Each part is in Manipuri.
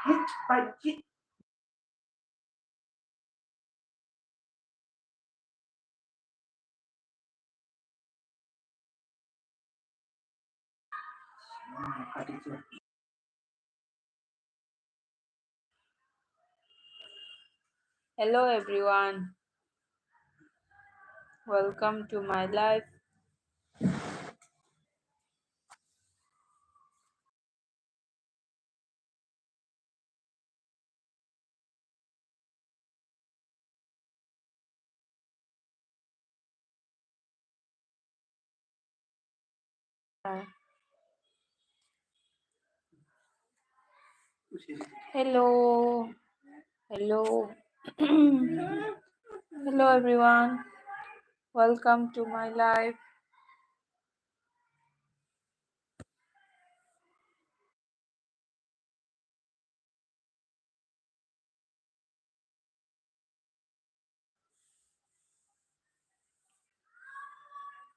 Hello everyone, welcome to my life. Hello, hello, hello everyone, welcome to my life.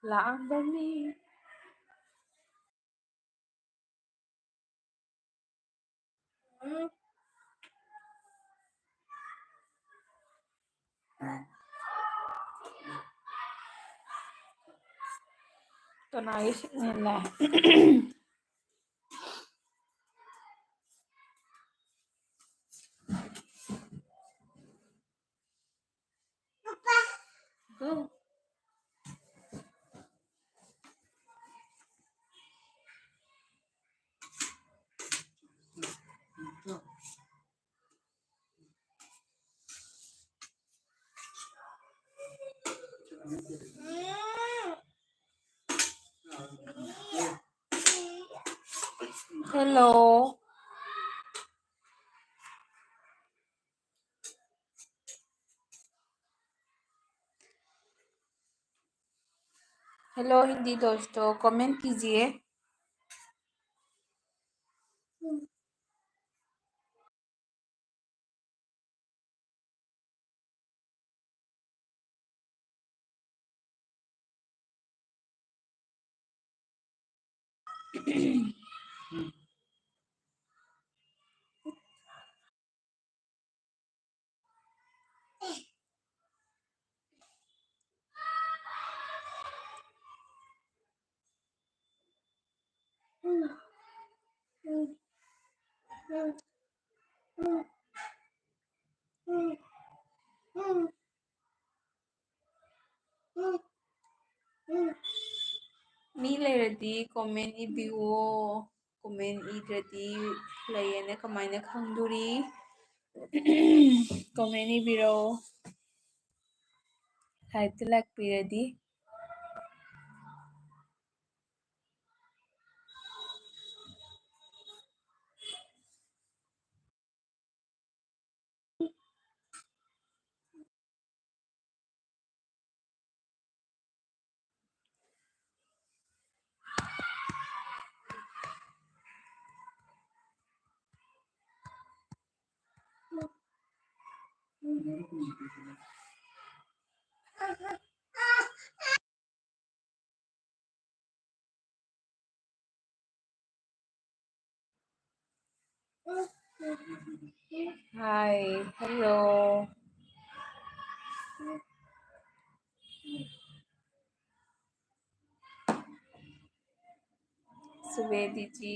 Laang ba ni? Ito naisip nila. Go. Hello. Hello Hindi दोस्तों, कमेंट कीजिए. Mi ꯂꯩꯔꯗꯤ comment 이비오. comment 이ꯗ꯭ꯔꯗꯤ ꯂꯩꯌꯦꯅ ꯀꯃꯥꯏꯅ ꯈꯪꯗꯣꯔꯤ? comment 이비ꯔꯣ. ꯂꯥꯏꯛꯇ ꯂꯥꯛꯄꯤꯔꯗꯤ. Hi, hello. सुवेदी जी,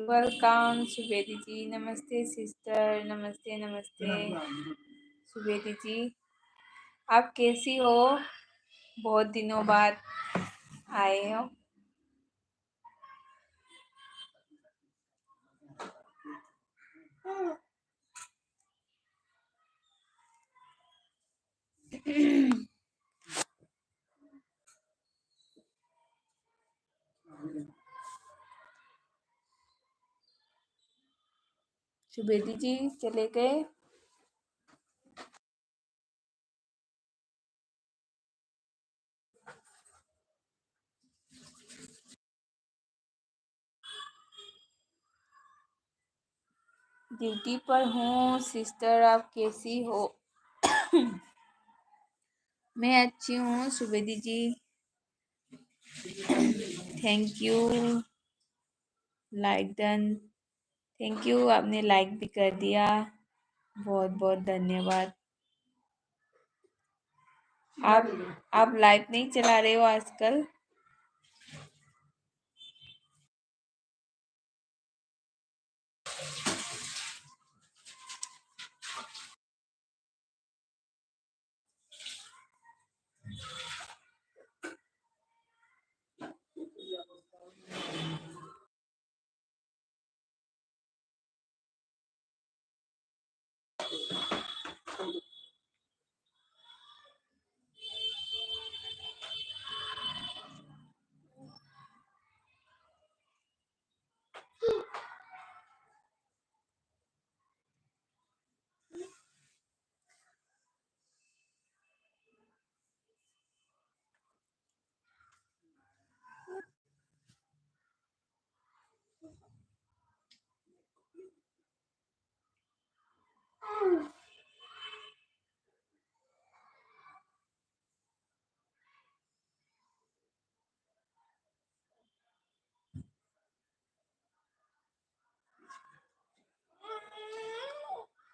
वेलकम. सुवेदी जी, नमस्ते सिस्टर. नमस्ते नमस्ते. सुवेदी जी, आप कैसी हो? बहुत दिनों बाद आए हो. सुवेदी जी चले गए. ड्यूटी पर हूँ. सिस्टर आप कैसी हो? मैं अच्छी हूँ Suvedi ji. Thank you. Like done. Thank you, आपने लाइक भी कर दिया। बहुत बहुत धन्यवाद। आप लाइव नहीं चला रहे हो आजकल?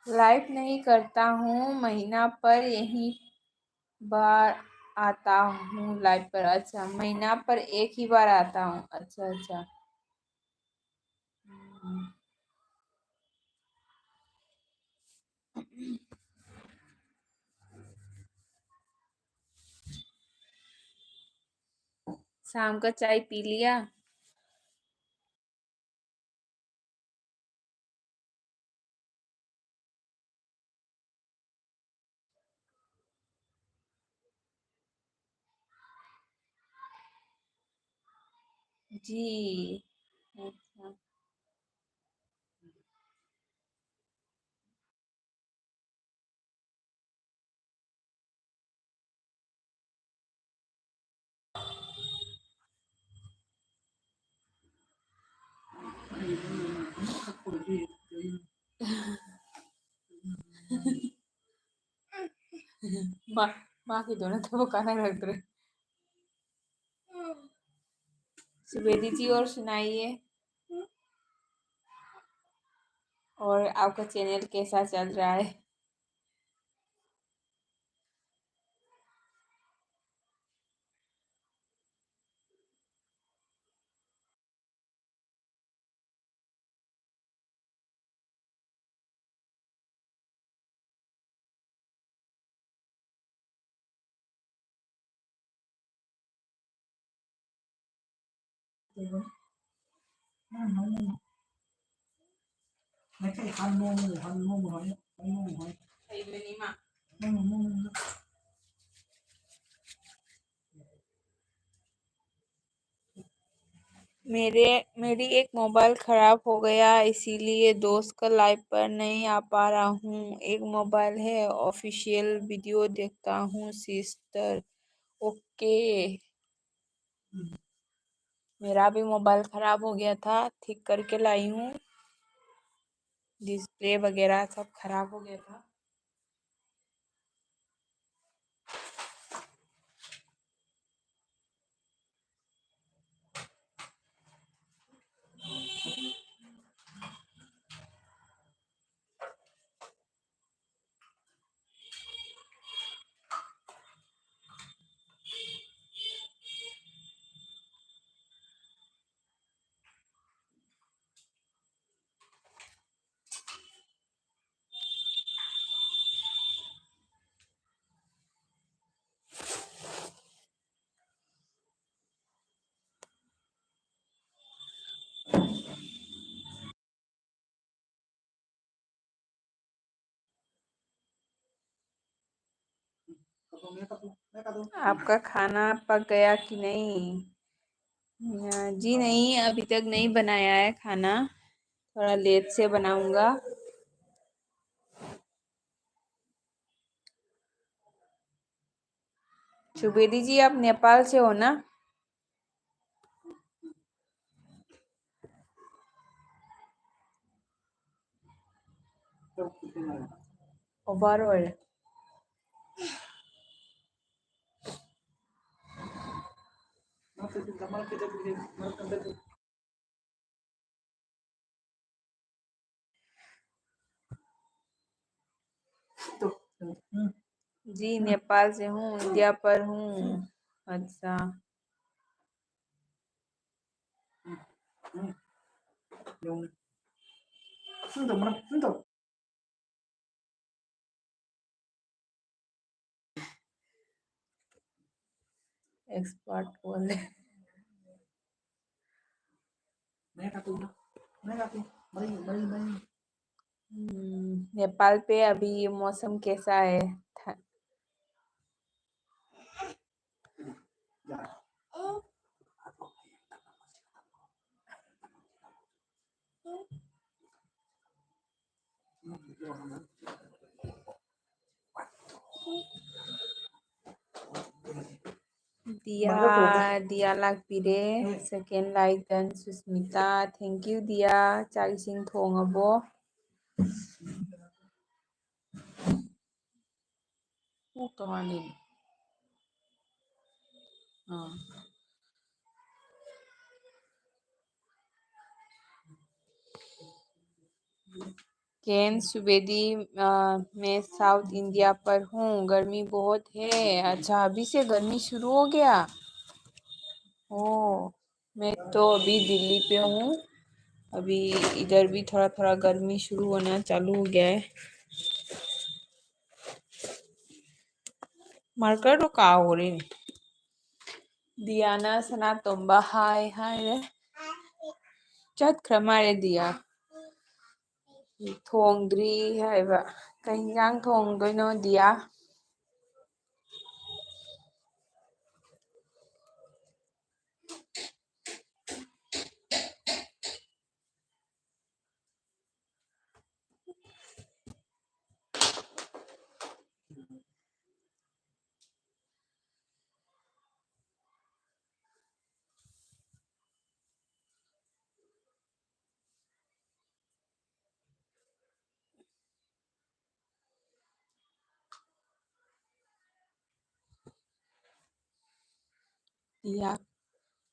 लाइव नहीं करता हूँ, महीना पर यही बार आता हूँ लाइव पर। अच्छा, महीना पर एक ही बार आता हूँ। अच्छा अच्छा। शाम का चाय पी लिया? जी। अच्छा। माँ माँ की दोनों तो वो खाना रख रहे। सुबेदी जी और सुनाइए। और आपका चैनल कैसा चल रहा है? मेरी एक मोबाइल खराब हो गया, इसीलिए दोस्त का लाइव पर नहीं आ पा रहा हूँ। एक मोबाइल है, ऑफिशियल वीडियो देखता हूँ सिस्टर। ओके। मेरा भी मोबाइल खराब हो गया था, ठीक करके लाई हूँ। डिस्प्ले वगैरह सब खराब हो गया था। आपका खाना पक गया कि नहीं? जी नहीं, अभी तक नहीं बनाया है खाना, थोड़ा लेट से बनाऊंगा। सुबेदी जी, आप नेपाल से हो ना? ओवरऑल जी नेपाल से हूँ, इंडिया पर हूँ। अच्छा, एक्सपर्ट बोले। नेपाल पे अभी मौसम कैसा है? दिया दिया लाक्ꯄꯤरे second like then Susmita thank you Diya चाक इसिंग थोंगाबो तोहानी केन सुवेदी मैं साउथ इंडिया पर हूँ, गर्मी बहुत है। अच्छा, अभी से गर्मी शुरू हो गया? ओ, मैं तो अभी दिल्ली पे हूँ। अभी इधर भी थोड़ा थोड़ा गर्मी शुरू होना चालू हो गया है। मार्कर तो का हो रही दियाना सना तोम्बा हाय हाय रे चटख्रा मारे दिया थोंद्री हायबा कई हिंजांग थोंदोइनो दिया दिया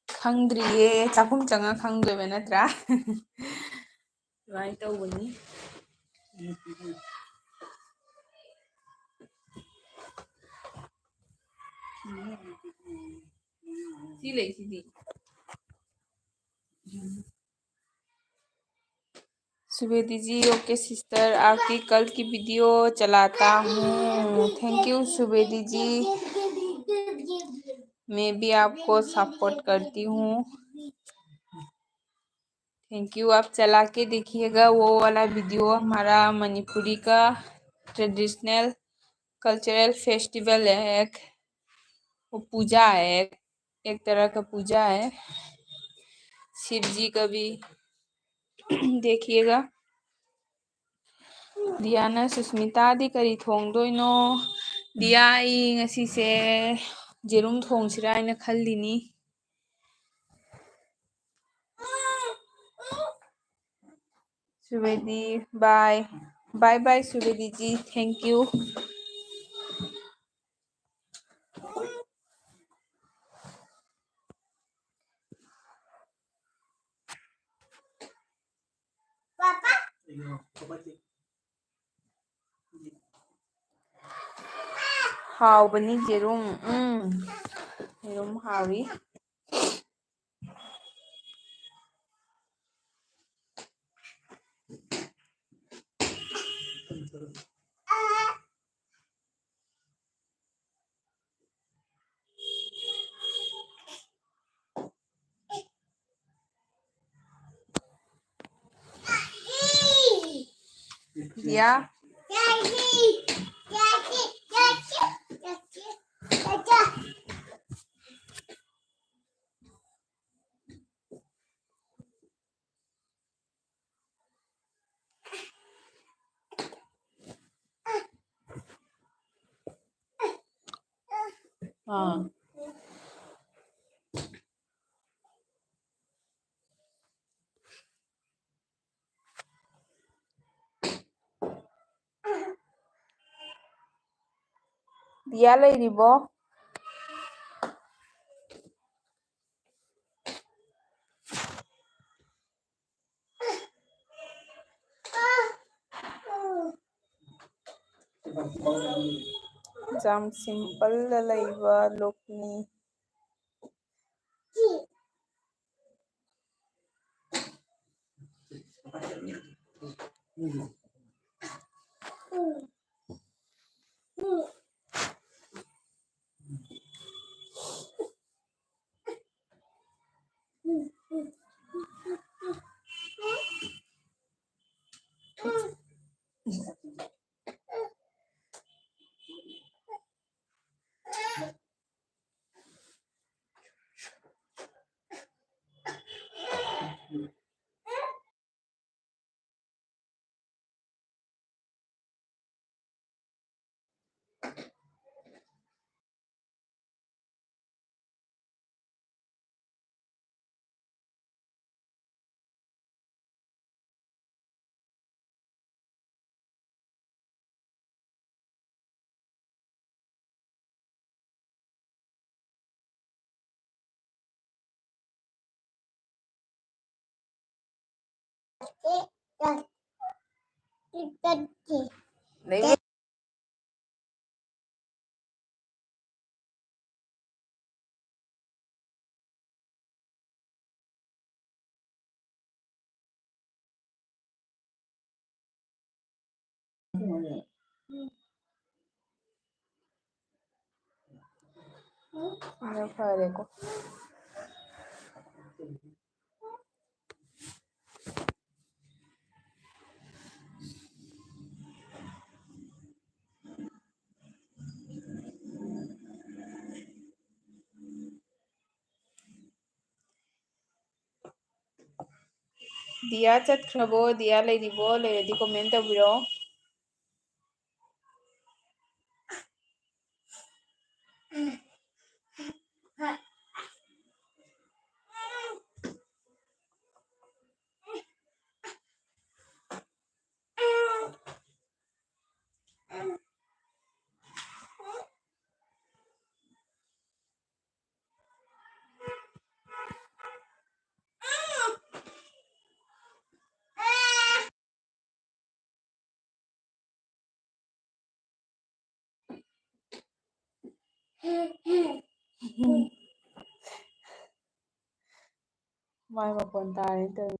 खंद्रिये चाकुम चंगा खंगदोइबा नत्रा दुमाई तौबनी सी ले सी सुवेदी जी ओके सिस्टर आपकी कल की वीडियो चलाता हूँ थैंक यू सुवेदी जी मैं भी आपको सपोर्ट करती हूँ थैंक यू आप चला के देखिएगा वो वाला वीडियो हमारा मणिपुरी का ट्रेडिशनल कल्चरल फेस्टिवल है एक वो पूजा है एक तरह का पूजा है शिव जी का भी देखिएगा दियाना सुस्मिता दी करी थोंदोइनो दिया आई ngasiसे जेरुम थोंसिरा हाइना खल्लिनी Suvedi bye bye bye Suvedi ji thank you हावबनी जेरुम जेरुम हावी दिया हाँ दिया लेरिबो ꯌꯥꯝ ꯁꯤꯝꯄꯜꯗ ꯂꯩꯕ ꯂꯨꯛꯅꯤ꯫ ꯐꯔꯦꯀꯣ ꯗꯤꯌꯥ ꯆꯠꯈ꯭ꯔꯕꯣ? ꯗꯤꯌꯥ ꯂꯩꯔꯤꯕꯣ? ꯂꯩꯔꯗꯤ ꯀꯣꯃꯦꯟ ꯇꯧꯕꯤꯔꯣ꯫ ꯃꯥꯏ ꯃꯈꯣꯟ ꯇꯥꯔꯦ ꯇꯧꯔꯤ꯫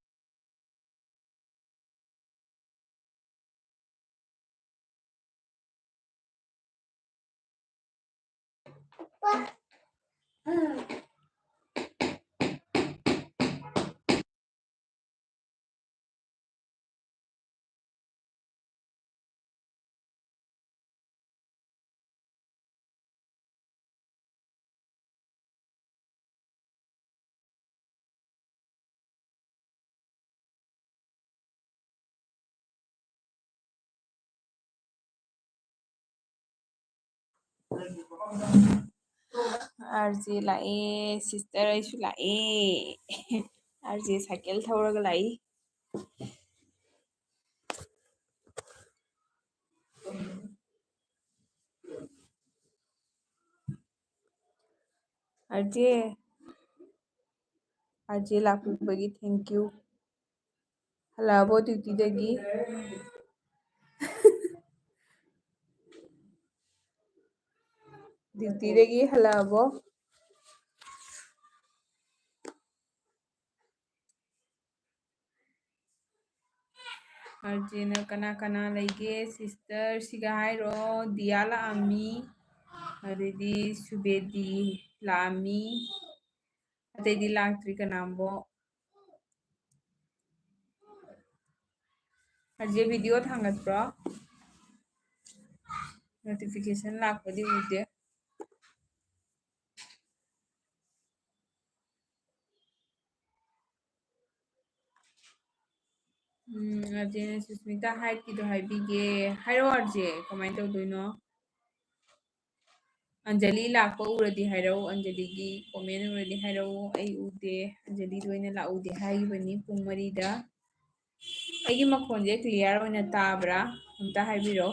RJ लाए, सिस्टर ऐसु लाए। RJ साइकेल थौरगा लाई। RJ लाकुबगी थैंक यू। हलाबो ड्यूटी दगी। ड्यूटी दगी हलाबो। RJ ना कना कना लेगे सिस्टर सिगा हाइरो दिया लामी अरेदी सुबेदी लामी अतेदी लाक्ट्री कनाम्बो। RJ वीडियो थांगतप्रो नोटिफिकेशन लाकपदी उदे। RJ ने सुस्मिता हाइट किदो हाइबिगे हाइरो RJ कमाइन तौदोइनो। अंजलि लाको उरदी हाइरो अंजलि की कमेंट उरदी हाइरो आई उदे अंजलि दोइना लाउदे हाइबनी पुंग मरीदा। अगी मखोंजे क्लियर होना ताब्रा अमता हाइबिरो।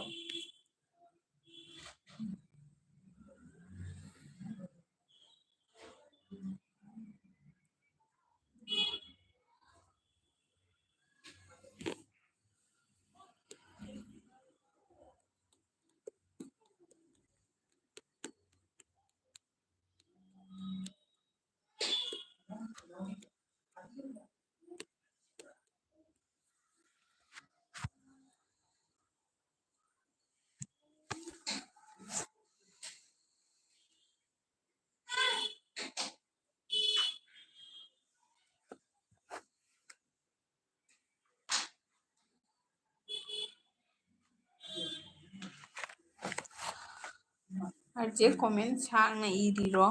ꯑꯥꯔꯖꯦ ꯀꯣꯃꯦꯟ ꯁꯥꯡꯅ ꯏꯔꯤꯔꯣ?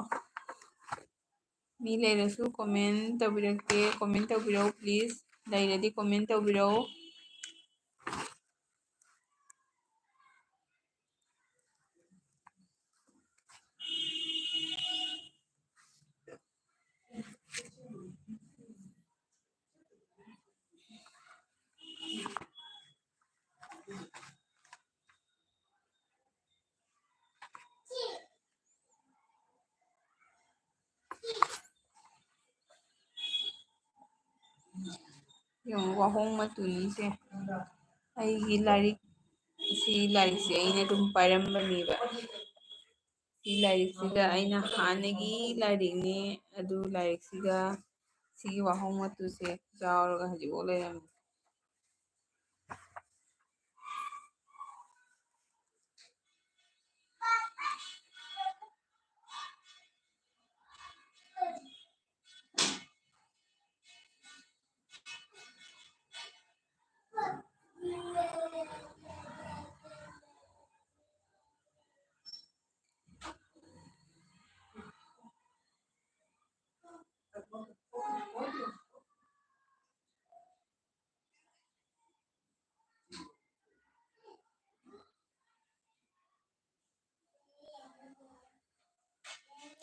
ꯃꯤ ꯂꯩꯔꯁꯨ ꯀꯣꯃꯦꯟ ꯇꯧꯕꯤꯔꯛꯀꯦ, ꯀꯣꯃꯦꯟ ꯇꯧꯕꯤꯔꯛꯎ ꯄ꯭ꯂꯤꯖ, ꯂꯩꯔꯗꯤ ꯀꯣꯃꯦꯟ ꯇꯧꯕꯤꯔꯛꯎ꯫ ꯌꯦꯡꯉꯨ ꯋꯥꯍꯣꯡ ꯃꯇꯨꯅꯤꯁꯦ ꯑꯩꯒꯤ ꯂꯥꯏꯔꯤꯛ, ꯁꯤ ꯂꯥꯏꯔꯤꯛꯁꯦ ꯑꯩꯅ ꯑꯗꯨꯝ ꯄꯥꯏꯔꯝꯕꯅꯦꯕ꯫ ꯁꯤ ꯂꯥꯏꯔꯤꯛꯁꯤꯒ ꯑꯩꯅ ꯍꯥꯟꯅꯒꯤ ꯂꯥꯏꯔꯤꯛꯅꯤ, ꯑꯗꯨ ꯂꯥꯏꯔꯤꯛꯁꯤꯒ ꯁꯤꯒꯤ ꯋꯥꯍꯣꯡ ꯃꯇꯨꯁꯦ ꯌꯥꯎꯔꯒ ꯍꯧꯖꯤꯛꯐꯥꯎ ꯂꯩꯔꯝꯃꯤ꯫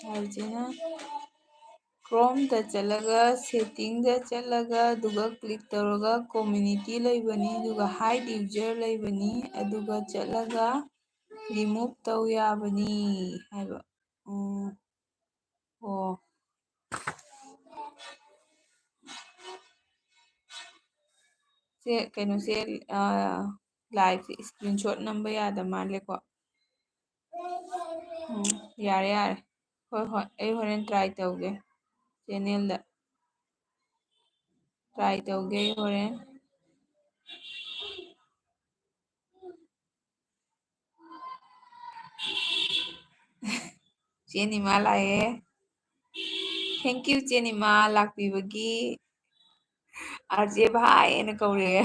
ꯍꯧꯖꯤꯛꯅ ꯀ꯭ꯔꯣꯝꯗ ꯆꯠꯂꯒ ꯁꯦꯠꯇꯤꯡꯗ ꯆꯠꯂꯒ ꯑꯗꯨꯒ ꯀ꯭ꯂꯤꯛ ꯇꯧꯔꯒ ꯀꯣꯃ꯭ꯌꯨꯅꯤꯇꯤ ꯂꯩꯕꯅꯤ, ꯑꯗꯨꯒ ꯍꯥꯏꯠ ꯌꯨꯖꯔ ꯂꯩꯕꯅꯤ, ꯑꯗꯨꯒ ꯆꯠꯂꯒ ꯔꯤꯃꯨꯚ ꯇꯧ ꯌꯥꯕꯅꯤ ꯍꯥꯏꯕ꯫ ꯑꯣ ꯁꯦ ꯀꯩꯅꯣꯁꯦ ꯂꯥꯏꯚꯁꯦ ꯏꯁꯀ꯭ꯔꯤꯟ ꯁꯣꯠ ꯅꯝꯕ ꯌꯥꯗ ꯃꯥꯜꯂꯦꯀꯣ꯫ ꯌꯥꯔꯦ ꯌꯥꯔꯦ, ꯍꯣꯏ ꯍꯣꯏ ꯑꯩ ꯍꯣꯔꯦꯟ ꯇ꯭ꯔꯥꯏ ꯇꯧꯒꯦ ꯆꯦꯟꯅꯦꯜꯗ, ꯇ꯭ꯔꯥꯏ ꯇꯧꯒꯦ ꯍꯣꯔꯦꯟ꯫ ꯆꯦꯅꯤꯃꯥ ꯂꯥꯛꯑꯦ, ꯊꯦꯡꯀ꯭ꯌꯨ ꯆꯦꯅꯤꯃꯥ ꯂꯥꯛꯄꯤꯕꯒꯤ꯫ ꯑꯥꯔꯖꯦ ꯚꯥꯏ ꯑꯅ ꯀꯧꯔꯛꯑꯦ꯫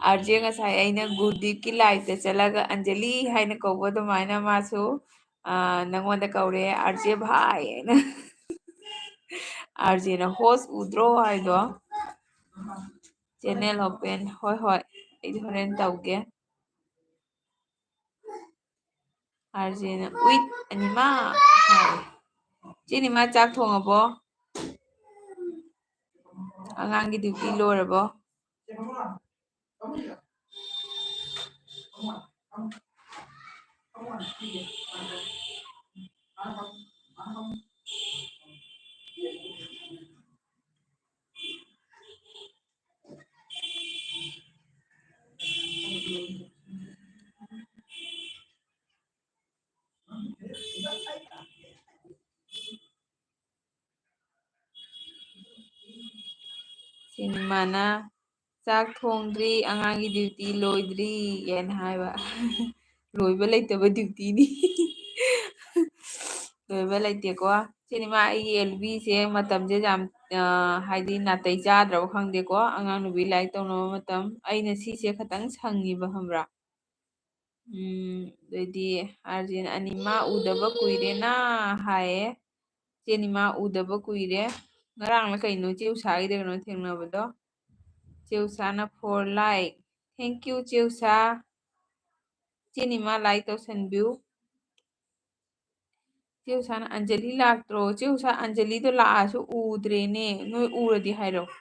ꯑꯥꯔꯖꯦ ꯉꯁꯥꯏ ꯑꯩꯅ ꯒꯨꯔꯗꯤꯞꯀꯤ ꯂꯥꯏꯐꯇ ꯆꯠꯂꯒ ꯑꯟꯖꯂꯤ ꯍꯥꯏꯅ ꯀꯧꯕ ꯑꯗꯨꯃꯥꯏꯅ ꯃꯥꯁꯨ ꯅꯪꯉꯣꯟꯗ ꯀꯧꯔꯦ ꯑꯥꯔꯖꯦ ꯚꯥꯏ ꯍꯥꯏꯅ꯫ ꯑꯥꯔꯖꯦꯅ ꯍꯣꯁ ꯎꯗ꯭ꯔꯣ ꯍꯥꯏꯗꯣ꯫ ꯆꯦꯟꯅꯦꯜ ꯑꯣꯄꯦꯟ, ꯍꯣꯏ ꯍꯣꯏ ꯑꯩ ꯍꯣꯔꯦꯟ ꯇꯧꯒꯦ꯫ ꯑꯥꯔꯖꯦꯅ ꯎꯏꯠ ꯑꯅꯤꯃꯥ ꯍꯥꯏ꯫ ꯆꯦꯅꯤꯃꯥ ꯆꯥꯛ ꯊꯣꯡꯉꯕꯣ? ꯑꯉꯥꯡꯒꯤ ꯗ꯭ꯌꯨꯇꯤ ꯂꯣꯏꯔꯕꯣ? ꯆꯦꯅꯤꯃꯥꯅ ꯆꯥꯛ ꯊꯣꯡꯗ꯭ꯔꯤ ꯑꯉꯥꯡꯒꯤ ꯗ꯭ꯌꯨꯇꯤ ꯂꯣꯏꯗ꯭ꯔꯤ ꯌꯦꯅ ꯍꯥꯏꯕ꯫ ꯂꯣꯏꯕ ꯂꯩꯇꯕ ꯗ꯭ꯌꯨꯇꯤꯅꯤ꯫ ꯂꯣꯏꯕ ꯂꯩꯇꯦꯀꯣ꯫ ꯁꯤꯅꯦꯃꯥ ꯑꯩꯒꯤ ꯑꯦꯜꯕꯤꯁꯦ ꯃꯇꯝꯁꯦ ꯌꯥꯝ ꯍꯥꯏꯗꯤ ꯅꯥꯇꯩ ꯆꯥꯗ꯭ꯔꯕ ꯈꯪꯗꯦꯀꯣ, ꯑꯉꯥꯡ ꯅꯨꯕꯤ ꯂꯥꯏꯔꯤꯛ ꯇꯧꯅꯕ ꯃꯇꯝ ꯑꯩꯅ ꯁꯤꯁꯦ ꯈꯇꯪ ꯁꯪꯉꯤꯕ ꯈꯪꯕ꯭ꯔꯥ꯫ ꯑꯗꯩꯗꯤ ꯑꯥꯔꯖꯦꯅ ꯑꯅꯤꯃꯥ ꯎꯗꯕ ꯀꯨꯏꯔꯦꯅ ꯍꯥꯏꯌꯦ꯫ ꯆꯦꯅꯤꯃꯥ ꯎꯗꯕ ꯀꯨꯏꯔꯦ, ꯉꯔꯥꯡꯅ ꯀꯩꯅꯣ ꯏꯆꯦ ꯎꯁꯥꯒꯤꯗ ꯀꯩꯅꯣ ꯊꯦꯡꯅꯕꯗꯣ꯫ ꯆꯦ ꯎꯁꯥꯅ 4 ꯂꯥꯏꯛ, ꯊꯦꯡꯀ꯭ꯌꯨ ꯆꯦ ꯎꯁꯥ꯫ ꯆꯦꯅꯤꯃꯥ ꯂꯥꯏꯛ ꯇꯧꯁꯟꯕꯤꯌꯨ꯫ ꯆꯦ ꯎꯁꯥꯅ ꯑꯟꯖꯂꯤ ꯂꯥꯛꯇ꯭ꯔꯣ? ꯆꯦ ꯎꯁꯥ ꯑꯟꯖꯂꯤꯗꯣ ꯂꯥꯛꯑꯁꯨ ꯎꯗ꯭ꯔꯦꯅꯦ, ꯅꯣꯏ ꯎꯔꯗꯤ ꯍꯥꯏꯔꯛꯑꯣ꯫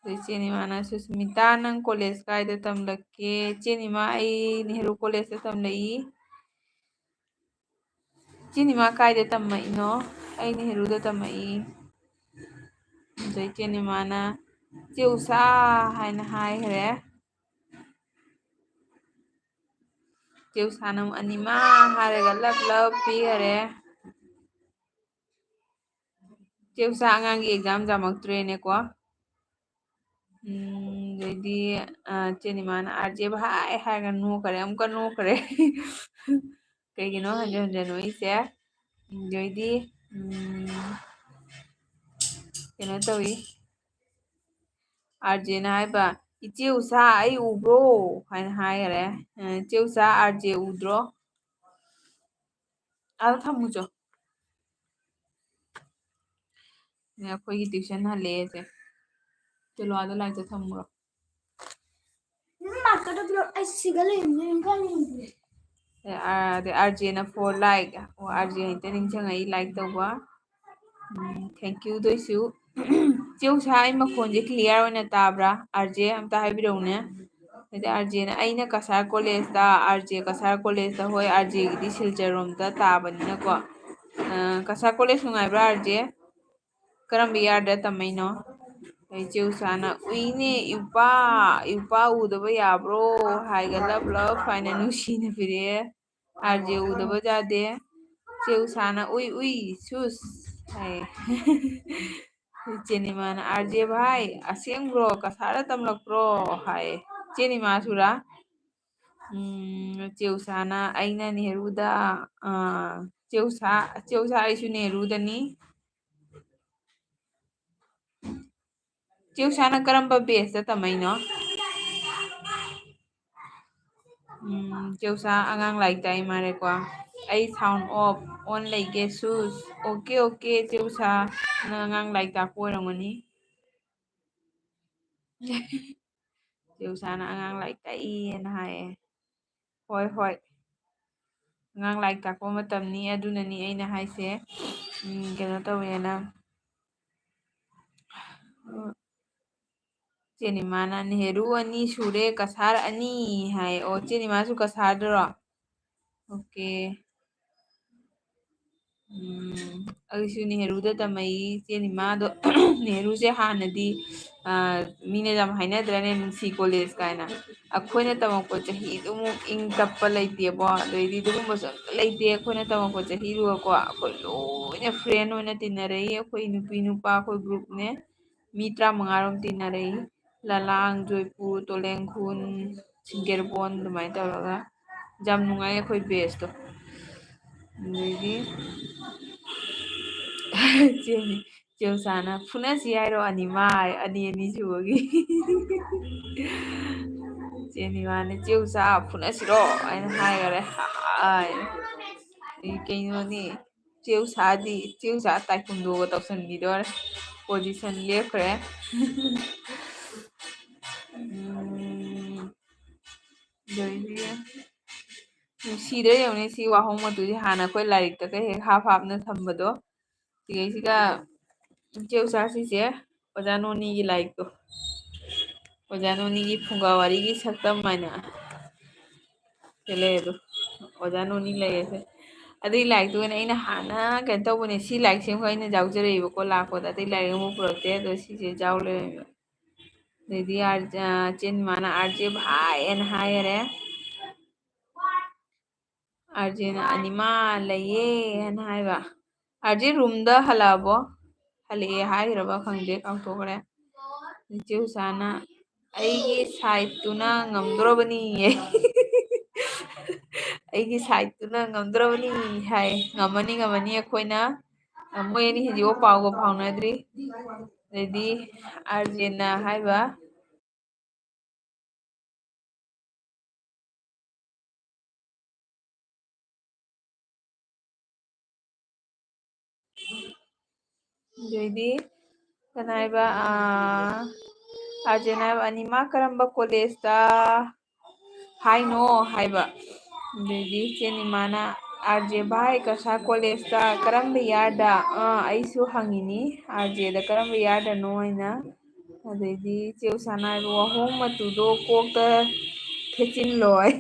ꯑꯗꯩ ꯆꯦꯅꯤꯃꯥꯅ ꯁꯨꯁꯃꯤꯇꯥ ꯅꯪ ꯀꯣꯂꯦꯖ ꯀꯥꯏꯗ ꯇꯝꯂꯛꯀꯦ? ꯆꯦꯅꯤꯃꯥ ꯑꯩ ꯅꯦꯍꯔꯨ ꯀꯣꯂꯦꯖꯇ ꯇꯝꯂꯛꯏ꯫ ꯆꯦꯅꯤꯃꯥ ꯀꯥꯏꯗ ꯇꯝꯃꯛꯏꯅꯣ? ꯑꯩ ꯅꯦꯍꯔꯨꯗ ꯇꯝꯃꯛꯏ꯫ ꯑꯗꯩ ꯆꯦꯅꯤꯃꯥꯅ ꯆꯦ ꯎꯁꯥ ꯍꯥꯏꯅ ꯍꯥꯏꯈ꯭ꯔꯦ꯫ ꯆꯦ ꯎꯁꯥꯅ ꯑꯃꯨꯛ ꯑꯅꯤꯃꯥ ꯍꯥꯏꯔꯒ ꯂꯞ ꯄꯤꯈꯔꯦ꯫ ꯆꯦ ꯎꯁꯥ ꯑꯉꯥꯡꯒꯤ ꯑꯦꯛꯖꯥꯝ ꯌꯥꯝꯃꯛꯇ꯭ꯔꯦꯅꯦꯀꯣ꯫ ꯑꯗꯩꯗꯤ ꯆꯦꯅꯤꯃꯥꯅ ꯑꯥꯔꯖꯦ ꯚꯥꯏ ꯍꯥꯏꯔꯒ ꯅꯣꯛꯈꯔꯦ, ꯑꯃꯨꯛꯀ ꯅꯣꯛꯈꯔꯦ꯫ ꯀꯩꯒꯤꯅꯣ ꯍꯟꯖꯤꯟ ꯍꯟꯖꯤꯟ ꯅꯣꯛꯏꯁꯦ? ꯑꯗꯩꯗꯤ ꯀꯩꯅꯣ ꯇꯧꯏ, ꯑꯥꯔꯖꯦꯅ ꯍꯥꯏꯕ ꯏꯆꯦ ꯎꯁꯥ ꯑꯩ ꯎꯕ꯭ꯔꯣ ꯍꯥꯏꯅ ꯍꯥꯏꯈꯔꯦ꯫ ꯆꯦ ꯎꯁꯥ ꯑꯥꯔꯖꯦ ꯎꯗ꯭ꯔꯣ? ꯑꯥꯗ ꯊꯝꯃꯨꯆꯣ ꯑꯩꯈꯣꯏꯒꯤ ꯇ꯭ꯋꯏꯁꯟ ꯍꯜꯂꯛꯑꯦꯁꯦ ꯆꯠꯂꯣ ꯑꯥꯗ ꯂꯥꯏꯔꯤꯛꯇꯣ ꯊꯝꯃꯨꯔꯣ ꯑꯩ ꯁꯤꯗ ꯂꯩꯔꯝꯃꯦ ꯑꯥꯔꯖꯦꯅ ꯐꯣꯔ ꯂꯥꯏꯛ ꯑꯣ ꯑꯥꯔꯖꯦ ꯍꯦꯛꯇ ꯅꯤꯡꯁꯤꯡꯉꯛꯏ ꯂꯥꯏꯛ ꯇꯧꯕ ꯊꯦꯡꯀ꯭ꯌꯨꯗꯣꯏꯁꯨ ꯆꯦ ꯎꯁꯥ ꯑꯩ ꯃꯈꯣꯟꯁꯦ ꯀ꯭ꯂꯤꯌꯥꯔ ꯑꯣꯏꯅ ꯇꯥꯕ꯭ꯔꯥ ꯑꯥꯔꯖꯦ ꯑꯝꯇ ꯍꯥꯏꯕꯤꯔꯛꯎꯅꯦ ꯑꯗꯩ ꯑꯥꯔꯖꯦꯅ ꯑꯩꯅ ꯀꯁꯥꯔ ꯀꯣꯂꯦꯖꯇ ꯑꯥꯔꯖꯦ ꯀꯁꯥꯔ ꯀꯣꯂꯦꯖꯇ ꯍꯣꯏ ꯑꯥꯔꯖꯦꯒꯤꯗꯤ ꯁꯤꯜꯆꯔꯣꯝꯗ ꯇꯥꯕꯅꯤꯅꯀꯣ ꯀꯁꯥꯔ ꯀꯣꯂꯦꯖ ꯅꯨꯡꯉꯥꯏꯕ꯭ꯔꯥ ꯑꯥꯔꯖꯦ ꯀꯔꯝꯕ ꯏꯌꯥꯔꯗ ꯇꯝꯃꯩꯅꯣ ꯏꯆꯦ ꯎꯁꯥꯅ ꯎꯏꯅꯦ ꯏꯄꯥ ꯏꯄꯥ ꯎꯗꯕ ꯌꯥꯕ꯭ꯔꯣ ꯍꯥꯏꯒ ꯂꯞ ꯂꯞ ꯍꯥꯏꯅ ꯅꯨꯡꯁꯤꯅ ꯄꯤꯔꯛꯑꯦ ꯑꯥꯔꯖꯦ ꯎꯗꯕ ꯌꯥꯗꯦ ꯆꯦ ꯎꯁꯥꯅ ꯎꯏ ꯎꯏ ꯁꯨꯁ ꯍꯥꯏꯌꯦ ꯆꯦꯅꯤꯃꯥꯅ ꯑꯥꯔꯖꯦ ꯚꯥꯏ ꯑꯁꯦꯡꯕ꯭ꯔꯣ ꯀꯁꯥꯔꯗ ꯇꯝꯂꯛꯄ꯭ꯔꯣ ꯍꯥꯏꯌꯦ ꯆꯦꯅꯤꯃꯥꯁꯨꯔꯥ ꯆꯦ ꯎꯁꯥꯅ ꯑꯩꯅ ꯅꯦꯍꯔꯨꯗ ꯆꯦ ꯎꯁꯥ ꯑꯩꯁꯨ ꯅꯦꯍꯔꯨꯗꯅꯤ ꯆꯦ ꯎꯁꯥꯅ ꯀꯔꯝꯕ ꯕꯦꯁꯇ ꯇꯝꯃꯛꯏꯅꯣ ꯆꯦ ꯎꯁꯥ ꯑꯉꯥꯡ ꯂꯥꯏꯔꯤꯛ ꯇꯥꯛꯏ ꯃꯥꯜꯂꯦꯀꯣ ꯑꯩ ꯁꯥꯎꯟ ꯑꯣꯐ ꯑꯣꯟ ꯂꯩꯒꯦ ꯁꯨꯁ ꯑꯣꯀꯦ ꯑꯣꯀꯦ ꯆꯦ ꯎꯁꯥ ꯅꯪ ꯑꯉꯥꯡ ꯂꯥꯏꯔꯤꯛ ꯇꯥꯛꯄ ꯑꯣꯏꯔꯝꯒꯅꯤ ꯆꯦ ꯎꯁꯥꯅ ꯑꯉꯥꯡ ꯂꯥꯏꯔꯤꯛ ꯇꯥꯛꯏꯌꯦꯅ ꯍꯥꯏꯌꯦ ꯍꯣꯏ ꯍꯣꯏ ꯑꯉꯥꯡ ꯂꯥꯏꯔꯤꯛ ꯇꯥꯛꯄ ꯃꯇꯝꯅꯤ ꯑꯗꯨꯅꯅꯤ ꯑꯩꯅ ꯍꯥꯏꯁꯦ ꯀꯩꯅꯣ ꯇꯧꯋꯦꯅ ꯆꯦꯅꯤꯃꯥꯅ ꯅꯦꯍꯔꯨ ꯑꯅꯤ ꯁꯨꯔꯦ ꯀꯁꯥꯔ ꯑꯅꯤ ꯍꯥꯏ ꯑꯣ ꯆꯦꯅꯤꯃꯥꯁꯨ ꯀꯁꯥꯔꯗꯔꯣ ꯑꯣꯀꯦ ꯑꯩꯁꯨ ꯅꯦꯍꯔꯨꯗ ꯇꯝꯃꯛꯏ ꯏꯆꯦꯅꯤꯃꯥꯗꯣ ꯅꯦꯍꯔꯨꯁꯦ ꯍꯥꯟꯅꯗꯤ ꯃꯤꯅ ꯌꯥꯝ ꯍꯥꯏꯅꯗ꯭ꯔꯅꯦ ꯅꯨꯡꯁꯤ ꯀꯣꯂꯦꯖ ꯀꯥꯏꯅ ꯑꯩꯈꯣꯏꯅ ꯇꯝꯃꯛꯄ ꯆꯍꯤꯗꯨꯃꯨꯛ ꯏꯪ ꯇꯞꯄ ꯂꯩꯇꯦꯕꯣ ꯑꯗꯩꯗꯤ ꯑꯗꯨꯒꯨꯝꯕꯁꯨ ꯑꯝꯇ ꯂꯩꯇꯦ ꯑꯩꯈꯣꯏꯅ ꯇꯝꯃꯛꯄ ꯆꯍꯤꯗꯨꯒꯀꯣ ꯑꯩꯈꯣꯏ ꯂꯣꯏꯅ ꯐ꯭ꯔꯦꯟ ꯑꯣꯏꯅ ꯇꯤꯟꯅꯔꯛꯏ ꯑꯩꯈꯣꯏ ꯅꯨꯄꯤ ꯅꯨꯄꯥ ꯑꯩꯈꯣই ꯒ꯭ꯔꯨꯞꯅꯦ ꯃꯤ 35ꯔꯣꯝ ꯇꯤꯟꯅꯔꯛꯏ ꯂꯂꯥꯡ ꯖꯣꯏꯄꯨꯔ ꯇꯣꯂꯦꯡꯈꯨꯟ ꯁꯤꯡꯖꯦꯔꯕꯣꯟ ꯑꯗꯨꯃꯥꯏꯅ ꯇꯧꯔꯒ ꯌꯥꯝ ꯅꯨꯡꯉꯥꯏ ꯑꯩꯈꯣꯏ ꯕꯦꯁꯇꯣ ꯑꯗꯒꯤ ꯆꯦ ꯎꯁꯥꯅ ꯐꯨꯅꯁꯤ ꯍꯥꯏꯔꯣ ꯑꯅꯤꯃꯥ ꯑꯅꯤ ꯑꯅꯤ ꯁꯨꯕꯒꯤ ꯆꯦꯅꯤꯃꯥꯅ ꯆꯦ ꯎꯁꯥ ꯐꯨꯅꯁꯤꯔꯣ ꯍꯥꯏꯅ ꯍꯥꯏꯈꯔꯦ ꯀꯩꯅꯣꯅꯤ ꯆꯦ ꯎꯁꯥꯗꯤ ꯆꯦ ꯎꯁꯥ ꯇꯥꯏꯀꯨꯟꯗꯣꯒ ꯇꯧꯁꯟꯈꯤꯗꯣꯔꯦ ꯄꯣꯖꯤꯁꯟ ꯂꯦꯞꯈ꯭ꯔꯦ ꯁꯤꯗ꯭ꯔꯥ ꯌꯦꯡꯉꯨꯅꯦ ꯁꯤ ꯋꯥꯍꯣꯡ ꯃꯇꯨꯁꯤ ꯍꯥꯟꯅ ꯑꯩꯈꯣꯏ ꯂꯥꯏꯔꯤꯛꯇꯒ ꯍꯦꯛ ꯍꯥꯞꯅ ꯊꯝꯕꯗꯣ ꯁꯤꯒꯩꯁꯤꯒ ꯏꯆꯦ ꯎꯆꯥ ꯁꯤꯁꯦ ꯑꯣꯖꯥ ꯅꯣꯅꯤꯒꯤ ꯂꯥꯏꯔꯤꯛꯇꯣ ꯑꯣꯖꯥ ꯅꯣꯅꯤꯒꯤ ꯐꯨꯡꯒꯥ ꯋꯥꯔꯤꯒꯤ ꯁꯛꯇꯝ ꯍꯥꯏꯅ ꯂꯩ ꯑꯗꯣ ꯑꯣꯖꯥ ꯅꯣꯅꯤ ꯂꯩꯔꯁꯦ ꯑꯗꯨꯏ ꯂꯥꯏꯔꯤꯛꯇꯨꯒꯅꯦ ꯑꯩꯅ ꯍꯥꯟꯅ ꯀꯩꯅꯣ ꯇꯧꯕꯅꯦ ꯁꯤ ꯂꯥꯏꯔꯤꯛꯁꯦ ꯑꯃꯨꯛ ꯑꯩꯅ ꯌꯥꯎꯖꯔꯛꯏꯕꯀꯣ ꯂꯥꯛꯄꯗ ꯑꯇꯩ ꯂꯥꯏꯔꯤꯛ ꯑꯃꯨꯛ ꯄꯨꯔꯛꯇꯦ ꯑꯗꯣ ꯁꯤꯁꯦ ꯌꯥꯎ ꯂꯩꯔꯝꯃꯦꯕ ꯑꯗꯩꯗꯤ ꯆꯦꯟꯃꯥꯅ ꯑꯥꯔꯖꯦ ꯚꯥꯏꯑꯅ ꯍꯥꯏꯈꯔꯦ ꯑꯥꯔꯖꯦꯅ ꯑꯅꯤꯃꯥ ꯂꯩꯌꯦ ꯍꯥꯏꯅ ꯍꯥꯏꯕ ꯑꯥꯔꯖꯦ ꯔꯨꯝꯗ ꯍꯜꯂꯛꯑꯕꯣ ꯍꯜꯂꯛꯑꯦ ꯍꯥꯏꯈ꯭ꯔꯕ ꯈꯪꯗꯦ ꯀꯥꯎꯊꯣꯛꯈ꯭ꯔꯦ ꯏꯆꯦ ꯎꯁꯥꯅ ꯑꯩꯒꯤ ꯁꯥꯏꯠꯇꯨꯅ ꯉꯝꯗꯣꯔꯕꯅꯤꯌꯦ ꯑꯩꯒꯤ ꯁꯥꯏꯠꯇꯨꯅ ꯉꯝꯗ꯭ꯔꯕꯅꯤ ꯍꯥꯏ ꯉꯝꯃꯅꯤ ꯉꯝꯃꯅꯤ ꯑꯩꯈꯣꯏꯅ ꯃꯣꯏ ꯑꯅꯤ ꯍꯧꯖꯤꯛꯐꯥꯎ ꯄꯥꯎꯒ ꯐꯥꯎꯅꯗ꯭ꯔꯤ ꯑꯗꯩꯗꯤ ꯑꯥꯔꯖꯦꯅ ꯍꯥꯏꯕ ꯑꯗꯩꯗꯤ ꯀꯅꯥ ꯍꯥꯏꯕ ꯑꯥꯔꯖꯦꯅ ꯍꯥꯏꯕ ꯑꯅꯤꯃꯛ ꯀꯔꯝꯕ ꯀꯣꯂꯦꯖꯇ ꯍꯥꯏꯅꯣ ꯍꯥꯏꯕ ꯑꯗꯩꯗꯤ ꯆꯦꯅꯤꯃꯥꯅ ꯑꯥꯔꯖꯦ ꯚꯥꯏ ꯀꯁꯥꯔ ꯀꯣꯂꯦꯖꯇ ꯀꯔꯝꯕ ꯏꯌꯥꯔꯗ ꯑꯩꯁꯨ ꯍꯪꯉꯤꯅꯤ ꯑꯥꯔꯖꯦꯗ ꯀꯔꯝꯕ ꯏꯌꯥꯔꯗꯅꯣ ꯍꯥꯏꯅ ꯑꯗꯩꯗꯤ ꯆꯦ ꯎꯁꯥꯅ ꯍꯥꯏꯕ ꯋꯥꯍꯣꯡ ꯃꯇꯨꯗꯣ ꯀꯣꯛꯇ ꯊꯦꯠꯆꯤꯟꯂꯣꯏ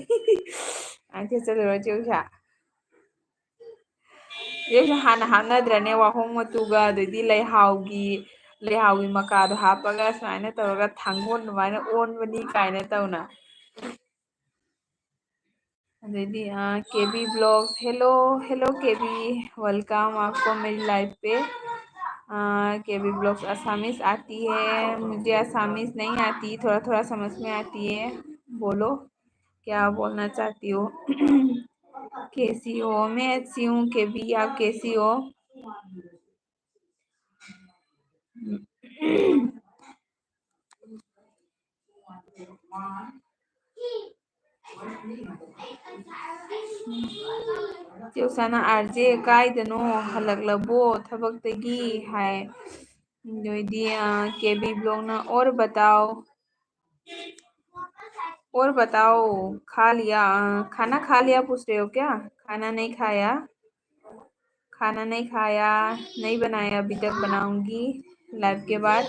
ꯊꯦꯠꯆꯤꯜꯂꯨꯔꯣ ꯆꯦ ꯎꯁꯥ ꯆꯦ ꯎꯁꯥ ꯍꯥꯟꯅ ꯍꯥꯞꯅꯗ꯭ꯔꯅꯦ ꯋꯥꯍꯣꯡ ꯃꯇꯨꯒ ꯑꯗꯩꯗꯤ ꯂꯩꯍꯥꯎꯒꯤ ꯃꯀꯥꯗꯣ ꯍꯥꯞꯄꯒ ꯁꯨꯃꯥꯏꯅ ꯇꯧꯔꯒ ꯊꯥꯡꯒꯣꯜ ꯑꯗꯨꯃꯥꯏꯅ ꯑꯣꯟꯕꯅꯤ ꯀꯥꯏꯅ ꯇꯧꯅ अदी के बी ब्लॉग हेलो हेलो के बी वेलकम आपको मेरी लाइफ पे के बी ब्लॉग्स असामीज आती है मुझे असामीज नहीं आती थोड़ा थोड़ा समझ में आती है बोलो क्या बोलना चाहती हो कैसी हो मैं अच्छी हूँ के बी आप कैसी हो ꯆꯦꯎꯁꯥꯅ आरजे कायदनो हलꯛलबो थबक्तगी हाय दोइदी केबी ब्लॉग ना और बताओ खा लिया खाना खा लिया पूछ रहे हो क्या? खाना नहीं खाया? खाना नहीं खाया, नहीं बनाया अभी तक, बनाऊंगी लाइव के बाद।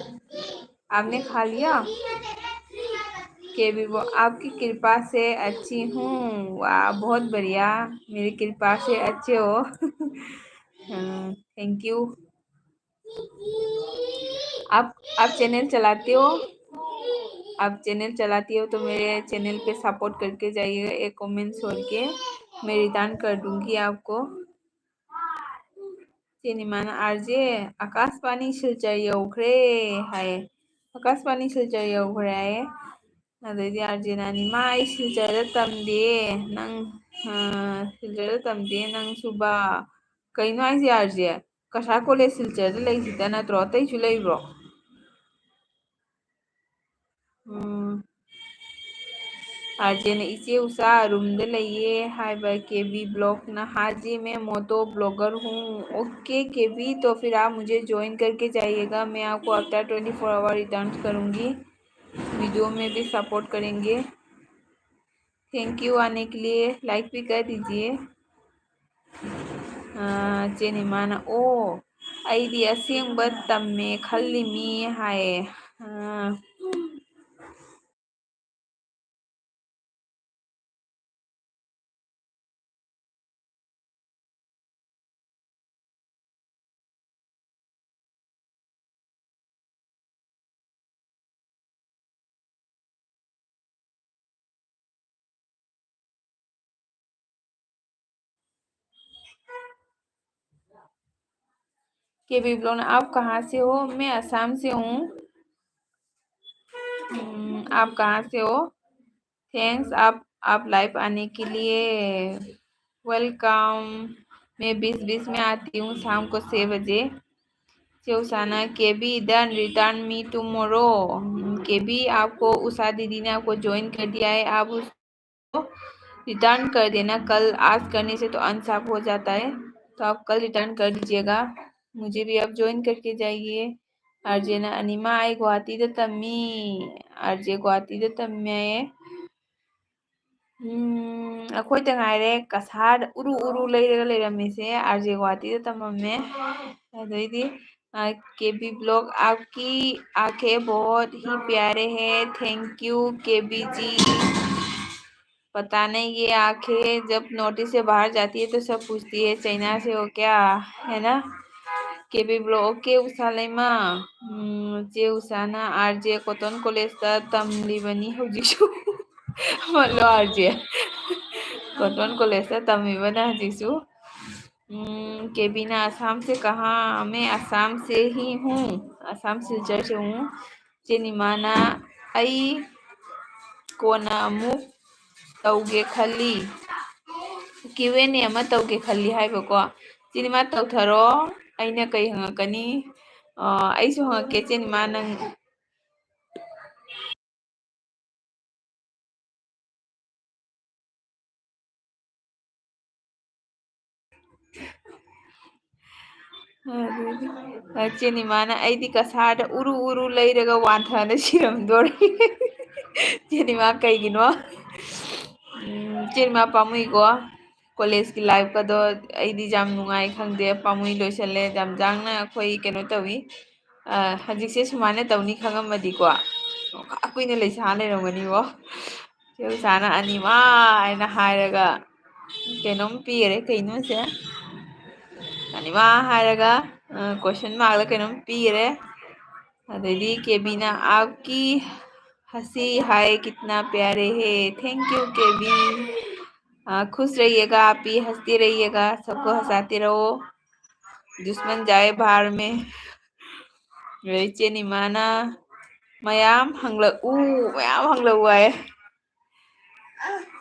आपने खा लिया? केबी वो आपकी कृपा से अच्छी हूँ। वाह बहुत बढ़िया, मेरी कृपा से अच्छे हो। Thank you. आप चैनल चलाते हो? आप चैनल चलाती हो तो मेरे चैनल पे सपोर्ट करके जाइएगा, एक कमेंट छोड़ के, मैं रिटर्न कर दूंगी आपको। सिनेमान आरजे आकाशवाणी सिलचर यौख्रे हाय, आकाशवाणी सिलचर यौख्रे हाय। अदꯩꯗꯤ आरजेनानी माई सिलचर तमदे नंग सिलचर तमदे नंग सुबा कइनो हाइसे आरजे कसा कॉलेज सिलचर लेइसिदा नत्रो अतैसु लेइब्रो? आरजेने इचे उषा रूम लइए हाइबा केबी ब्लॉग ना हाजी मैं मोटो ब्लॉगर हूँ। ओके केबी, तो फिर आप मुझे ज्वाइन करके जाइएगा, मैं आपको आफ्टर 24 आवर रिटर्न करूँगी, वीडियो में भी सपोर्ट करेंगे। थैंक यू आने के लिए, लाइक भी कर दीजिए। चेनिमाना ओ अꯩꯗꯤ ꯑꯁꯦꯡꯕ तम्मे खल्लिमी हाय। केबी ब्लॉग आप कहाँ से हो? मैं असम से हूँ। आप कहाँ से हो? थैंक्स आप लाइव आने के लिए, वेलकम। मैं 20-20 में आती हूँ शाम को 6 बजे। शिवसाना केबी डन रिटर्न मी टुमारो। केबी आपको उषा दीदी ने आपको ज्वाइन कर दिया है, आप उसको रिटर्न कर देना। कल आज करने से तो अनसाफ हो जाता है, तो आप कल रिटर्न कर दीजिएगा। मुझे भी आप ज्वाइन करके जाइए। आरजेना अनिमा आई गुवाहाटी तम्मी, आरजे गुवाहाटी तम्मे। अखोइते ngꯥꯏꯔꯦ कसार उरु उरु लेरगा लेरम्मिसे आरजे गुवाहाटी तमम्मे। अदैदी केबी ब्लॉग आपकी आंखें बहुत ही प्यारे हैं। थैंक यू केबी जी। पता नहीं ये आंखें जब नोटिस से बाहर जाती है तो सब पूछती है चाइना से हो क्या, है ना? केबी ब्लॉग के उसालेमा चे उसाना आरजे कॉटन कॉलेज तमलिबनी हौजिसु। मतलब आरजे कॉटन कॉलेज तमीबना हजिसु। केबिना असम से कहाँ? मैं असम से ही हूँ, असम सिलचर से हूँ। चेनिमाना आई कोना अमुक तौगे खली किवेने अमा तौगे खली हाइबको चिनिमा तौथरो अइना कई हंगकनी अइसु हंगके चिनिमा नंग चेनिमाना अइदी कसार उरु उरु लेरगा वांथाना सिरमदोरे। चेनिमा कईगिनो चेनिमा पामुइको कॉलेज की लाइफ का दो अइदी जाम नुंगाई खंगदे पामुई लोइसले जाम जांगना अखोई केनो तवी हजिसे सुमाने तवनी खंगमदिको कुइने लेसा लेरमगनिबो। चेउसाना अनिमा आइना हायरगा केनोम पीरे कइनोसे अनिमा हायरगा क्वेश्चन मार्क कइनोम पीरे। अदैदी केबीना आपकी हंसी हाय कितना प्यारे है। थैंक यू केबी। खुश रहिएगा, आप ही हंसते रहिएगा, सबको हंसाते रहो, दुश्मन जाए बाहर में। चेनिमाना मयाम हंगलऊ मयाम हंगलऊ आए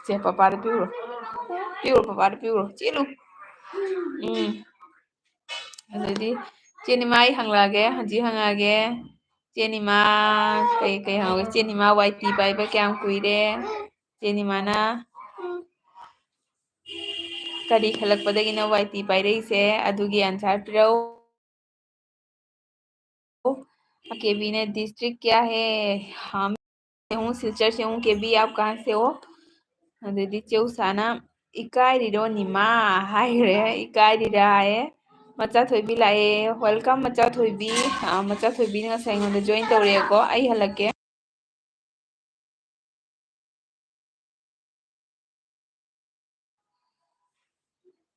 चे पापा पिउरो पिउरो पापा पिउरो चेलु। अदैदी चेनिमा आई हंगलागे हंजी हंगागे चेनिमा कई कई हंगे चेनिमा वाइटी पाइबा क्या कुइरे चेनिमाना ꯀꯔꯤ ꯈꯜꯂꯛꯄꯗꯒꯤꯅꯣ ꯋꯥꯏꯇꯤ ꯄꯥꯏꯔꯛꯏꯁꯦ ꯑꯗꯨꯒꯤ ꯑꯟꯁꯥꯔ ꯄꯤꯔꯛꯎ केबी ने डिस्ट्रिक्ट क्या है हम हूँ सिलचर से हूँ केबी आप कहाँ से हो अदुदी चेउसाना इकाइरिरो निमा हाइरे इकाइरिरा हाये मचा थोइबी लाए वेलकम मचा थोइबी मचा थोइबी ने ngасai ngonda join तौरेको आई हलके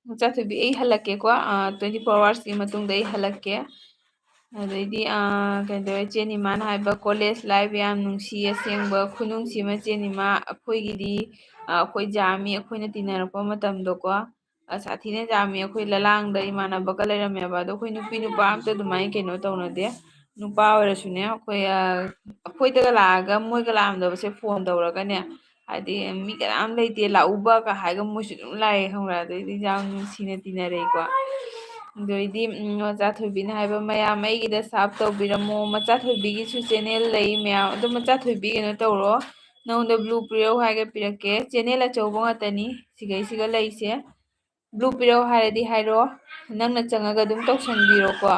मचा थोइबी आई हलके को 24 hours की मतुंग दई हलके ꯑꯗꯩꯗꯤ ꯀꯩꯗꯧꯔꯦ ꯆꯦꯅꯤꯃꯥꯅ ꯍꯥꯏꯕ ꯀꯣꯂꯦꯖ ꯂꯥꯏꯐ ꯌꯥꯝ ꯅꯨꯡꯁꯤ ꯑꯁꯦꯡꯕ ꯈꯨꯅꯨꯡꯁꯤꯃ ꯆꯦꯅꯤꯃꯥ ꯑꯩꯈꯣꯏꯒꯤꯗꯤ ꯑꯩꯈꯣꯏ ꯖꯥꯝꯃꯤ ꯑꯩꯈꯣꯏꯅ ꯇꯤꯟꯅꯔꯛꯄ ꯃꯇꯝꯗꯀꯣ ꯁꯥꯊꯤꯅ ꯖꯥꯝꯃꯤ ꯑꯩꯈꯣꯏ ꯂꯂꯥꯡꯗ ꯏꯃꯥꯟꯅꯕꯒ ꯂꯩꯔꯝꯃꯦꯕ ꯑꯗꯣ ꯑꯩꯈꯣꯏ ꯅꯨꯄꯤ ꯅꯨꯄꯥ ꯑꯝꯇ ꯑꯗꯨꯃꯥꯏꯅ ꯀꯩꯅꯣ ꯇꯧꯅꯗꯦ ꯅꯨꯄꯥ ꯑꯣꯏꯔꯁꯨꯅꯦ ꯑꯩꯈꯣꯏꯗꯒ ꯂꯥꯛꯑꯒ ꯃꯣꯏꯒ ꯂꯥꯛꯑꯝꯗꯕꯁꯦ ꯐꯣꯟ ꯇꯧꯔꯒꯅꯦ ꯍꯥꯏꯗꯤ ꯃꯤ ꯀꯅꯥꯝ ꯂꯩꯇꯦ ꯂꯥꯛꯎꯕꯒ ꯍꯥꯏꯔꯒ ꯃꯣꯏꯁꯨ ꯑꯗꯨꯝ ꯂꯥꯛꯑꯦ ꯈꯪꯕ꯭ꯔꯥ ꯑꯗꯩꯗꯤ ꯌꯥꯝ ꯅꯨꯡꯁꯤꯅ ꯇꯤꯟꯅꯔꯛꯏꯀꯣ ꯑꯗꯩꯗꯤ ꯃꯆꯥꯊꯣꯏꯕꯤꯅ ꯍꯥꯏꯕ ꯃꯌꯥꯝ ꯑꯩꯒꯤꯗ ꯁꯥꯞ ꯇꯧꯕꯤꯔꯝꯃꯣ ꯃꯆꯥꯊꯣꯏꯕꯤꯒꯤꯁꯨ ꯆꯦꯅꯦꯜ ꯂꯩ ꯃꯌꯥꯝ ꯑꯗꯣ ꯃꯆꯥꯊꯣꯏꯕꯤ ꯀꯩꯅꯣ ꯇꯧꯔꯣ ꯅꯉꯣꯟꯗ ꯕ꯭ꯂꯨ ꯄꯤꯔꯛꯎ ꯍꯥꯏꯔꯒ ꯄꯤꯔꯛꯀꯦ ꯆꯦꯅꯦꯜ ꯑꯆꯧꯕ ꯉꯥꯛꯇꯅꯤ ꯁꯤꯒꯩꯁꯤꯒ ꯂꯩꯁꯦ ꯕ꯭ꯂꯨ ꯄꯤꯔꯛꯎ ꯍꯥꯏꯔꯗꯤ ꯍꯥꯏꯔꯣ ꯅꯪꯅ ꯆꯪꯉꯒ ꯑꯗꯨꯝ ꯇꯧꯁꯟꯕꯤꯔꯣꯀꯣ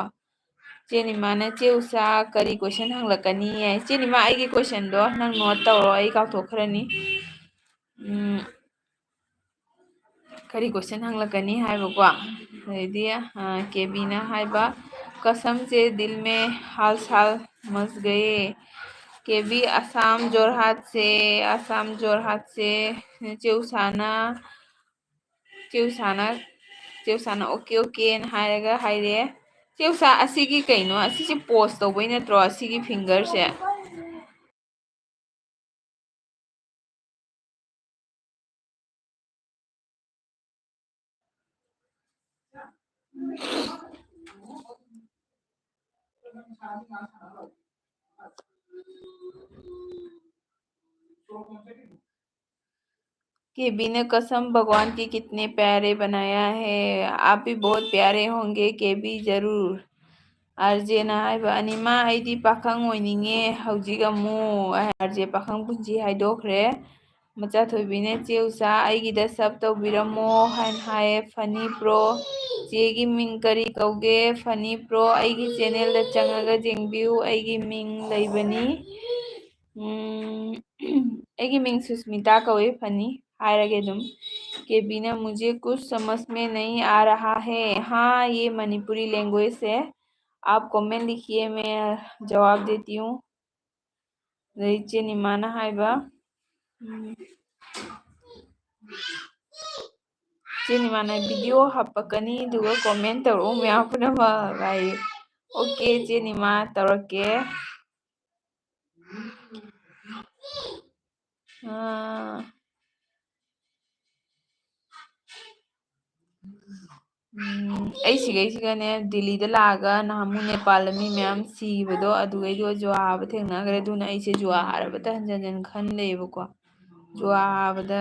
ꯆꯦꯅꯤꯃꯥꯅ ꯆꯦ ꯎꯁꯥ ꯀꯔꯤ ꯀꯣꯏꯁꯟ ꯍꯪꯂꯛꯀꯅꯤ ꯆꯦꯅꯤꯃꯥ ꯑꯩꯒꯤ ꯀꯣꯏꯁꯟꯗꯣ ꯅꯪ ꯅꯣꯠ ꯇꯧꯔꯣ ꯑꯩ ꯀꯥꯎꯊꯣꯛꯈ꯭ꯔꯅꯤ ꯀꯔꯤ ꯀꯣꯏꯁꯟ ꯍꯪꯂꯛꯀꯅꯤ ꯍꯥꯏꯕꯀꯣ ꯑꯗꯩꯗꯤ ꯀꯦꯕꯤꯅ ꯍꯥꯏꯕ कसम से दिल में हाल साल मच गए केबी असम जोरहाट से चेउसाना ꯆꯦꯎꯁꯥꯅ ꯆꯦꯎꯁꯥꯅ ꯑꯣꯀꯦ ꯑꯣꯀꯦꯅ ꯍꯥꯏꯔꯒ ꯍꯥꯏꯔꯦ ꯆꯦꯎꯁꯥ ꯑꯁꯤꯒꯤ ꯀꯩꯅꯣ ꯑꯁꯤꯁꯦ ꯄꯣꯁ ꯇꯧꯕꯩ ꯅꯠꯇ꯭ꯔꯣ ꯑꯁꯤꯒꯤ ꯐꯤꯡꯒꯔꯁꯦ केबी ने कसम भगवान की कितने प्यारे बनाया है आप भी बहुत प्यारे होंगे केबी जरूर आरजेना हाइबा अनिमा आइदी पाखंग ओइनिंगे हौजिक अमु आरजे पाखंग पुंजी हाइदोखरे मचा थोइबिने चेउसा आइगिदा सब तौबिरमो हाइन हाय फनी प्रो चेगी मिंग करी कौगे फनी प्रो आइगी चैनल दा चंगागा जेंगबिउ आइगी मिंग लैबनी आइगी मिंग सुस्मिता कौए फनी हायरगे दुम केबीना मुझे कुछ समझ में नहीं आ रहा है हाँ ये मणिपुरी लैंग्वेज है आप कमेंट लिखिए मैं जवाब देती हूँ चे निमाना हाइबा चे निमाना वीडियो हपकनी दुगा कमेंट तौर मैं पुनमक गाई ओके चे निमा तौरके ꯑꯩ ꯁꯤꯒꯩꯁꯤꯒꯅꯦ ꯗꯤꯜꯂꯤꯗ ꯂꯥꯛꯑꯒ ꯅꯍꯥꯟꯃꯨꯛ ꯅꯦꯄꯥꯜꯗ ꯃꯤ ꯃꯌꯥꯝ ꯁꯤꯕꯗꯣ ꯑꯗꯨꯒꯩꯗꯣ ꯖꯨꯋꯥ ꯍꯥꯕ ꯊꯦꯡꯅꯈ꯭ꯔꯦ ꯑꯗꯨꯅ ꯑꯩꯁꯦ ꯖꯨꯋꯥ ꯍꯥꯔꯕꯇ ꯍꯟꯖꯟ ꯍꯟꯖꯟ ꯈꯟ ꯂꯩꯌꯦꯕꯀꯣ ꯖꯨꯋꯥ ꯍꯥꯕꯗ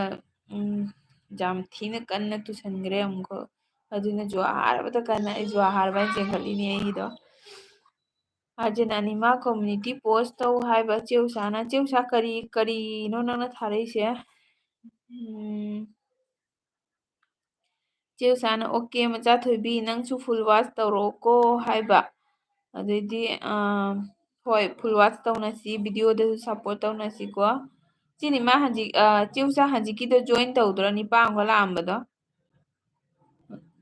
ꯌꯥꯝ ꯊꯤꯅ ꯀꯟꯅ ꯇꯨꯁꯟꯈ꯭ꯔꯦ ꯑꯃꯨꯛꯀ ꯑꯗꯨꯅ ꯖꯨꯋꯥ ꯍꯥꯔꯕꯇ ꯀꯟꯅ ꯑꯩ ꯖꯨꯋꯥ ꯍꯥꯔꯕ ꯍꯥꯏꯅ ꯆꯦꯟꯈꯠꯂꯤꯅꯦ ꯑꯩꯒꯤꯗꯣ ꯑꯥꯔꯖꯦꯟ ꯑꯅꯤꯃꯥ ꯀꯝꯃꯨꯅꯤꯇꯤ ꯄꯣꯁ ꯇꯧ ꯍꯥꯏꯕ ꯆꯦꯎꯁꯥꯅ ꯆꯦꯎꯁꯥ ꯀꯔꯤꯅꯣ ꯅꯪꯅ ꯊꯥꯔꯛꯏꯁꯦ ꯆꯦꯎꯁꯥꯅ ꯑꯣꯀꯦ ꯃꯆꯥꯊꯣꯏꯕꯤ ꯅꯪꯁꯨ ꯐꯨꯜ ꯋꯥꯁ ꯇꯧꯔꯛꯑꯣꯀꯣ ꯍꯥꯏꯕ ꯑꯗꯩꯗꯤ ꯍꯣꯏ ꯐꯨꯜ ꯋꯥꯁ ꯇꯧꯅꯁꯤ ꯚꯤꯗꯤꯑꯣꯗꯁꯨ ꯁꯞꯄꯣꯔꯠ ꯇꯧꯅꯁꯤꯀꯣ ꯆꯤꯅꯤꯃꯥ ꯍꯧꯖꯤꯛ ꯆꯦꯎꯁꯥ ꯍꯧꯖꯤꯛꯀꯤꯗꯣ ꯖꯣꯏꯟ ꯇꯧꯗ꯭ꯔꯣ ꯅꯤꯄꯥ ꯑꯃꯒ ꯂꯥꯛꯑꯝꯕꯗꯣ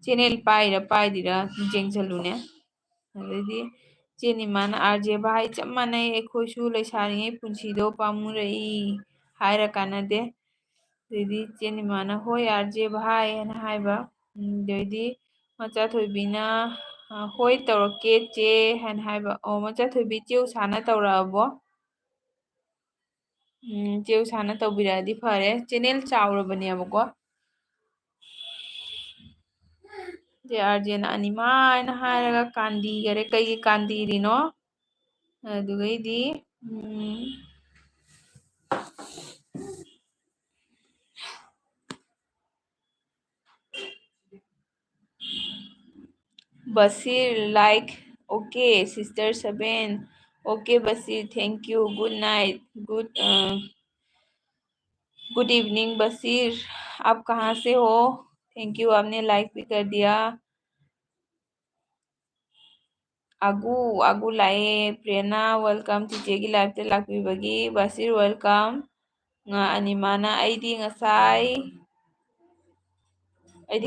ꯆꯦꯅꯦꯜ ꯄꯥꯏꯔ ꯄꯥꯏꯗꯤꯔ ꯌꯦꯡꯁꯜꯂꯨꯅꯦ ꯑꯗꯩꯗꯤ ꯆꯦꯅꯤꯃꯥꯅ ꯑꯥꯔꯖꯦ ꯚꯥꯏ ꯆꯞ ꯃꯥꯟꯅꯩ ꯑꯩꯈꯣꯏꯁꯨ ꯂꯩꯁꯥꯔꯤꯉꯩ ꯄꯨꯟꯁꯤꯗꯣ ꯄꯥꯝꯃꯨꯔꯛꯏ ꯍꯥꯏꯔ ꯀꯥꯟꯅꯗꯦ ꯑꯗꯩꯗꯤ ꯆꯦꯅꯤꯃꯥꯅ ꯍꯣꯏ ꯑꯥꯔꯖꯦ ꯚꯥꯏ ꯍꯥꯏꯅ ꯍꯥꯏꯕ ꯑꯗꯩꯗꯤ ꯃꯆꯥꯊꯣꯏꯕꯤꯅ ꯍꯣꯏ ꯇꯧꯔꯛꯀꯦ ꯆꯦ ꯍꯥꯏꯅ ꯍꯥꯏꯕ ꯑꯣ ꯃꯆꯥꯊꯣꯏꯕꯤ ꯆꯦꯎꯁꯥꯅ ꯇꯧꯔꯛꯑꯕꯣ ꯆꯦꯎꯁꯥꯅ ꯇꯧꯕꯤꯔꯛꯑꯗꯤ ꯐꯔꯦ ꯆꯦꯅꯦꯜ ꯆꯥꯎꯔꯕꯅꯦꯕꯀꯣ ꯑꯥꯔꯖꯦꯅ ꯑꯅꯤꯃꯥ ꯍꯥꯏꯅ ꯍꯥꯏꯔꯒ ꯀꯥꯟꯗꯤꯒꯔꯦ ꯀꯩꯒꯤ ꯀꯥꯟꯗꯤꯔꯤꯅꯣ ꯑꯗꯨꯒꯩꯗꯤ Basir like okay sister 7 okay Basir thank you good night good evening Basir आप कहाँ से हो थैंक यू, आपने लाइक भी कर दिया। आगू आगू लाए, प्रेरणा वेलकम चीचेगी लाइफते लाक्पीबगी, बसीर वेलकम, अनिमाना ꯑꯩꯗꯤ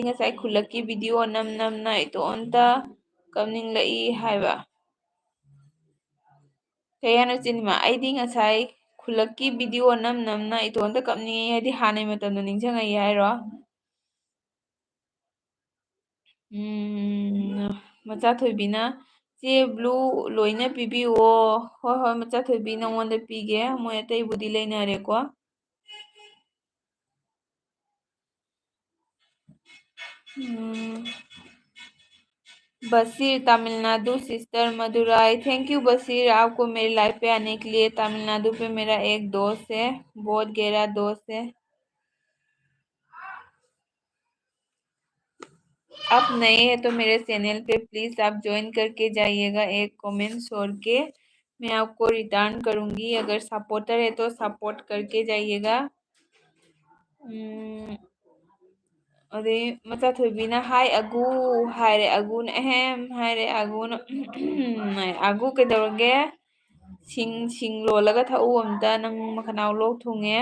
ꯉꯁꯥꯏ ꯈꯨꯜꯂꯛꯀꯤ ꯚꯤꯗꯤꯑꯣ ꯅꯝꯅ ꯏꯇꯣꯝꯇ ꯀꯞꯅꯤꯡꯂꯛꯏ ꯍꯥꯏꯕ ꯀꯩ ꯍꯥꯏꯅꯣ ꯆꯤꯅꯤꯃꯥ? ꯑꯩꯗꯤ ꯉꯁꯥꯏ ꯈꯨꯜꯂꯛꯀꯤ ꯚꯤꯗꯤꯑꯣ ꯅꯝꯅ ꯏꯇꯣꯝꯇ ꯀꯞꯅꯤꯡꯉꯤ ꯍꯥꯏꯗꯤ ꯍꯥꯟꯅꯩ ꯃꯇꯝꯗꯣ ꯅꯤꯡꯁꯤꯡꯉꯛꯏ ꯍꯥꯏꯔꯣ? ꯃꯆꯥꯊꯣꯏꯕꯤꯅ ꯆꯦ ꯕ꯭ꯂꯨ ꯂꯣꯏꯅ ꯄꯤꯕꯤꯌꯣ꯫ ꯍꯣꯏ ꯍꯣꯏ ꯃꯆꯥꯊꯣꯏꯕꯤ ꯅꯉꯣꯟꯗ ꯄꯤꯒꯦ, ꯃꯣꯏ ꯑꯇꯩꯕꯨꯗꯤ ꯂꯩꯅꯔꯦꯀꯣ꯫ Bashir Tamil Nadu sister Madurai, thank you Bashir, आपको मेरी लाइफ पे आने के लिए। तमिलनाडु पे मेरा एक दोस्त है, बहुत गहरा दोस्त है। आप नए हैं तो मेरे चैनल पे प्लीज आप ज्वाइन करके जाइएगा, एक कमेंट छोड़ के मैं आपको रिटर्न करूंगी। अगर सपोर्टर है तो सपोर्ट करके जाइएगा। अरे मचाथोइबीना हाय अगू हायरे, अगून अहम हायरे, अगून अगू कदौरगे सिंग लोलगा थाऊ अमता, नंग मखनाव लोक थुंगे।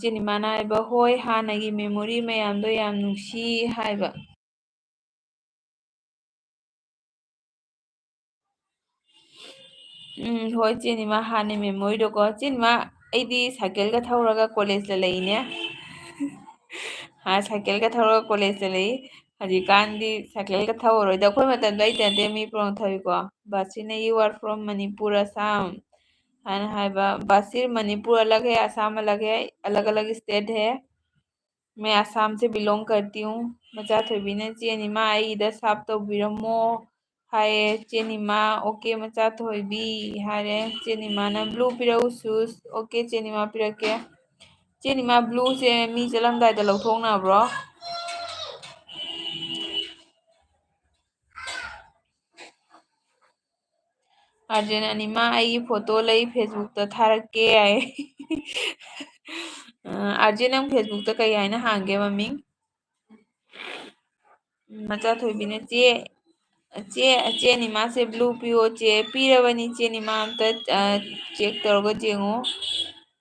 ꯆꯦꯅꯤꯃꯥꯅ ꯍꯥꯏꯕ ꯍꯣꯏ ꯍꯥꯟꯅꯒꯤ ꯃꯦꯃꯣꯔꯤ ꯃꯌꯥꯝꯗꯣ ꯌꯥꯝ ꯅꯨꯡꯁꯤ ꯍꯥꯏꯕ ꯍꯣꯏ ꯆꯦꯅꯤꯃꯥ ꯍꯥꯟꯅꯩ ꯃꯦꯃꯣꯔꯤꯗꯣꯀꯣ ꯆꯦꯅꯤꯃꯥ ꯑꯩꯗꯤ ꯁꯥꯏꯀꯜꯒ ꯊꯧꯔꯒ ꯀꯣꯂꯦꯖꯇ ꯂꯩꯅꯦ ꯁꯥꯏꯀꯜꯒ ꯊꯧꯔꯒ ꯀꯣꯂꯦꯖꯇ ꯂꯩ ꯍꯧꯖꯤꯛꯀꯥꯟꯗꯤ ꯁꯥꯏꯀꯜꯒ ꯊꯧꯔꯔꯣꯏꯗ ꯑꯩꯈꯣꯏ ꯃꯇꯝꯗ ꯑꯩ ꯇꯦꯟꯗꯦ ꯃꯤ ꯄ꯭ꯔꯣꯡ ꯊꯧꯏꯀꯣ ꯕꯥꯁꯤꯅ ꯌꯨ ꯑꯥꯔ ꯐ꯭ꯔꯣम ꯃꯅꯤꯄꯨर असम हाना हाइबा बासिर मणिपुर अलग है असम अलग है अलग अलग स्टेट है मैं असम से बिलोंग करती हूँ मचा थोबीने चेनिमा आईदा साफ तौबिरमो हाय चेनिमा ओके मचा थोबी हारे चेनिमा ना blue पिरऊ shoes okay cinema पिरके cinema blue से मी चलमदाइदा लौथोंनाब्रो अर्जुन अनिमा आई फोटो लई फेसबुक ता थारके आए अर्जुन नंग फेसबुक ता कई आइना हांगे मम्मी मचा थोबीने चे निमा से ब्लू पियो चे पीरबनी चे निमा अमता चेक तौरगा जेंगो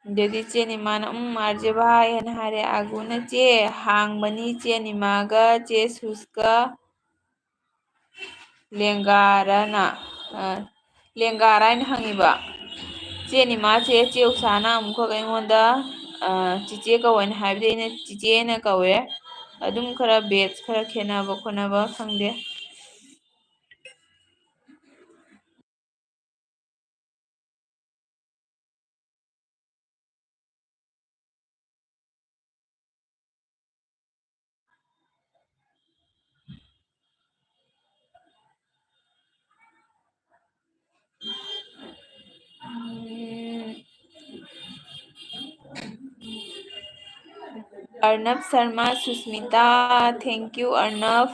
देदी चे निमा ना मारजे भाई हन हारे आगु ना चे हांगबनी चे निमागा चे सुस्का लेंगाराना लेंगारा इन हंगिबा चे निमा चे चे उसाना अमुखक अꯩꯉꯣꯟꯗ चिचे कवन हाइबदे इन चिचे ना कवे अदुम खरा बेच खरा खेनाबा खोनाबा खंगदे अर्नब शर्मा सुस्मिता थैंक यू अर्नब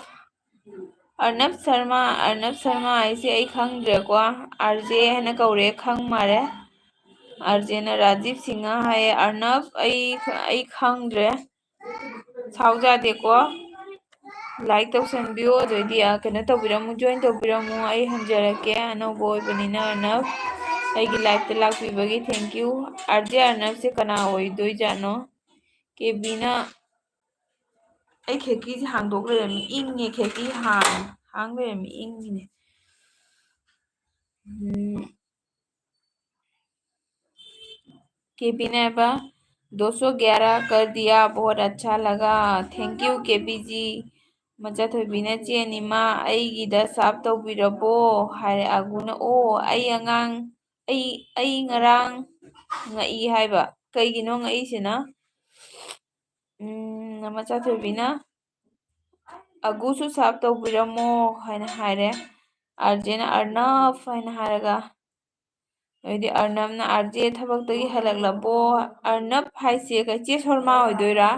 शर्मा ऐसे आई खंगद्रेको आरजे है कौरे खंग मारे आरजे ना राजीव सिंह है अर्नब आई खंगद्रे साउजादेको लाइक तौसनबियो अदोइदी कनो तौबिरमु जॉइन तौबिरमु आई हंजरके अनौबो ओइबनिना अर्नब अꯩꯒꯤ लाइफ ता लाक्पीबगी थैंक यू आरजे अर्नब से कना ओइदोइजानो केबीना ꯑꯩ ꯈꯦꯀꯤꯁꯦ ꯍꯥꯡꯗꯣꯛ ꯂꯩꯔꯝꯃꯤ ꯏꯪꯉꯦ ꯈꯦꯀꯤ ꯍꯥꯡ ꯂꯩꯔꯝꯃꯤ ꯏꯪꯉꯤꯅꯦ केपी ने 211 कर दिया बहुत अच्छा लगा थैंक यू केपी जी मचा थोबीना चेनिमा ꯑꯩꯒꯤꯗ साफ तौबिरबो हाय आगुना ओ ꯑꯩ ꯑꯉꯥꯡ ꯑꯩ ngaraꯡ ngai हाइबा कईगिनो ngaiसिना मचा थोबीना अगुसु साफ तौबिरमो हायना हायरे आरजेना अर्नब हायना हायरगा अदि अर्नबना आरजे थबक्तगी हलक्लबो अर्नब हाइसे चे शर्मा होइदोइरा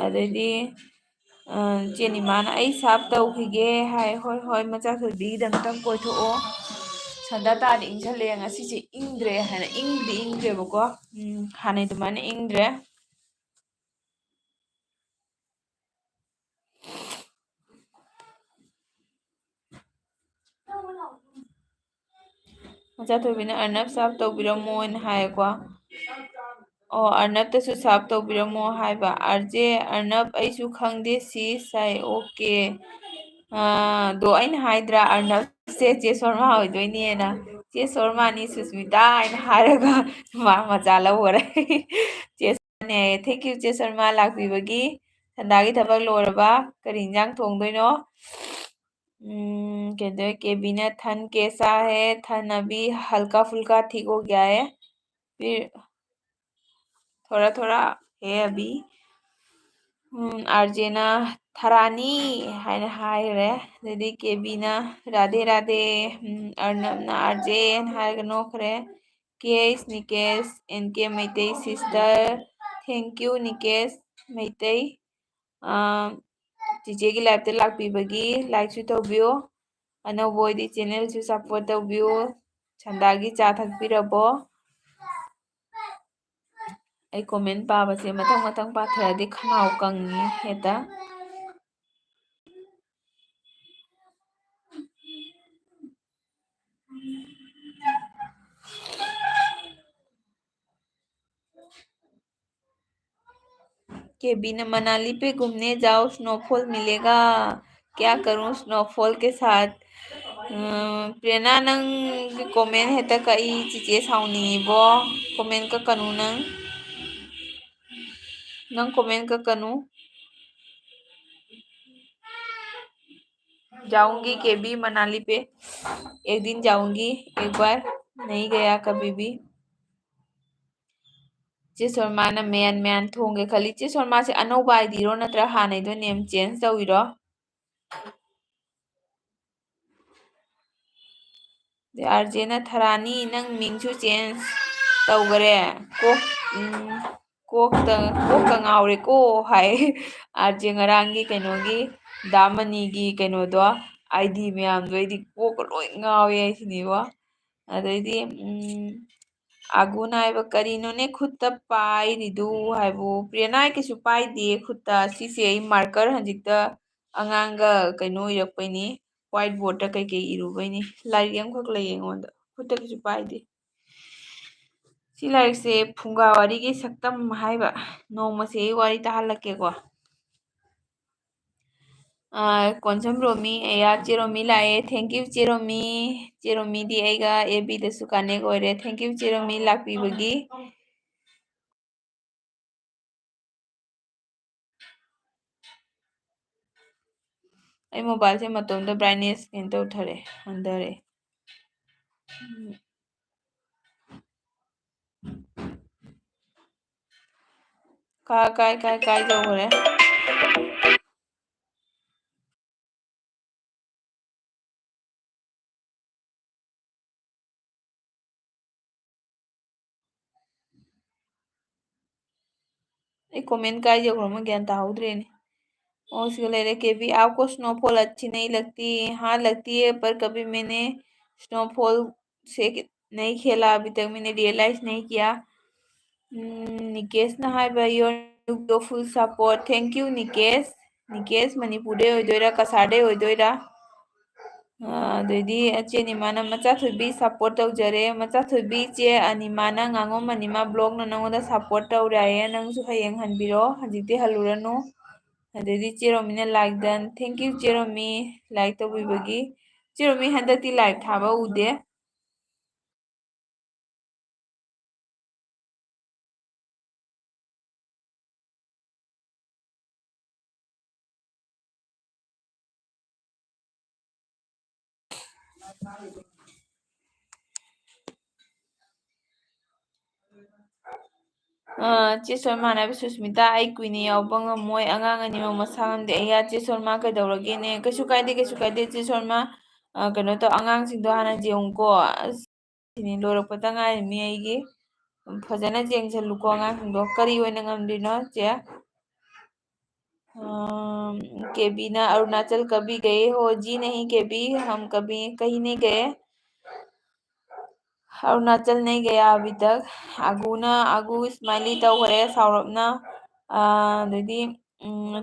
अदि चेनिमाना आई साफ तौखिगे हाय होय होय मचा थोबीगिदमतंग कोइथोओ ꯗꯇꯥꯗꯤ ꯏꯪꯁꯜꯂꯦ ꯉꯁꯤꯁꯦ ꯏꯪꯗ꯭ꯔꯦ ꯍꯥꯏꯅ ꯏꯪꯗ꯭ꯔꯦꯕꯀꯣ ꯍꯥꯟꯅꯩ ꯑꯗꯨꯃꯥꯏꯅ ꯏꯪꯗ꯭ꯔꯦ ꯃꯆꯥꯊꯣꯏꯕꯤꯅ ꯑꯔꯅꯕ ꯁꯥꯞ ꯇꯧꯕꯤꯔꯝꯃꯣꯅ ꯍꯥꯏꯌꯦꯀꯣ ꯑꯣ ꯑꯔꯅꯕꯇꯁꯨ ꯁꯥꯞ ꯇꯧꯕꯤꯔꯝꯃꯣ ꯍꯥꯏꯕ ꯑꯥꯔꯖꯦ ꯑꯔꯅꯕ ꯑꯩꯁꯨ ꯈꯪꯗꯦ ꯁꯤ ꯁꯥꯏ ꯑꯣꯀꯦ ꯑꯗꯣ ꯑꯩꯅ ꯍꯥꯏꯗ꯭ꯔꯥ ꯑꯔꯅꯕꯁꯦ ꯆꯦ ꯁꯣꯔꯃꯥ ꯑꯣꯏꯗꯣꯏꯅꯦꯅ ꯆꯦ ꯁꯣꯔꯃꯥꯅꯤ ꯁꯨꯁꯃꯤꯇꯥ ꯍꯥꯏꯅ ꯍꯥꯏꯔꯒ ꯃꯥ ꯃꯆꯥ ꯂꯧꯈꯔꯦ ꯆꯦ ꯁꯣꯔꯃꯥꯅꯦ ꯊꯦꯡꯀ꯭ꯌꯨ ꯆꯦ ꯁꯣꯔꯃꯥ ꯂꯥꯛꯄꯤꯕꯒꯤ ꯁꯟꯗꯥꯒꯤ ꯊꯕꯛ ꯂꯣꯏꯔꯕ ꯀꯔꯤ ꯏꯟꯖꯥꯡ थोंदोꯏꯅꯣ कहते केबी ने थन कैसा है थन अभी हल्का फुल्का ठीक हो गया है फिर थोड़ा थोड़ा है अभी आर्जेना थरानी हायना हायरे अदꯩꯗꯤ केबीना राधे राधे अर्नबना आर्जेन हायरगा नोखरे केस Nikesh NK Meitei sister thank you Nikesh Meitei ꯆꯤꯆꯦꯒꯤ ꯂꯥꯏꯐꯇ ꯂꯥꯛꯄꯤꯕꯒꯤ ꯂꯥꯏꯛꯁꯨ ꯇꯧꯕꯤꯌꯣ ꯑꯅꯧꯕ ꯑꯣꯏꯗꯤ ꯆꯦꯅꯦꯜꯁꯨ ꯁꯞꯄꯣꯔꯠ ꯇꯧꯕꯤꯌꯣ ꯁꯟꯗꯥꯒꯤ ꯆꯥ ꯊꯛꯄꯤꯔꯕꯣ ꯑꯩ ꯀꯣꯃꯦꯟ ꯄꯥꯕꯁꯦ ꯃꯊꯪ ꯃꯊꯪ ꯄꯥꯊꯔꯗꯤ ꯈꯅꯥꯎ ꯀꯪꯉꯤ ꯍꯦꯛꯇ केबीना मनाली पे घूमने जाओ स्नोफॉल मिलेगा क्या करूं स्नोफॉल के साथ प्रेरणा नंग कमेंट हेक्ता कई चिचे साउनिंगिबो कमेंट का कनु नंग कमेंट का कनु जाऊंगी केबी मनाली पे एक दिन जाऊंगी एक बार नहीं गया कभी भी चे शर्माना मैन मैन थोंगे खली चे शर्मा से अनौबा आईडीरो नत्र हानैदो नेम चेंज तौइरो आर्जेना थरानी नंग मिंगसु चेंज तौगरे कोक ngawre ko हाय आर्जे ngrangi कइनोगी दामनीगी कइनोदो आईडी मयामदो आईदी कोक लोय ngawye सिनिबो अदैदी आगुन हाइबा करिनोने खुत्ता पाइरिदु हाइबो प्रियना किसु पाइदे खुत्ता सिसे आई मार्कर हजिकता अंगांगा कइनो इरकपैनी व्हाइट बोर्ड कई कई इरुबैनी लाइक अमखक लई ऐंगोंदा खुत्ता किसु पाइदे सी लाइक से फुंगा वारी की सक्तम हाइबा नोंमसे आई वारी ताहलक्केको कोनसम रोमी या चेरोमी लाए थैंक यू चेरोमी चेरोमी दी आइगा एबी दसु कनेक्ट ओइरे थैंक यू चेरोमी लाक्पीबगी आई मोबाइल से मतोंदा ब्राइटनेस केन तौथरे हंदरे काय जौगरे कमेंट काय जौग्रमा ज्ञान ताहुद्रेने और उसके ले रहे कि भी आपको स्नोफॉल अच्छी नहीं लगती हाँ लगती है पर कभी मैंने स्नोफॉल से नहीं खेला अभी तक मैंने रियलाइज नहीं किया निकेश ना your full support thank you Nikesh Nikesh Manipur होइदोइरा कसाडे होइदोइरा अदैदी चे अनिमाना मचाथोइबी सपोर्ट तौजरे मचाथोइबी चे अनिमाना ngangom anima blog na nangoda support तौराये नंगसु हयेंग हनबिरो हजिते हलुरनो अदैदी चेरोमीना लाइक दन थैंक यू चेरोमी लाइक तौबिबगी चेरोमी हंदक्ति लाइक थाबा उदे चे शर्मा नाबी सुस्मिता आई कुइने यावबा ngamoi angang animak masa ngamde ya चे शर्मा कइदौरगेने कइसु काइदे चे शर्मा कइनो तो angangsingdo hana जेउंको सिनि लोरकपता ngairimi aigi फजना जेंगसलुको angangsingdo करी ओइना ngamdino चे केबी ना अरुणाचल कभी गए हो जी नहीं केबी हम कभी कहीं नहीं गए अरुणाचल नहीं गया अभी तक। आगू स्माइली तौखरे साउरपना अदꯩꯗꯤ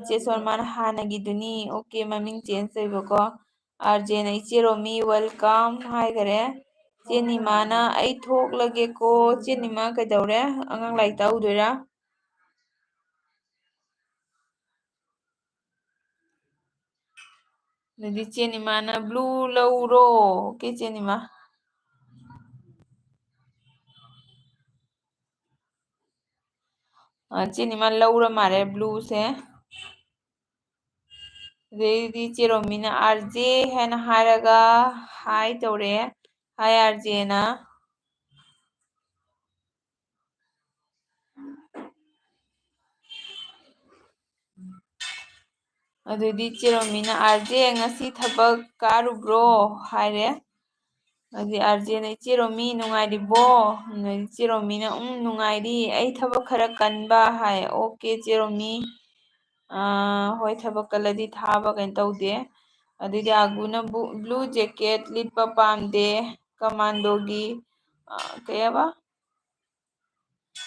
ꯆꯦ ꯁꯣꯜꯃꯥꯅ ꯍꯥꯟꯅꯒꯤꯗꯨꯅꯤ ꯑꯣꯀꯦ ꯃꯃꯤꯡ ꯆꯦꯟꯖ ꯇꯧꯏꯕꯀꯣ ꯑꯥꯔꯖꯦꯅ ꯏꯆꯦ ꯔꯣꯃꯤ ꯋꯦꯜꯀꯝ ꯍꯥꯏꯈꯔꯦ ꯆꯦ ꯅꯤꯃꯥꯅ ꯑꯩ ꯊꯣꯛꯂꯒꯦꯀꯣ ꯆꯦ ꯅꯤꯃꯥ ꯀꯩꯗꯧꯔꯦ ꯑꯉꯥꯡ ꯂꯥꯏꯔꯤꯛ ꯇꯥꯛꯎꯗꯣꯏꯔꯥ ꯑꯗꯨꯗꯤ ꯆꯦ ꯅꯤꯃꯥꯅ ꯕ꯭ꯂꯨ ꯂꯧꯔꯣ ꯑꯣꯀꯦ ꯆꯦ ꯅꯤꯃꯥ ꯆꯦ ꯅꯤꯃꯥ ꯂꯧꯔ ꯃꯥꯜꯂꯦ ꯕ꯭ꯂꯨꯁꯦ ꯑꯗꯩꯗꯤ ꯆꯦ ꯔꯣꯃꯤꯅ ꯑꯥꯔꯖꯦ ꯍꯥꯏꯅ ꯍꯥꯏꯔꯒ ꯍꯥꯏ ꯇꯧꯔꯛꯑꯦ ꯍꯥꯏ ꯑꯥꯔꯖꯦꯅ ꯑꯗꯨꯗꯤ ꯆꯦ ꯔꯣꯃꯤꯅ ꯑꯥꯔꯖꯦ ꯉꯁꯤ ꯊꯕꯛ ꯀꯥꯔꯨꯕ꯭ꯔꯣ ꯍꯥꯏꯔꯦ ꯑꯗꯨꯗꯤ ꯑꯥꯔꯖꯦꯅ ꯏꯆꯦ ꯔꯣꯃꯤ ꯅꯨꯡꯉꯥꯏꯔꯤꯕꯣ ꯑꯗꯩꯗꯤ ꯆꯦ ꯔꯣꯃꯤꯅ ꯅꯨꯡꯉꯥꯏꯔꯤ ꯑꯩ ꯊꯕꯛ ꯈꯔ ꯀꯟꯕ ꯍꯥꯏ ꯑꯣꯀꯦ ꯆꯦ ꯔꯣꯃꯤ ꯍꯣꯏ ꯊꯕꯛ ꯀꯜꯂꯗꯤ ꯊꯥꯕ ꯀꯩꯅꯣ ꯇꯧꯗꯦ ꯑꯗꯩꯗꯤ ꯑꯒꯨꯅ ꯕ꯭ꯂꯨ ꯖꯦꯀꯦꯠ ꯂꯤꯠꯄ ꯄꯥꯝꯗꯦ ꯀꯃꯥꯟꯗꯣꯒꯤ ꯀꯩꯕ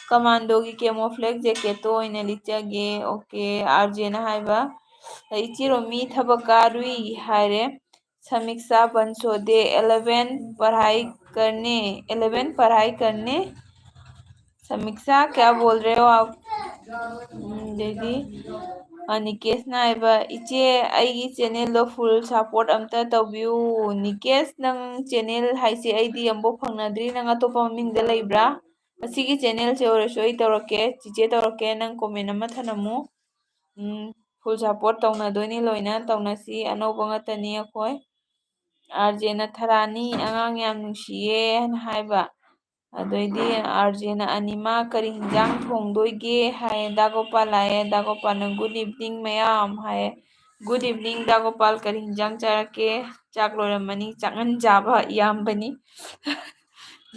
ꯀꯃꯥꯟꯗꯣꯒꯤ ꯀꯦꯃꯣꯐ꯭ꯂꯦꯛ ꯖꯦꯀꯦꯠꯇꯣ ꯑꯣꯏꯅ ꯂꯤꯠꯆꯒꯦ ꯑꯣꯀꯦ ꯑꯥꯔꯖꯦꯅ ꯍꯥꯏꯕ ꯏꯆꯦ ꯔꯣꯃꯤ ꯊꯕꯛ ꯀꯥꯔꯨꯏ ꯍꯥꯏꯔꯦ समीक्षा बंसोदे 11 पढ़ाई करने समीक्षा क्या बोल रहे हो आप दीदी निकेशना हाइबा इचे अꯩꯒꯤ चैनल फुल सपोर्ट अमता तौबियु निकेश नंग चैनल हाइसे अꯩꯗꯤ अम्बो फंगनद्री नंग अतोपा ममिंगदा लेब्रा ꯑꯁꯤꯒꯤ ꯆꯦꯅꯦꯜꯁꯦ ꯑꯣꯏꯔꯁꯨ ꯑꯩ ꯇꯧꯔꯛꯀꯦ ꯆꯤꯆꯦ ꯇꯧꯔꯛꯀꯦ ꯅꯪ ꯀꯣꯃꯦꯟ ꯑꯃ ꯊꯅꯝꯃꯨ ꯐꯨꯜ ꯁꯞꯄꯣꯔꯠ ꯇꯧꯅꯗꯣꯏꯅꯤ ꯂꯣꯏꯅ ꯇꯧꯅꯁꯤ ꯑꯅꯧꯕ ꯉꯥꯛꯇꯅꯤ ꯑꯩꯈꯣꯏ ꯑꯥꯔꯖꯦꯅ ꯊꯔꯥꯅꯤ ꯑꯉꯥꯡ ꯌꯥꯝ ꯅꯨꯡꯁꯤꯌꯦ ꯍꯥꯏꯅ ꯍꯥꯏꯕ ꯑꯗꯩꯗꯤ ꯑꯥꯔꯖꯦꯅ ꯑꯅꯤꯃꯥ ꯀꯔꯤ ꯍꯤꯟꯖꯥꯡ ꯊꯣꯡꯗꯣꯏꯒꯦ ꯍꯥꯏꯌꯦ ꯗꯥꯒꯣꯄꯥꯜ ꯂꯥꯛꯑꯦ ꯗꯥꯒꯣꯄꯥꯜꯅ ꯒꯨꯗ ꯏꯚꯤꯅꯤꯡ ꯃꯌꯥꯝ ꯍꯥꯏꯌꯦ ꯒꯨꯗ ꯏꯚꯤꯅꯤꯡ ꯗꯥꯒꯣꯄꯥꯜ ꯀꯔꯤ ꯍꯤꯟꯖꯥꯡ ꯆꯥꯔꯛꯀꯦ ꯆꯥꯛ ꯂꯣꯏꯔꯝꯃꯅꯤ ꯆꯥꯛꯉꯟ ꯆꯥꯕ ꯏꯌꯥꯝꯕꯅꯤ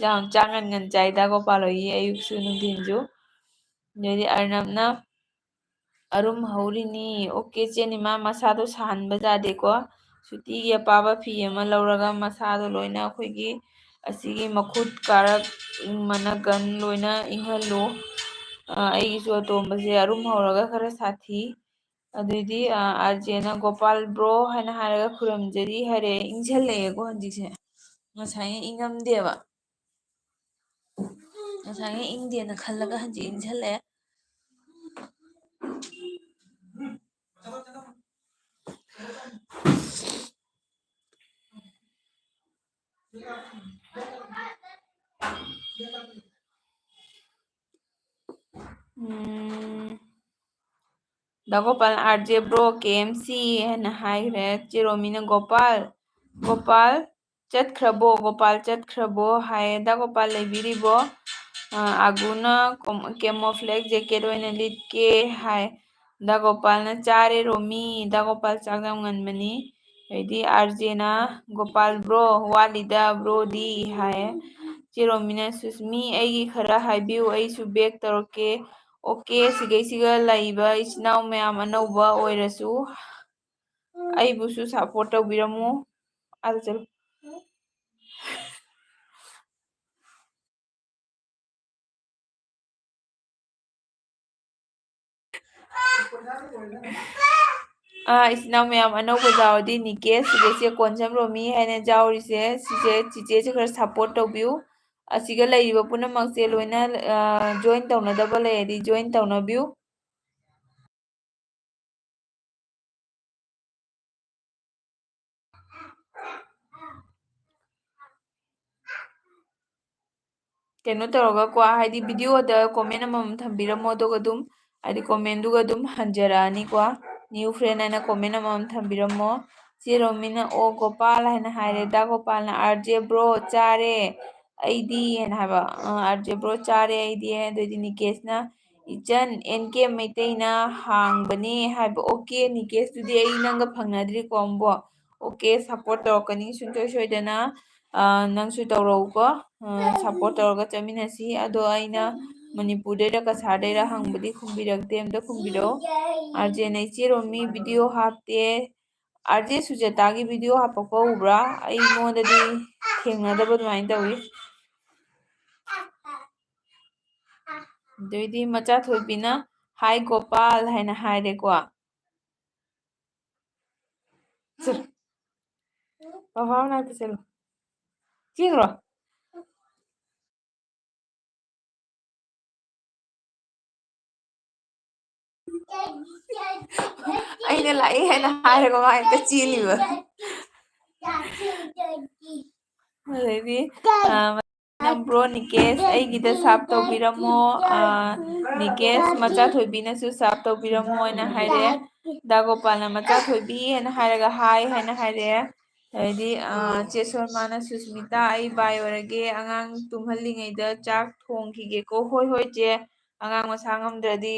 ꯌꯥꯝ ꯆꯥꯛ ꯉꯟ ꯆꯥꯏ ꯗꯥꯒꯣꯄꯥꯜ ꯍꯣꯏꯒꯤ ꯑꯌꯨꯛꯁꯨ ꯅꯨꯡꯊꯤꯟꯁꯨ ꯑꯗꯩꯗꯤ ꯑꯔꯅꯕꯅ ꯑꯔꯨꯝ ꯍꯧꯔꯤꯅꯤ ꯑꯣꯀꯦ ꯆꯦꯅꯤꯃꯥ ꯃꯁꯥꯗꯣ ꯁꯥꯍꯟꯕ ꯌꯥꯗꯦꯀꯣ ꯁꯨꯇꯤꯒꯤ ꯑꯄꯥꯕ ꯐꯤ ꯑꯃ ꯂꯧꯔꯒ ꯃꯁꯥꯗꯣ ꯂꯣꯏꯅ ꯑꯩꯈꯣꯏꯒꯤ ꯑꯁꯤꯒꯤ ꯃꯈꯨꯠ ꯀꯥꯔꯛ ꯃꯅꯒꯟ ꯂꯣꯏꯅ ꯏꯪꯍꯜꯂꯨ ꯑꯩꯒꯤꯁꯨ ꯑꯇꯣꯝꯕꯁꯦ ꯑꯔꯨꯝ ꯍꯧꯔꯒ ꯈꯔ ꯁꯥꯊꯤ ꯑꯗꯩꯗꯤ ꯑꯥꯔꯖꯦꯅ ꯒꯣꯄꯥꯜ ꯕ꯭ꯔꯣ ꯍꯥꯏꯅ ꯍꯥꯏꯔꯒ ꯈꯨꯔꯨꯝꯖꯔꯤ ꯍꯥꯏꯔꯦ ꯏꯪꯓꯜꯂꯛꯑꯦꯀꯣ ꯍꯧꯖꯤꯛꯁꯦ ꯉꯁꯥꯏꯉꯩ ꯏꯪꯉꯝꯗꯦꯕ ꯉꯁꯥꯏꯉꯩ ꯏꯪꯗꯦꯅ ꯈꯜꯂꯒ ꯍꯧꯖꯤꯛ ꯏꯪꯓꯜꯂꯛꯑꯦ ꯗꯥꯒꯣꯄꯥꯜ ꯑꯥꯔꯖꯦ ꯕ꯭ꯔꯣ KMC ꯍꯥꯏꯅ ꯍꯥꯏꯈ꯭ꯔꯦ ꯆꯦꯔꯣꯃꯤꯅ ꯒꯣꯄꯥꯜ ꯆꯠꯈ꯭ꯔꯕꯣ ꯍꯥꯏꯌꯦ ꯗꯥꯒꯣꯄꯥꯜ ꯂꯩꯕꯤꯔꯤꯕꯣ ꯑꯒꯨꯅ ꯀꯦꯃꯣꯐ꯭ꯂꯦꯛ ꯖꯦꯀꯦꯠ ꯑꯣꯏꯅ ꯂꯤꯠꯀꯦ ꯍꯥꯏ ꯗꯥꯒꯣꯄꯥꯜꯅ ꯆꯥꯔꯦ ꯔꯣꯃꯤ ꯗꯥꯒꯣꯄꯥꯜ ꯆꯥꯛ ꯌꯥꯝ ꯉꯟꯕꯅꯤ ꯑꯗꯩꯗꯤ ꯑꯥꯔꯖꯦꯅ ꯒꯣꯄꯥꯜ ꯕ꯭ꯔꯣ ꯋꯥꯠꯂꯤꯗ ꯕ꯭ꯔꯣꯗꯤ ꯍꯥꯏꯌꯦ ꯆꯦꯔꯣꯃꯤꯅ ꯁꯨꯁꯃꯤ ꯑꯩꯒꯤ ꯈꯔ ꯍꯥꯏꯕꯤꯌꯨ ꯑꯩꯁꯨ ꯕꯦꯛ ꯇꯧꯔꯛꯀꯦ ꯑꯣꯀꯦ ꯁꯤꯒꯩꯁꯤꯒ ꯂꯩꯕ ꯏꯆꯤꯟ ꯏꯅꯥꯎ ꯃꯌꯥꯝ ꯑꯅꯧꯕ ꯑꯣꯏꯔꯁꯨ ꯑꯩꯕꯨꯁꯨ ꯁꯞꯄꯣꯔꯠ ꯇꯧꯕꯤꯔꯝꯃꯨ ꯑꯥꯗ ꯆꯠꯂꯨ ꯏꯆꯤꯟ ꯏꯅꯥꯎ ꯃꯌꯥꯝ ꯑꯅꯧꯕ ꯌꯥꯎꯔꯗꯤ ꯅꯤꯀꯦꯁ ꯁꯤꯗꯩꯁꯦ ꯀꯣꯟꯁꯝ ꯔꯣꯃꯤ ꯍꯥꯏꯅ ꯌꯥꯎꯔꯤꯁꯦ ꯁꯤꯁꯦ ꯆꯤꯆꯦꯁꯦ ꯈꯔ ꯁꯞꯄꯣꯔꯠ ꯇꯧꯕꯤꯌꯨ ꯑꯁꯤꯒ ꯂꯩꯔꯤꯕ ꯄꯨꯝꯅꯃꯛꯁꯦ ꯂꯣꯏꯅ ꯖꯣꯏꯟ ꯇꯧꯅꯗꯕ ꯂꯩꯔꯗꯤ ꯖꯣꯏꯟ ꯇꯧꯅꯕꯤꯌꯨ ꯀꯩꯅꯣ ꯇꯧꯔꯒꯀꯣ ꯍꯥꯏꯗꯤ ꯚꯤꯗꯤꯑꯣꯗ ꯀꯣꯃꯦꯟ ꯑꯃꯃꯝ ꯊꯝꯕꯤꯔꯝꯃꯣ ꯑꯗꯨꯒ ꯑꯗꯨꯝ ꯍꯥꯏꯗꯤ ꯀꯣꯃꯦꯟꯗꯨꯒ ꯑꯗꯨꯝ ꯍꯟꯖꯔꯛꯑꯅꯤꯀꯣ ꯅ꯭ꯌꯨ ꯐ꯭ꯔꯦꯟ ꯍꯥꯏꯅ ꯀꯣꯃꯦꯟ ꯑꯃꯃꯝ ꯊꯝꯕꯤꯔꯝꯃꯣ ꯆꯦꯔꯣꯃꯤꯅ ꯑꯣ ꯒꯣꯄꯥꯜ ꯍꯥꯏꯅ ꯍꯥꯏꯔꯦ ꯗꯥ ꯒꯣꯄꯥꯜꯅ ꯑꯥꯔꯖꯦ ꯕ꯭ꯔꯣ ꯆꯥꯔꯦ ꯑꯩꯗꯤ ꯍꯥꯏꯅ ꯍꯥꯏꯕ ꯑꯥꯔꯖꯦ ꯕ꯭ꯔꯣ ꯆꯥꯔꯦ ꯑꯩꯗꯤ ꯑꯗꯩꯗꯤ ꯅꯤꯀꯦꯁꯅ ꯏꯆꯟ NK ꯃꯩꯇꯩꯅ ꯍꯥꯡꯕꯅꯦ ꯍꯥꯏꯕ ꯑꯣꯀꯦ ꯅꯤꯀꯦꯁꯇꯨꯗꯤ ꯑꯩ ꯅꯪꯒ ꯐꯪꯅꯗ꯭ꯔꯤꯀꯣ ꯑꯃꯨꯛ ꯑꯣꯀꯦ ꯁꯞꯄꯣꯔꯠ ꯇꯧꯔꯛꯀꯅꯤ ꯁꯨꯡꯁꯣꯏ ꯁꯣꯏꯗꯅ ꯅꯪꯁꯨ ꯇꯧꯔꯛꯎꯀꯣ ꯁꯞꯄꯣꯔꯠ ꯇꯧꯔꯒ ꯆꯠꯃꯤꯟꯅꯁꯤ ꯑꯗꯣ ꯑꯩꯅ ꯃꯅꯤꯄꯨꯔꯗꯩꯔ ꯀꯁꯥꯔꯗꯩꯔ ꯍꯪꯕꯗꯤ ꯈꯨꯝꯕꯤꯔꯛꯇꯦ ꯑꯝꯇ ꯈꯨꯝꯕꯤꯔꯛꯑꯣ ꯑꯥꯔꯖꯦꯅ ꯏꯆꯦꯔꯣꯃꯤ ꯚꯤꯗꯤꯑꯣ ꯍꯥꯞꯇꯦ ꯑꯥꯔꯖꯦ ꯁꯨꯖꯦꯇꯥꯒꯤ ꯚꯤꯗꯤꯑꯣ ꯍꯥꯞꯄꯛꯄ ꯎꯕ꯭ꯔꯥ ꯑꯩꯉꯣꯟꯗꯗꯤ ꯊꯦꯡꯅꯗꯕ ꯑꯗꯨꯃꯥꯏꯅ ꯇꯧꯋꯤ ꯑꯗꯩꯗꯤ ꯃꯆꯥꯊꯣꯏꯕꯤꯅ ꯍꯥꯏ ꯒꯣꯄꯥꯜ ꯍꯥꯏꯅ ꯍꯥꯏꯔꯦꯀꯣ꯫ ꯕꯕꯥ ꯃꯅꯥꯛꯇ ꯆꯠꯂꯣ ꯆꯦꯟꯒ꯭ꯔꯣ꯫ ꯑꯩꯅ ꯂꯥꯛꯑꯦ ꯍꯥꯏꯅ ꯍꯥꯏꯔꯒ ꯃꯥ ꯍꯦꯛꯇ ꯆꯦꯜꯂꯤꯕ꯫ ꯑꯗꯩꯗꯤ ꯕ꯭ꯔꯣ ꯅꯤꯀꯦꯁ ꯑꯩꯒꯤꯗ ꯁꯥꯞ ꯇꯧꯕꯤꯔꯝꯃꯣ ꯅꯤꯀꯦꯁ ꯃꯆꯥꯊꯣꯏꯕꯤꯅꯁꯨ ꯁꯥꯞ ꯇꯧꯕꯤꯔꯝꯃꯣꯅ ꯍꯥꯏꯔꯛꯑꯦ꯫ ꯗꯥꯒꯣꯄꯥꯜꯅ ꯃꯆꯥꯊꯣꯏꯕꯤ ꯍꯥꯏꯅ ꯍꯥꯏꯔꯒ ꯍꯥꯏ ꯍꯥꯏꯅ ꯍꯥꯏꯔꯛꯑꯦ꯫ ꯑꯗꯩꯗꯤ ꯆꯦ ꯁꯣꯔꯃꯥꯅ ꯁꯨꯁꯃꯤꯇꯥ ꯑꯩ ꯕꯥꯏ ꯑꯣꯏꯔꯒꯦ ꯑꯉꯥꯡ ꯇꯨꯝꯍꯜꯂꯤꯉꯩꯗ ꯆꯥꯛ ꯊꯣꯡꯈꯤꯒꯦꯀꯣ ꯍꯣꯏ ꯍꯣꯏ ꯆꯦ ꯑꯉꯥꯡ ꯃꯁꯥ ꯉꯝꯗ꯭ꯔꯗꯤ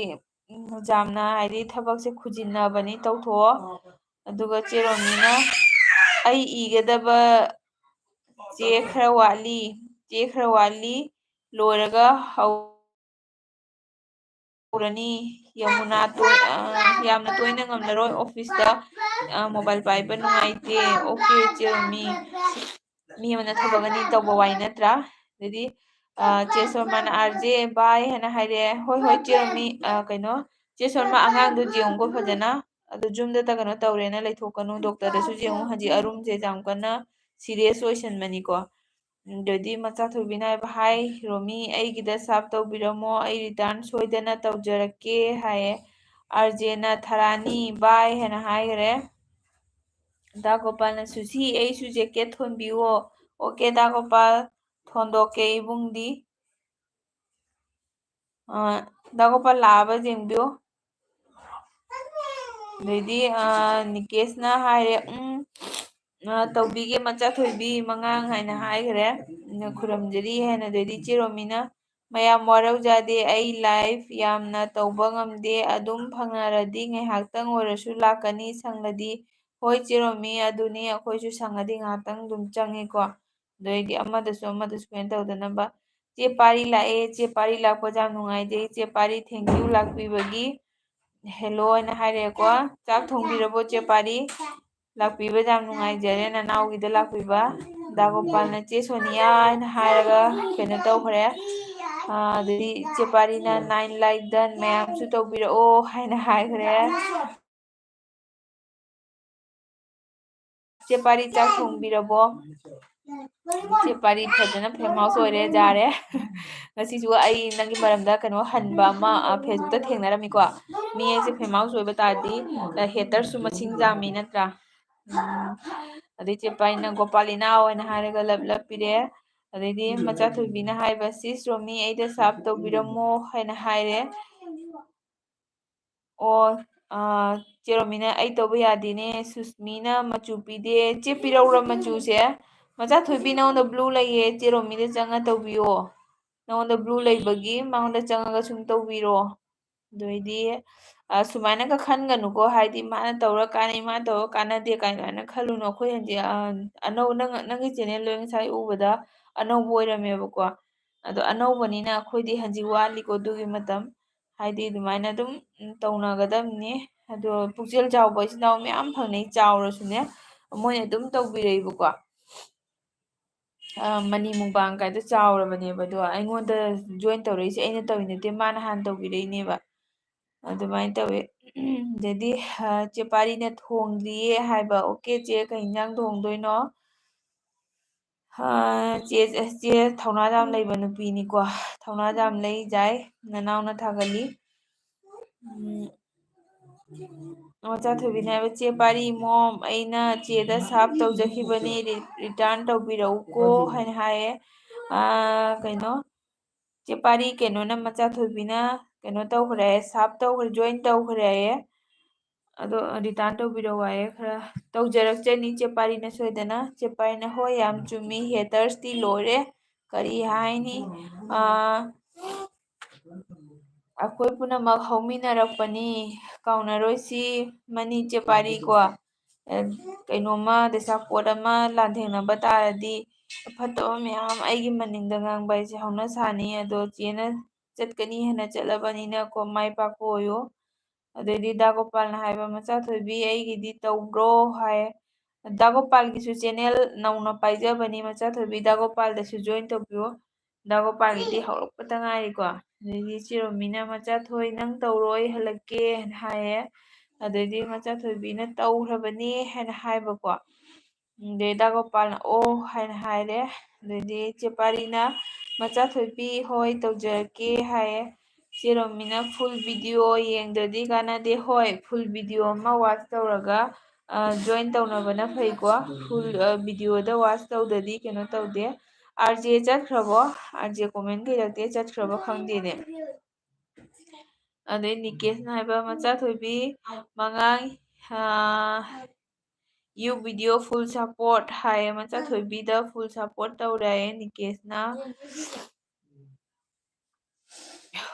ꯌꯥꯝꯅ ꯍꯥꯏꯗꯤ ꯊꯕꯛꯁꯦ ꯈꯨꯖꯤꯟꯅꯕꯅꯤ ꯇꯧꯊꯣꯛꯑꯣ꯫ ꯑꯗꯨꯒ ꯆꯦ ꯔꯣꯃꯤꯅ ꯑꯩ ꯏꯒꯗꯕ ꯆꯦ ꯈꯔ ꯋꯥꯠꯂꯤ ꯂꯣꯏꯔꯒ ꯍꯧꯔꯅꯤ ꯌꯥꯝꯅ ꯇꯣꯏꯅ ꯉꯝꯂꯔꯣꯏ ꯑꯣꯐꯤꯁꯇ ꯃꯣꯕꯥꯏꯜ ꯄꯥꯏꯕ ꯅꯨꯡꯉꯥꯏꯇꯦ ꯑꯣꯀꯦ ꯆꯦ ꯔꯣꯃꯤ ꯃꯤ ꯑꯃꯅ ꯊꯕꯛ ꯑꯅꯤ ꯇꯧꯕ ꯋꯥꯏ ꯅꯠꯇ꯭ꯔꯥ ꯑꯗꯩꯗꯤ ꯆꯦ ꯁꯣꯔꯃꯥꯅ ꯑꯥꯔꯖꯦ ꯕꯥꯏ ꯍꯥꯏꯅ ꯍꯥꯏꯔꯛꯑꯦ ꯍꯣꯏ ꯍꯣꯏ ꯆꯦ ꯔꯣꯃꯤ ꯀꯩꯅꯣ ꯆꯦ ꯁꯣꯔꯃ ꯑꯉꯥꯡꯗꯣ ꯌꯦꯡꯉꯨꯀꯣ ꯐꯖꯅ ꯑꯗꯨ ꯖꯨꯝꯗꯇ ꯀꯩꯅꯣ ꯇꯧꯔꯦꯅ ꯂꯩꯊꯣꯛꯀꯅꯨ ꯗꯣꯛꯇꯔꯗꯁꯨ ꯌꯦꯡꯉꯨ ꯍꯧꯖꯤꯛ ꯑꯔꯨꯝꯁꯦ ꯌꯥꯝ ꯀꯟꯅ ꯁꯤꯔꯤꯌꯁ ꯑꯣꯏꯁꯟꯕꯅꯤꯀꯣ꯫ ꯑꯗꯩꯗꯤ ꯃꯆꯥꯊꯣꯏꯕꯤꯅ ꯍꯥꯏꯕ ꯍꯥꯏ ꯔꯣꯃꯤ ꯑꯩꯒꯤꯗ ꯁꯥꯞ ꯇꯧꯕꯤꯔꯝꯃꯣ ꯑꯩ ꯔꯤꯇꯔꯟ ꯁꯣꯏꯗꯅ ꯇꯧꯖꯔꯛꯀꯦ ꯍꯥꯏꯌꯦ ꯑꯥꯔꯖꯦꯅ ꯊꯔꯥꯅꯤ ꯕꯥꯏ ꯍꯥꯏꯅ ꯍꯥꯏꯈ꯭ꯔꯦ꯫ ꯗꯥ ꯒꯣꯄꯥꯜꯅ ꯁꯨꯁꯤ ꯑꯩꯁꯨ ꯖꯦꯛꯀꯦꯠ ꯊꯣꯟꯕꯤꯌꯣ ꯑꯣꯀꯦ ꯗꯥ ꯒꯣꯄꯥꯜ ꯊꯣꯟꯗꯣꯛꯀꯦ ꯏꯕꯨꯡꯗꯤ ꯗꯥ ꯒꯣꯄꯥꯜ ꯂꯥꯛꯑꯕ ꯌꯦꯡꯕꯤꯌꯨ꯫ ꯑꯗꯩꯗꯤ ꯅꯤꯀꯦꯁꯅ ꯍꯥꯏꯔꯦ ꯇꯧꯕꯤꯒꯦ ꯃꯆꯥꯊꯣꯏꯕꯤ ꯃꯉꯥꯡ ꯍꯥꯏꯅ ꯍꯥꯏꯈ꯭ꯔꯦ ꯈꯨꯔꯨꯝꯖꯔꯤ ꯍꯥꯏꯅ ꯑꯗꯩꯗꯤ ꯆꯦ ꯔꯣꯃꯤꯅ ꯃꯌꯥꯝ ꯋꯥꯔꯧꯖꯗꯦ ꯑꯩ ꯂꯥꯏꯐ ꯌꯥꯝꯅ ꯇꯧꯕ ꯉꯝꯗꯦ ꯑꯗꯨꯝ ꯐꯪꯅꯔꯗꯤ ꯉꯥꯏꯍꯥꯛꯇꯪ ꯑꯣꯏꯔꯁꯨ ꯂꯥꯛꯀꯅꯤ ꯁꯪꯂꯗꯤ ꯍꯣꯏ ꯆꯦ ꯔꯣꯃꯤ ꯑꯗꯨꯅꯤ ꯑꯩꯈꯣꯏꯁꯨ ꯁꯪꯉꯗꯤ ꯉꯥꯏꯍꯥꯛꯇꯪ ꯑꯗꯨꯝ ꯆꯪꯉꯤꯀꯣ꯫ ꯑꯗꯩꯗꯤ ꯑꯃꯗꯁꯨ ꯀꯩꯅꯣ ꯇꯧꯗꯅꯕ ꯆꯦ ꯄꯥꯔꯤ ꯂꯥꯛꯑꯦ ꯆꯦ ꯄꯥꯔꯤ ꯂꯥꯛꯄꯁꯦ ꯌꯥꯝ ꯅꯨꯡꯉꯥꯏꯖꯩ ꯆꯦ ꯄꯥꯔꯤ ꯊꯦꯡꯀ꯭ꯌꯨ ꯂꯥꯛꯄꯤꯕꯒꯤ ꯍꯦꯜꯂꯣ ꯍꯥꯏꯅ ꯍꯥꯏꯔꯛꯑꯦꯀꯣ ꯆꯥꯛ ꯊꯣꯡꯕꯤꯔꯕꯣ ꯆꯦ ꯄꯥꯔꯤ ꯂꯥꯛꯄꯤꯕꯗ ꯌꯥꯝ ꯅꯨꯡꯉꯥꯏꯖꯔꯦ ꯅꯅꯥꯎꯒꯤꯗ ꯂꯥꯛꯄꯤꯕ ꯗꯥ ꯒꯣꯄꯥꯜꯅ ꯆꯦ ꯁꯣꯅꯤꯌꯥ ꯍꯥꯏꯅ ꯍꯥꯏꯔꯒ ꯀꯩꯅꯣ ꯇꯧꯈ꯭ꯔꯦ꯫ ꯑꯗꯩꯗꯤ ꯆꯦ ꯄꯥꯔꯤꯅ ꯅꯥꯏꯟ ꯂꯥꯏꯛ ꯗꯟ ꯃꯌꯥꯝꯁꯨ ꯇꯧꯕꯤꯔꯛꯑꯣ ꯍꯥꯏꯅ ꯍꯥꯏꯈ꯭ꯔꯦ꯫ ꯆꯦ ꯄꯥꯔꯤ ꯆꯥꯛ ꯊꯣꯡꯕꯤꯔꯕꯣ ꯆꯦ ꯄꯥꯔꯤ ꯐꯖꯅ ꯐꯦꯃꯥꯎꯁ ꯑꯣꯏꯔꯦ ꯌꯥꯔꯦ꯫ ꯉꯁꯤꯁꯨ ꯑꯩ ꯅꯪꯒꯤ ꯃꯔꯝꯗ ꯀꯩꯅꯣ ꯍꯟꯕ ꯑꯃ ꯐꯦꯁꯕꯨꯛꯇ ꯊꯦꯡꯅꯔꯝꯃꯤꯀꯣ ꯃꯤ ꯑꯩꯁꯦ ꯐꯦꯃꯥꯎꯁ ꯑꯣꯏꯕ ꯇꯥꯔꯗꯤ ꯍꯦꯇꯔꯁꯨ ꯃꯁꯤꯡ ꯌꯥꯝꯃꯤ ꯅꯠꯇ꯭ꯔꯥ꯫ ꯑꯗꯩ ꯆꯦ ꯄꯥꯔꯤꯅ ꯒꯣꯄꯥꯜ ꯏꯅꯥꯎ ꯍꯥꯏꯅ ꯍꯥꯏꯔꯒ ꯂꯞ ꯄꯤꯔꯛꯑꯦ꯫ ꯑꯗꯩꯗꯤ ꯃꯆꯥꯊꯣꯏꯕꯤꯅ ꯍꯥꯏꯕ ꯁꯤꯁ ꯔꯣꯃꯤ ꯑꯩꯗ ꯁꯥꯞ ꯇꯧꯕꯤꯔꯝꯃꯣ ꯍꯥꯏꯅ ꯍꯥꯏꯔꯦ꯫ ꯑꯣ ꯆꯦ ꯔꯣꯃꯤꯅ ꯑꯩ ꯇꯧꯕ ꯌꯥꯗꯦꯅꯦ ꯁꯨꯁꯃꯤꯅ ꯃꯆꯨ ꯄꯤꯗꯦ ꯆꯦ ꯄꯤꯔꯧꯔ ꯃꯆꯨꯁꯦ ꯃꯆꯥꯊꯣꯏꯕꯤ ꯅꯉꯣꯟꯗ ꯕ꯭ꯂꯨ ꯂꯩꯌꯦ ꯆꯦ ꯔꯣꯃꯤꯗ ꯆꯪꯉ ꯇꯧꯕꯤꯌꯣ ꯅꯉꯣꯟꯗ ꯕ꯭ꯂꯨ ꯂꯩꯕꯒꯤ ꯃꯉꯣꯟꯗ ꯆꯪꯉꯒ ꯁꯨꯝ ꯇꯧꯕꯤꯔꯣ ꯑꯗꯨꯑꯣꯏꯗꯤ ꯁꯨꯃꯥꯏꯅꯒ ꯈꯟꯒꯅꯨꯀꯣ ꯍꯥꯏꯗꯤ ꯃꯥꯅ ꯇꯧꯔ ꯀꯥꯟꯅꯩ ꯃꯥꯅ ꯇꯧꯔ ꯀꯥꯟꯅꯗꯦ ꯀꯥꯏꯅ ꯈꯜꯂꯨꯅꯨ ꯑꯩꯈꯣꯏ ꯍꯧꯖꯤꯛ ꯅꯪꯒꯤ ꯆꯦꯅꯦꯜ ꯂꯣꯏ ꯉꯁꯥꯏ ꯎꯕꯗ ꯑꯅꯧꯕ ꯑꯣꯏꯔꯝꯃꯦꯕꯀꯣ ꯑꯗꯣ ꯑꯅꯧꯕꯅꯤꯅ ꯑꯩꯈꯣꯏꯗꯤ ꯍꯧꯖꯤꯛ ꯋꯥꯠꯂꯤꯀꯣ ꯑꯗꯨꯒꯤ ꯃꯇꯝ ꯍꯥꯏꯗꯤ ꯑꯗꯨꯃꯥꯏꯅ ꯑꯗꯨꯝ ꯇꯧꯅꯒꯗꯕꯅꯤ ꯑꯗꯣ ꯄꯨꯛꯆꯦꯜ ꯆꯥꯎꯕ ꯏꯆꯤꯟ ꯏꯅꯥꯎ ꯃꯌꯥꯝ ꯐꯪꯅꯩ ꯆꯥꯎꯔꯁꯨꯅꯦ ꯃꯣꯏꯅ ꯑꯗꯨꯝ ꯇꯧꯕꯤꯔꯛꯏꯕꯀꯣ ꯃꯅꯤ ꯃꯨꯛꯕꯥꯡ ꯀꯥꯏꯗꯣ ꯆꯥꯎꯔꯕꯅꯦꯕ ꯑꯗꯣ ꯑꯩꯉꯣꯟꯗ ꯖꯣꯏꯟ ꯇꯧꯔꯛꯏꯁꯦ ꯑꯩꯅ ꯇꯧꯔꯤ ꯅꯠꯇꯦ ꯃꯥꯅ ꯍꯥꯟꯅ ꯇꯧꯕꯤꯔꯛꯏꯅꯦꯕ ꯑꯗꯨꯃꯥꯏꯅ ꯇꯧꯋꯤ ꯑꯗꯩꯗꯤ ꯆꯦ ꯄꯥꯔꯤꯅ ꯊꯣꯡꯗ꯭ꯔꯤꯌꯦ ꯍꯥꯏꯕ ꯑꯣꯀꯦ ꯆꯦ ꯀꯩ ꯌꯦꯟꯖꯥꯡ ꯊꯣꯡꯗꯣꯏꯅꯣ ꯆꯦ ꯊꯧꯅꯥ ꯌꯥꯝ ꯂꯩꯕ ꯅꯨꯄꯤꯅꯤꯀꯣ ꯊꯧꯅꯥ ꯌꯥꯝ ꯂꯩ ꯌꯥꯏ ꯅꯅꯥꯎꯅ ꯊꯥꯒꯠꯂꯤ ꯃꯆꯥꯊꯣꯏꯕꯤꯅ ꯍꯥꯏꯕ ꯆꯦ ꯄꯥꯔꯤ ꯃꯣꯝ ꯑꯩꯅ ꯆꯦꯗ ꯁꯥꯞ ꯇꯧꯖꯈꯤꯕꯅꯤ ꯔꯤꯇꯔꯟ ꯇꯧꯕꯤꯔꯛꯎꯀꯣ ꯍꯥꯏꯅ ꯍꯥꯏꯌꯦ ꯀꯩꯅꯣ ꯆꯦ ꯄꯥꯔꯤ ꯀꯩꯅꯣꯅ ꯃꯆꯥꯊꯣꯏꯕꯤꯅ ꯀꯩꯅꯣ ꯇꯧꯈ꯭ꯔꯦ ꯁꯥꯞ ꯇꯧꯈ꯭ꯔꯦ ꯖꯣꯏꯟ ꯇꯧꯈ꯭ꯔꯦꯌꯦ ꯑꯗꯣ ꯔꯤꯇꯥꯔꯟ ꯇꯧꯕꯤꯔꯛꯑꯣ ꯍꯥꯏꯌꯦ ꯈꯔ ꯇꯧꯖꯔꯛꯆꯅꯤ ꯆꯦ ꯄꯥꯔꯤꯅ ꯁꯣꯏꯗꯅ ꯆꯦ ꯄꯥꯔꯤꯅ ꯍꯣꯏ ꯌꯥꯝ ꯆꯨꯝꯃꯤ ꯍꯦꯇꯔꯁꯇꯤ ꯂꯣꯏꯔꯦ ꯀꯔꯤ ꯍꯥꯏꯅꯤ ꯑꯩꯈꯣꯏ ꯄꯨꯝꯅꯃꯛ ꯍꯧꯃꯤꯟꯅꯔꯛꯄꯅꯤ ꯀꯥꯎꯅꯔꯣꯏꯁꯤ ꯃꯅꯤ ꯆꯦ ꯄꯥꯔꯤ ꯀꯣ ꯀꯩꯅꯣꯝꯃ ꯗꯁꯥꯄꯣꯠ ꯑꯃ ꯂꯥꯟꯊꯦꯡꯅꯕ ꯇꯥꯔꯗꯤ ꯐꯠꯇꯕ ꯃꯌꯥꯝ ꯑꯩꯒꯤ ꯃꯅꯤꯡꯗ ꯉꯥꯡꯕ ꯍꯥꯏꯁꯦ ꯍꯧꯅ ꯁꯥꯅꯤ ꯑꯗꯣ ꯆꯦꯅ ꯆꯠꯀꯅꯤ ꯍꯥꯏꯅ ꯆꯠꯂꯕꯅꯤꯅꯀꯣ ꯃꯥꯏ ꯄꯥꯛꯄ ꯑꯣꯏꯌꯨ ꯑꯗꯩꯗꯤ ꯗꯥ ꯒꯣꯄꯥꯜꯅ ꯍꯥꯏꯕ ꯃꯆꯥꯊꯣꯏꯕꯤ ꯑꯩꯒꯤꯗꯤ ꯇꯧꯕ꯭ꯔꯣ ꯍꯥꯏ ꯗꯥ ꯒꯣꯄꯥꯜꯒꯤꯁꯨ ꯆꯦꯅꯦꯜ ꯅꯧꯅ ꯄꯥꯏꯖꯕꯅꯤ ꯃꯆꯥꯊꯣꯏꯕꯤ ꯗꯥ ꯒꯣꯄꯥꯜꯗꯁꯨ ꯖꯣꯏꯟ ꯇꯧꯕꯤꯌꯨ ꯗꯥ ꯒꯣꯄꯥꯜꯒꯤꯗꯤ ꯍꯧꯔꯛꯄꯇ ꯉꯥꯏꯔꯤꯀꯣ ꯑꯗꯩꯗꯤ ꯆꯦꯔꯣꯃꯤꯅ ꯃꯆꯥꯊꯣꯏ ꯅꯪ ꯇꯧꯔꯣꯏ ꯍꯜꯂꯛꯀꯦ ꯍꯥꯏꯅ ꯍꯥꯏꯌꯦ꯫ ꯑꯗꯩꯗꯤ ꯃꯆꯥꯊꯣꯏꯕꯤꯅ ꯇꯧꯈ꯭ꯔꯕꯅꯤ ꯍꯥꯏꯅ ꯍꯥꯏꯕꯀꯣ꯫ ꯑꯗꯩ ꯗꯥꯒꯣꯄꯥꯜꯅ ꯑꯣ ꯍꯥꯏꯅ ꯍꯥꯏꯔꯦ꯫ ꯑꯗꯩꯗꯤ ꯆꯦꯄꯥꯔꯤꯅ ꯃꯆꯥꯊꯣꯏꯕꯤ ꯍꯣꯏ ꯇꯧꯖꯔꯛꯀꯦ ꯍꯥꯏꯌꯦ꯫ ꯆꯦꯔꯣꯃꯤꯅ ꯐꯨꯜ ꯚꯤꯗꯤꯑꯣ ꯌꯦꯡꯗ꯭ꯔꯗꯤ ꯀꯥꯟꯅꯗꯦ ꯍꯣꯏ ꯐꯨꯜ ꯚꯤꯗꯤꯑꯣ ꯑꯃ ꯋꯥꯆ ꯇꯧꯔꯒ ꯖꯣꯏꯟ ꯇꯧꯅꯕꯅ ꯐꯩꯀꯣ ꯐꯨꯜ ꯚꯤꯗꯤꯑꯣꯗ ꯋꯥꯆ ꯇꯧꯗꯗꯤ ꯀꯩꯅꯣ ꯇꯧꯗꯦ꯫ ꯑꯥꯔꯖꯦ ꯆꯠꯈ꯭ꯔꯕꯣ ꯑꯥꯔꯖꯦ ꯀꯣꯃꯦꯟ ꯄꯤꯔꯛꯇꯦ ꯆꯠꯈ꯭ꯔꯕꯣ ꯈꯪꯗꯦꯅꯦ꯫ ꯑꯗꯩ ꯅꯤꯀꯦꯁꯅ ꯍꯥꯏꯕ ꯃꯆꯥꯊꯣꯏꯕꯤ ꯃꯉꯥꯡ ꯌꯨ ꯚꯤꯗꯤꯑꯣ ꯐꯨꯜ ꯁꯄꯣꯔꯠ ꯍꯥꯏꯌꯦ ꯃꯆꯥꯊꯣꯏꯕꯤꯗ ꯐꯨꯜ ꯁꯄꯣꯔꯠ ꯇꯧꯔꯦ ꯅꯤꯀꯦꯁꯅ꯫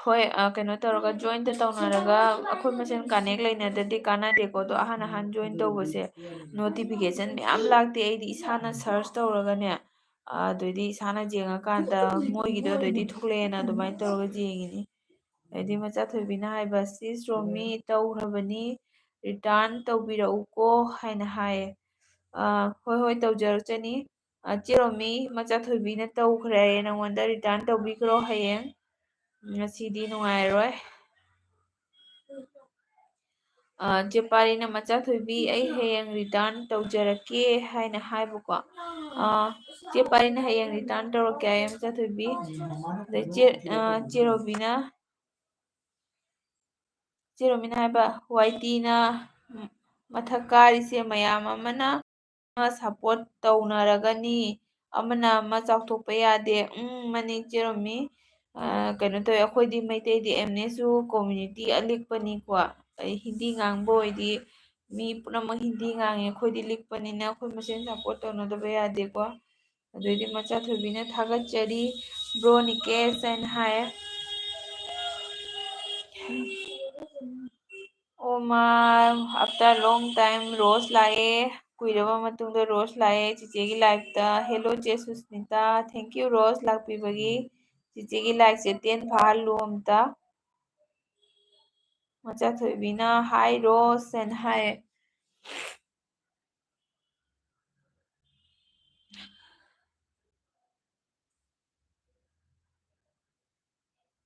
ꯍꯣꯏ ꯀꯩꯅꯣ ꯇꯧꯔꯒ ꯖꯣꯏꯟꯇ ꯇꯧꯅꯔꯒ ꯑꯩꯈꯣꯏ ꯃꯁꯦꯟ ꯀꯥꯅꯦꯛ ꯂꯩꯅꯗ꯭ꯔꯗꯤ ꯀꯥꯟꯅꯗꯦꯀꯣ ꯑꯗꯣ ꯑꯍꯥꯟ ꯖꯣꯏꯟ ꯇꯧꯕꯁꯦ ꯅꯣꯇꯤꯐꯤꯀꯦꯁꯟ ꯃꯌꯥꯝ ꯂꯥꯛꯇꯦ ꯑꯩꯗꯤ ꯏꯁꯥꯅ ꯁꯔꯁ ꯇꯧꯔꯒꯅꯦ ꯑꯗꯨꯏꯗꯤ ꯏꯁꯥꯅ ꯌꯦꯡꯉꯀꯥꯟꯗ ꯃꯣꯏꯒꯤꯗꯣ ꯑꯗꯨꯏꯗꯤ ꯊꯣꯛꯂꯛꯑꯦꯅ ꯑꯗꯨꯃꯥꯏꯅ ꯇꯧꯔꯒ ꯌꯦꯡꯉꯤꯅꯤ꯫ ꯍꯥꯏꯗꯤ ꯃꯆꯥꯊꯣꯏꯕꯤꯅ ꯍꯥꯏꯕ ꯁꯤꯁ ꯔꯣꯃꯤ ꯇꯧꯈ꯭ꯔꯕꯅꯤ ꯔꯤꯇꯥꯔꯟ ꯇꯧꯕꯤꯔꯛꯎꯀꯣ ꯍꯥꯏꯅ ꯍꯥꯏꯌꯦ꯫ ꯍꯣꯏ ꯍꯣꯏ ꯇꯧꯖꯔꯛꯆꯅꯤ꯫ ꯆꯦꯔꯣꯃꯤ ꯃꯆꯥꯊꯣꯏꯕꯤꯅ ꯇꯧꯈ꯭ꯔꯦ ꯅꯪꯉꯣꯟꯗ ꯔꯤꯇꯥꯔꯟ ꯇꯧꯕꯤꯈ꯭ꯔꯣ ꯍꯌꯦꯡ꯫ ꯉꯁꯤꯗꯤ ꯅꯨꯡꯉꯥꯏꯔꯔꯣꯏ꯫ ꯆꯦꯄꯥꯔꯤꯅ ꯃꯆꯥꯊꯣꯏꯕꯤ ꯑꯩ ꯍꯌꯦꯡ ꯔꯤꯇꯥꯔꯟ ꯇꯧꯖꯔꯛꯀꯦ ꯍꯥꯏꯅ ꯍꯥꯏꯕꯀꯣ꯫ ꯆꯦꯄꯥꯔꯤꯅ ꯍꯌꯦꯡ ꯔꯤꯇꯥꯔꯟ ꯇꯧꯔꯛꯀꯦ ꯍꯥꯏꯌꯦ ꯃꯆꯥꯊꯣꯏꯕꯤ꯫ ꯑꯗꯩ ꯆꯦꯔꯣꯕꯤꯅ ꯍꯥꯏꯕ ꯋꯥꯏꯇꯤꯅ ꯃꯊꯛ ꯀꯥꯔꯤꯁꯦ ꯃꯌꯥꯝ ꯑꯃꯅ ꯁꯞꯄꯣꯔꯠ ꯇꯧꯅꯔꯒꯅꯤ ꯑꯃꯅ ꯑꯃ ꯆꯥꯎꯊꯣꯛꯄ ꯌꯥꯗꯦ ꯃꯅꯤ ꯆꯦꯔꯣꯃꯤ꯫ ꯀꯩꯅꯣ ꯇꯧꯋꯦ ꯑꯩꯈꯣꯏꯗꯤ ꯃꯩꯇꯩꯗꯤ ꯑꯦꯝꯅꯦꯁꯨ ꯀꯣꯝꯃꯨꯅꯤꯇꯤ ꯑꯂꯤꯛꯄꯅꯤꯀꯣ꯫ ꯑꯩ ꯍꯤꯟꯗꯤ ꯉꯥꯡꯕ ꯑꯣꯏꯗꯤ ꯃꯤ ꯄꯨꯝꯅꯃꯛ ꯍꯤꯟꯗꯤ ꯉꯥꯡꯉꯦ ꯑꯩꯈꯣꯏꯗꯤ ꯂꯤꯛꯄꯅꯤꯅ ꯑꯩꯈꯣꯏ ꯃꯁꯦꯟ ꯁꯞꯄꯣꯔꯠ ꯇꯧꯅꯗꯕ ꯌꯥꯗꯦꯀꯣ꯫ ꯑꯗꯩꯗꯤ ꯃꯆꯥꯊꯣꯏꯕꯤꯅ ꯊꯥꯒꯠꯆꯔꯤ ꯕ꯭ꯔꯣ ꯅꯤꯀꯦꯁ ꯍꯥꯏꯅ ꯍꯥꯏꯌꯦ꯫ ꯑꯣꯃꯥ ꯑꯐꯇꯔ ꯂꯣꯡ ꯇꯥꯏꯝ ꯔꯣꯁ ꯂꯥꯛꯑꯦ꯫ ꯀꯨꯏꯔꯕ ꯃꯇꯨꯡꯗ ꯔꯣꯁ ꯂꯥꯛꯑꯦ ꯆꯤꯆꯦꯒꯤ ꯂꯥꯏꯐꯇ ꯍꯦꯜꯂꯣ ꯆꯦ ꯁꯨꯁꯃꯤꯇꯥ ꯊꯦꯡꯀ꯭ꯌꯨ ꯔꯣꯁ ꯂꯥꯛꯄꯤꯕꯒꯤ꯫ ꯆꯤꯆꯦꯒꯤ ꯂꯥꯏꯛꯁꯦ 10 ꯐꯥꯍꯜꯂꯨ ꯑꯝꯇ꯫ ꯃꯆꯥꯊꯣꯏꯕꯤꯅ ꯍꯥꯏ ꯔꯣꯁ ꯍꯥꯏꯅ ꯍꯥꯏꯌꯦ꯫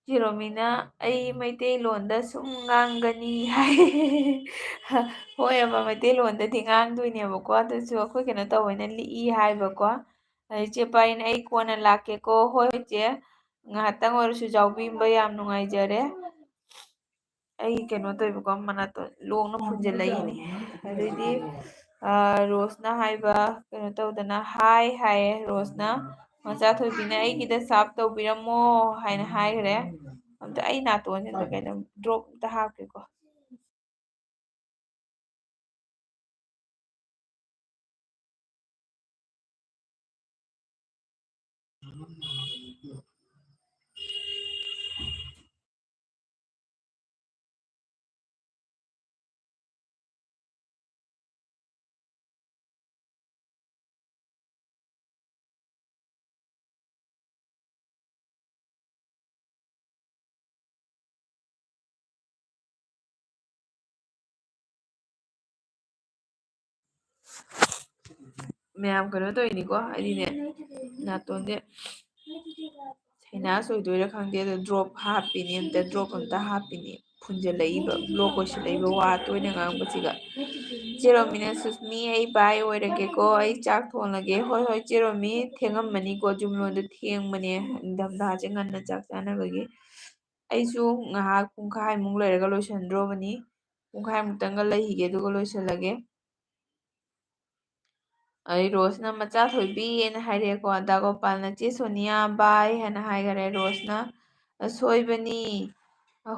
ꯆꯦꯔꯣꯃꯤꯅ ꯑꯩ ꯃꯩꯇꯩꯂꯣꯟꯗ ꯁꯨꯝ ꯉꯥꯡꯒꯅꯤ ꯍꯥꯏ꯫ ꯍꯣꯏꯕ ꯃꯩꯇꯩꯂꯣꯟꯗꯗꯤ ꯉꯥꯡꯗꯣꯏꯅꯦꯕꯀꯣ ꯑꯗꯨꯁꯨ ꯑꯩꯈꯣꯏ ꯀꯩꯅꯣ ꯇꯧꯕꯅ ꯂꯤꯛꯏ ꯍꯥꯏꯕꯀꯣ꯫ ꯑꯗꯩ ꯆꯦꯄꯥꯔꯤꯅ ꯑꯩ ꯀꯣꯟꯅ ꯂꯥꯛꯀꯦꯀꯣ ꯍꯣꯏ ꯍꯣꯏ ꯆꯦ ꯉꯥꯏꯍꯥꯛꯇꯪ ꯑꯣꯏꯔꯁꯨ ꯌꯥꯎꯕꯤꯕ ꯌꯥꯝ ꯅꯨꯡꯉꯥꯏꯖꯔꯦ꯫ ꯑꯩ ꯀꯩꯅꯣ ꯇꯧꯕꯀꯣ ꯃꯅꯥꯇꯣꯟ ꯂꯣꯛꯅ ꯐꯨꯟꯖꯜꯂꯛꯏꯅꯦ꯫ ꯑꯗꯩꯗꯤ ꯔꯣꯁꯅ ꯍꯥꯏꯕ ꯀꯩꯅꯣ ꯇꯧꯗꯅ ꯍꯥꯏ ꯍꯥꯏꯌꯦ ꯔꯣꯁꯅ꯫ ꯃꯆꯥꯊꯣꯏꯕꯤꯅ ꯑꯩꯒꯤꯗ ꯁꯥꯞ ꯇꯧꯕꯤꯔꯝꯃꯣ ꯍꯥꯏꯅ ꯍꯥꯏꯈ꯭ꯔꯦ꯫ ꯑꯝꯇ ꯑꯩ ꯅꯥꯇꯣꯟꯁꯤꯗ ꯀꯩꯅꯣ ꯗ꯭ꯔꯣꯞ ꯑꯝꯇ ꯍꯥꯞꯀꯦꯀꯣ꯫ ꯃꯌꯥꯝ ꯀꯩꯅꯣ ꯇꯧꯔꯤꯅꯤꯀꯣ ꯍꯥꯏꯗꯤꯅꯦ ꯅꯥꯇꯣꯟꯁꯦ ꯁꯥꯏꯅꯥꯁ ꯑꯣꯏꯗꯣꯏꯔꯥ ꯈꯪꯗꯦ ꯑꯗꯣ ꯗ꯭ꯔꯣꯞ ꯍꯥꯞꯄꯤꯅꯦ ꯑꯝꯇ ꯗ꯭ꯔꯣꯞ ꯑꯝꯇ ꯍꯥꯞꯄꯤꯅꯦ꯫ ꯐꯨꯟꯖꯜꯂꯛꯏꯕ ꯕ꯭ꯂꯣꯛ ꯑꯣꯏꯁꯤꯜꯂꯛꯏꯕ ꯋꯥ ꯇꯣꯏꯅ ꯉꯥꯡꯕꯁꯤꯒ꯫ ꯆꯦꯔꯣꯃꯤꯅ ꯁꯨꯁꯃꯤ ꯑꯩ ꯕꯥꯏ ꯑꯣꯏꯔꯒꯦꯀꯣ ꯑꯩ ꯆꯥꯛ ꯊꯣꯡꯉꯒꯦ ꯍꯣꯏ ꯍꯣꯏ ꯆꯦꯔꯣꯃꯤ ꯊꯦꯡꯉꯝꯃꯅꯤꯀꯣ ꯖꯨꯝꯂꯣꯟꯗ ꯊꯦꯡꯕꯅꯦ ꯅꯤꯡꯊꯝꯊꯥꯁꯦ ꯉꯟꯅ ꯆꯥꯛ ꯆꯥꯅꯕꯒꯤ꯫ ꯑꯩꯁꯨ ꯉꯥꯏꯍꯥꯛ ꯄꯨꯡꯈꯥꯏꯃꯨꯛ ꯂꯩꯔꯒ ꯂꯣꯏꯁꯤꯟꯗ꯭ꯔꯣꯕꯅꯤ꯫ ꯄꯨꯡꯈꯥꯏꯃꯨꯛꯇꯪꯒ ꯂꯩꯈꯤꯒꯦ ꯑꯗꯨꯒ ꯂꯣꯏꯁꯤꯜꯂꯒꯦ꯫ ꯑꯩ ꯔꯣꯁꯅ ꯃꯆꯥꯊꯣꯏꯕꯤꯅ ꯍꯥꯏꯔꯛꯑꯦꯀꯣ ꯗꯥꯒꯣꯄꯥꯜꯅ ꯆꯦ ꯁꯣꯅꯤꯌꯥ ꯕꯥꯏ ꯍꯥꯏꯅ ꯍꯥꯏꯈꯔꯦ ꯔꯣꯁꯅ ꯑꯁꯣꯏꯕꯅꯤ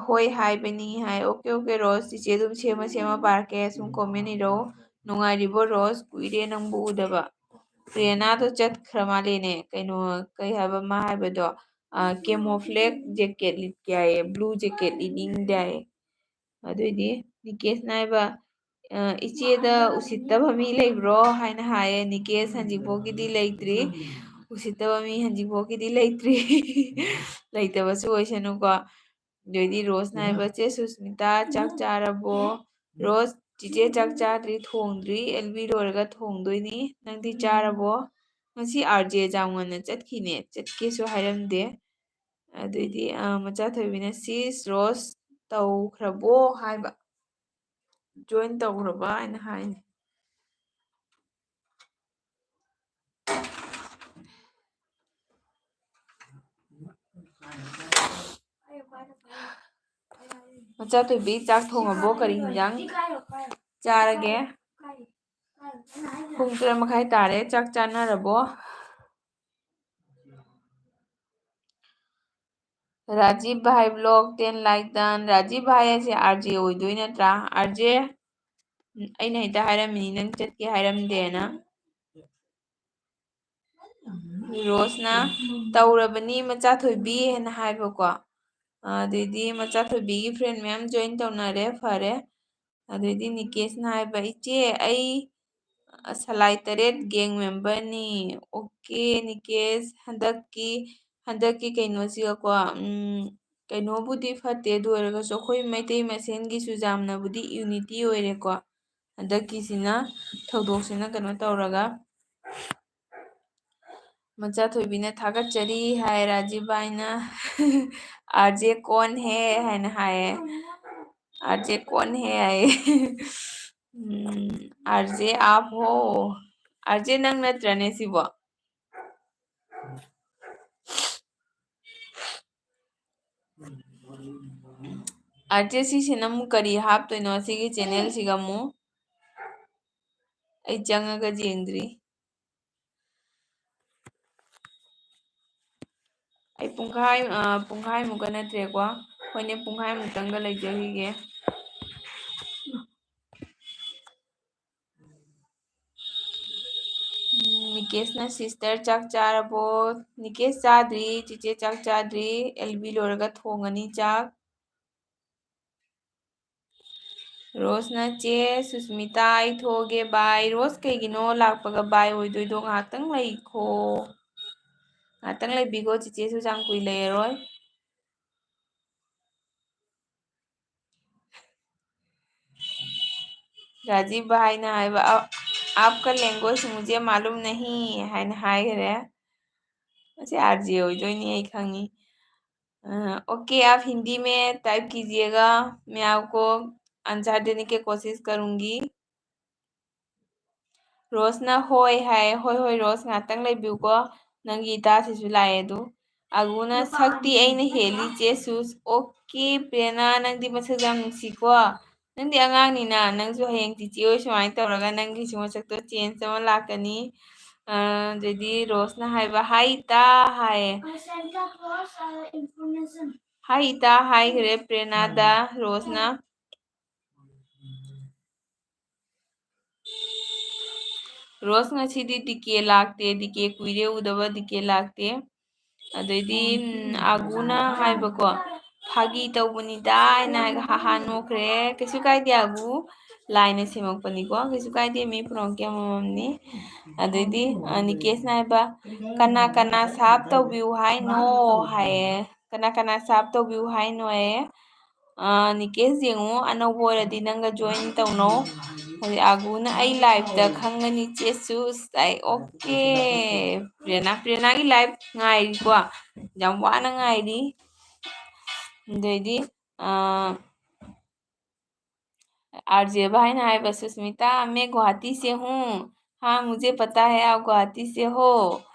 ꯍꯣꯏ ꯍꯥꯏꯕꯅꯤ ꯍꯥꯏ ꯑꯣꯀꯦ ꯑꯣꯀꯦ ꯔꯣꯁ ꯆꯤꯆꯦ ꯑꯗꯨꯝ ꯁꯦꯝꯃ ꯁꯦꯝꯃ ꯄꯥꯔꯛꯀꯦ ꯁꯨꯝ ꯀꯣꯃꯦꯟ ꯏꯔꯛꯑꯣ꯫ ꯅꯨꯡꯉꯥꯏꯔꯤꯕꯣ ꯔꯣꯁ ꯀꯨꯏꯔꯦ ꯅꯪꯕꯨ ꯎꯗꯕ꯫ ꯄ꯭ꯔꯦꯅꯥꯗꯣ ꯆꯠꯈ꯭ꯔ ꯃꯥꯜꯂꯦꯅꯦ ꯀꯩꯅꯣ ꯀꯩ ꯍꯥꯏꯕ ꯃꯥ ꯍꯥꯏꯕꯗꯣ ꯀꯦꯃꯣꯐ꯭ꯂꯦꯛ ꯖꯦꯛꯀꯦꯠ ꯂꯤꯠꯀꯦ ꯍꯥꯏꯌꯦ ꯕ꯭ꯂꯨ ꯖꯦꯛꯀꯦꯠ ꯂꯤꯠꯅꯤꯡꯗꯦ ꯍꯥꯏꯌꯦ꯫ ꯑꯗꯨꯏꯗꯤ ꯅꯤꯀꯦꯁꯅ ꯍꯥꯏꯕ ꯏꯆꯦꯗ ꯎꯁꯤꯠꯇꯕ ꯃꯤ ꯂꯩꯕ꯭ꯔꯣ ꯍꯥꯏꯅ ꯍꯥꯏꯌꯦ ꯅꯤꯀꯦꯁ ꯍꯧꯖꯤꯛꯐꯥꯎꯒꯤꯗꯤ ꯂꯩꯇ꯭ꯔꯤ꯫ ꯎꯁꯤꯠꯇꯕ ꯃꯤ ꯍꯧꯖꯤꯛꯐꯥꯎꯒꯤꯗꯤ ꯂꯩꯇ꯭ꯔꯤ ꯂꯩꯇꯕꯁꯨ ꯑꯣꯏꯁꯅꯨꯀꯣ꯫ ꯑꯗꯩꯗꯤ ꯔꯣꯁꯅ ꯍꯥꯏꯕ ꯆꯦ ꯁꯨꯁꯃꯤꯇꯥ ꯆꯥꯛ ꯆꯥꯔꯕꯣ ꯔꯣꯁ ꯆꯤꯆꯦ ꯆꯥꯛ ꯆꯥꯗ꯭ꯔꯤ ꯊꯣꯡꯗ꯭ꯔꯤ ꯑꯦꯜꯕꯤ ꯂꯣꯏꯔꯒ ꯊꯣꯡꯗꯣꯏꯅꯤ ꯅꯪꯗꯤ ꯆꯥꯔꯕꯣ꯫ ꯉꯁꯤ ꯑꯥꯔ ꯖꯦ ꯌꯥꯝ ꯉꯟꯅ ꯆꯠꯈꯤꯅꯦ ꯆꯠꯀꯦꯁꯨ ꯍꯥꯏꯔꯝꯗꯦ꯫ ꯑꯗꯩꯗꯤ ꯃꯆꯥꯊꯣꯏꯕꯤꯅ ꯁꯤꯁ ꯔꯣꯁ ꯇꯧꯈ꯭ꯔꯕꯣ ꯍꯥꯏꯕ, ꯖꯣꯏꯟ ꯇꯧꯈ꯭ꯔꯕ ꯍꯥꯏꯅ ꯍꯥꯏꯅꯤ. ꯃꯆꯥꯊꯣꯏꯕꯤ ꯆꯥꯛ ꯊꯣꯡꯉꯕꯣ? ꯀꯔꯤ ꯍꯤꯟꯖꯥꯡ ꯆꯥꯔꯒꯦ? ꯄꯨꯡ 3:30 ꯇꯥꯔꯦ. ꯆꯥꯛ ꯆꯥꯅꯔꯕꯣ? ꯔꯥꯖꯤꯕ ꯚꯥꯏ ꯕ꯭ꯂꯣꯛ 10 ꯂꯥꯏꯛ ꯗꯟ. ꯔꯥꯖꯤꯕ ꯚꯥꯏ ꯍꯥꯏꯁꯦ RJ ꯑꯣꯏꯗꯣꯏ ꯅꯠꯇ꯭ꯔꯥ? RJ ꯑꯩꯅ ꯍꯦꯛꯇ ꯍꯥꯏꯔꯝꯃꯤꯅꯤ ꯅꯪ ꯆꯠꯀꯦ ꯍꯥꯏꯔꯝꯗꯦꯅ. ꯔꯣꯁꯅ ꯇꯧꯔꯕꯅꯤ ꯃꯆꯥꯊꯣꯏꯕꯤ ꯍꯥꯏꯅ ꯍꯥꯏꯕꯀꯣ. ꯑꯗꯩꯗꯤ ꯃꯆꯥꯊꯣꯏꯕꯤꯒꯤ ꯐ꯭ꯔꯦꯟ ꯃꯌꯥꯝ ꯖꯣꯏꯟ ꯇꯧꯅꯔꯦ, ꯐꯔꯦ. ꯑꯗꯩꯗꯤ ꯅꯤꯀꯦꯁꯅ ꯍꯥꯏꯕ, ꯏꯆꯦ ꯑꯩ ꯁꯂꯥꯏ 3 ꯒꯦꯡ ꯃꯦꯝꯕꯔꯅꯤ. ꯑꯣꯀꯦ ꯅꯤꯀꯦꯁ, ꯍꯟꯗꯛꯀꯤ ꯀꯩꯅꯣꯁꯤꯒꯀꯣ ꯀꯩꯅꯣꯕꯨꯗꯤ ꯐꯠꯇꯦ, ꯑꯗꯨ ꯑꯣꯏꯔꯒꯁꯨ ꯑꯩꯈꯣꯏ ꯃꯩꯇꯩ ꯃꯁꯦꯟꯒꯤꯁꯨ ꯌꯥꯝꯅꯕꯨꯗꯤ ꯌꯨꯅꯤꯇꯤ ꯑꯣꯏꯔꯦꯀꯣ. ꯍꯟꯗꯛꯀꯤꯁꯤꯅ ꯊꯧꯗꯣꯛꯁꯤꯅ ꯀꯩꯅꯣ ꯇꯧꯔꯒ ꯃꯆꯥꯊꯣꯏꯕꯤꯅ ꯊꯥꯒꯠꯆꯔꯤ ꯍꯥꯏ. ꯔꯥꯖꯤꯕ ꯚꯥꯏꯅ RJ कौन है हायना हाये. RJ कौन है हाये. RJ आप हो. RJ नंग नत्रने सिबो. RJ सिसिना मु करी हाप्तोइनो सिगी चैनल सिगा मु ꯑꯩ ꯆꯪꯉꯒ ꯌꯦꯡꯗ꯭ꯔꯤ. ꯑꯩ ꯄꯨꯡꯈꯥꯏꯃꯨꯛꯀ ꯅꯠꯇ꯭ꯔꯦꯀꯣ. ꯍꯣꯏꯅꯦ ꯄꯨꯡꯈꯥꯏꯃꯨꯛꯇꯪꯒ ꯂꯩꯖꯈꯤꯒꯦ. ꯅꯤꯀꯦꯁꯅ ꯁꯤꯁꯇꯔ ꯆꯥꯛ ꯆꯥꯔꯕꯣ? ꯅꯤꯀꯦꯁ ꯆꯥꯗ꯭ꯔꯤ, ꯆꯤꯆꯦ ꯆꯥꯛ ꯆꯥꯗ꯭ꯔꯤ. LB ꯂꯣꯏꯔꯒ ꯊꯣꯡꯉꯅꯤ ꯆꯥꯛ. ꯔꯣꯁꯅ ꯆꯦ ꯁꯨꯁꯃꯤꯇꯥ ꯑꯩ ꯊꯣꯛꯑꯒꯦ ꯕꯥꯏ. ꯔꯣꯁ ꯀꯩꯒꯤꯅꯣ ꯂꯥꯛꯄꯒ ꯕꯥꯏ ꯑꯣꯏꯗꯣꯏꯗꯣ? ꯉꯥꯏꯍꯥꯛꯇꯪ ꯂꯩꯈꯣ. ꯉꯥꯏꯍꯥꯛꯇꯪ ꯂꯩꯕꯤꯈꯣ, ꯆꯤꯆꯦꯁꯨ ꯌꯥꯝ ꯀꯨꯏ ꯂꯩꯔꯔꯣꯏ. राजीव भाई ने हाइबा आपका लैंग्वेज मुझे मालूम नहीं हाइना हाइगरे. अच्छा RJ होइदोइनी आई खंगी. ओके आप हिंदी में टाइप कीजिएगा, मैं आपको आंसर देने की कोशिश करूंगी. रोसना होय हाय. होय होय रोस ngатang lebiuko nangi ita sisu lae du. Aguna sakti aina heli Jesus. Okay Prerna Nandi मसक yam nungsiko. नंदी अꯉꯥꯡꯅꯤꯅ नंगसु हयेंग ꯆꯤꯆꯦ ꯍꯣꯏ ꯁꯨꯃꯥꯏꯅ ꯇꯧꯔꯒ ꯅꯪꯒꯤꯁꯨ ꯃꯁꯛꯇꯣ ꯆꯦꯟꯖ ꯑꯃ ꯂꯥꯛꯀꯅꯤ. ꯑꯗꯩꯗꯤ ꯔꯣꯁꯅ ꯍꯥꯏꯕ ꯍꯥꯏ ꯏꯇꯥ ꯍꯥꯏꯌꯦ. ꯍꯥꯏ ꯏꯇꯥ ꯍꯥꯏꯈ꯭ꯔꯦ ꯄ꯭ꯔꯦꯔꯅꯥꯗ ꯔꯣꯁꯅ. रोज ngasidi dike lakte, dike kuire udaba dike lakte. ꯑꯗꯩꯗꯤ ꯑꯒꯨꯅ ꯍꯥꯏꯕꯀꯣ, ꯐꯥꯒꯤ ꯇꯧꯕꯅꯤꯗ ꯍꯥꯏꯅ ꯍꯥꯍꯥ ꯅꯣꯛꯈ꯭ꯔꯦ. ꯀꯩꯁꯨ ꯀꯥꯏꯗꯦ ꯑꯒꯨ, ꯂꯥꯏꯅ ꯁꯦꯝꯃꯛꯄꯅꯤꯀꯣ, ꯀꯩꯁꯨ ꯀꯥꯏꯗꯦ ꯃꯤ ꯄꯨꯝꯅꯃꯛꯀꯤ ꯑꯃꯃꯝꯅꯤ. ꯑꯗꯩꯗꯤ ꯅꯤꯀꯦꯁꯅ ꯍꯥꯏꯕ, ꯀꯅꯥ ꯀꯅꯥ ꯁꯥꯞ ꯇꯧꯕꯤꯌꯨ ꯍꯥꯏꯅꯣ ꯍꯥꯏꯌꯦ. ꯀꯅꯥ ꯀꯅꯥ ꯁꯥꯞ ꯇꯧꯕꯤꯌꯨ ꯍꯥꯏꯅꯣ ꯍꯥꯏꯌꯦ. ꯅꯤꯀꯦꯁ ꯌꯦꯡꯉꯨ, ꯑꯅꯧꯕ ꯑꯣꯏꯔꯗꯤ ꯅꯪꯒ ꯖꯣꯏꯟ ꯇꯧꯅꯧ. ꯑꯗꯩ ꯑꯒꯨꯅ ꯑꯩ ꯂꯥꯏꯚꯇ ꯈꯪꯒꯅꯤ ꯆꯦꯁꯨꯁ. ꯑꯩ ꯑꯣꯀꯦ. ꯄ꯭ꯔꯦꯔꯅꯥꯒꯤ ꯂꯥꯏꯚ ꯉꯥꯏꯔꯤꯀꯣ, ꯌꯥꯝ ꯋꯥꯅ ꯉꯥꯏꯔꯤ. ꯑꯗꯩꯗꯤ RJ भाई ने हाइबा, सुस्मिता मैं गुवाहाटी से हूँ. हाँ मुझे पता है आप गुवाहाटी से हो.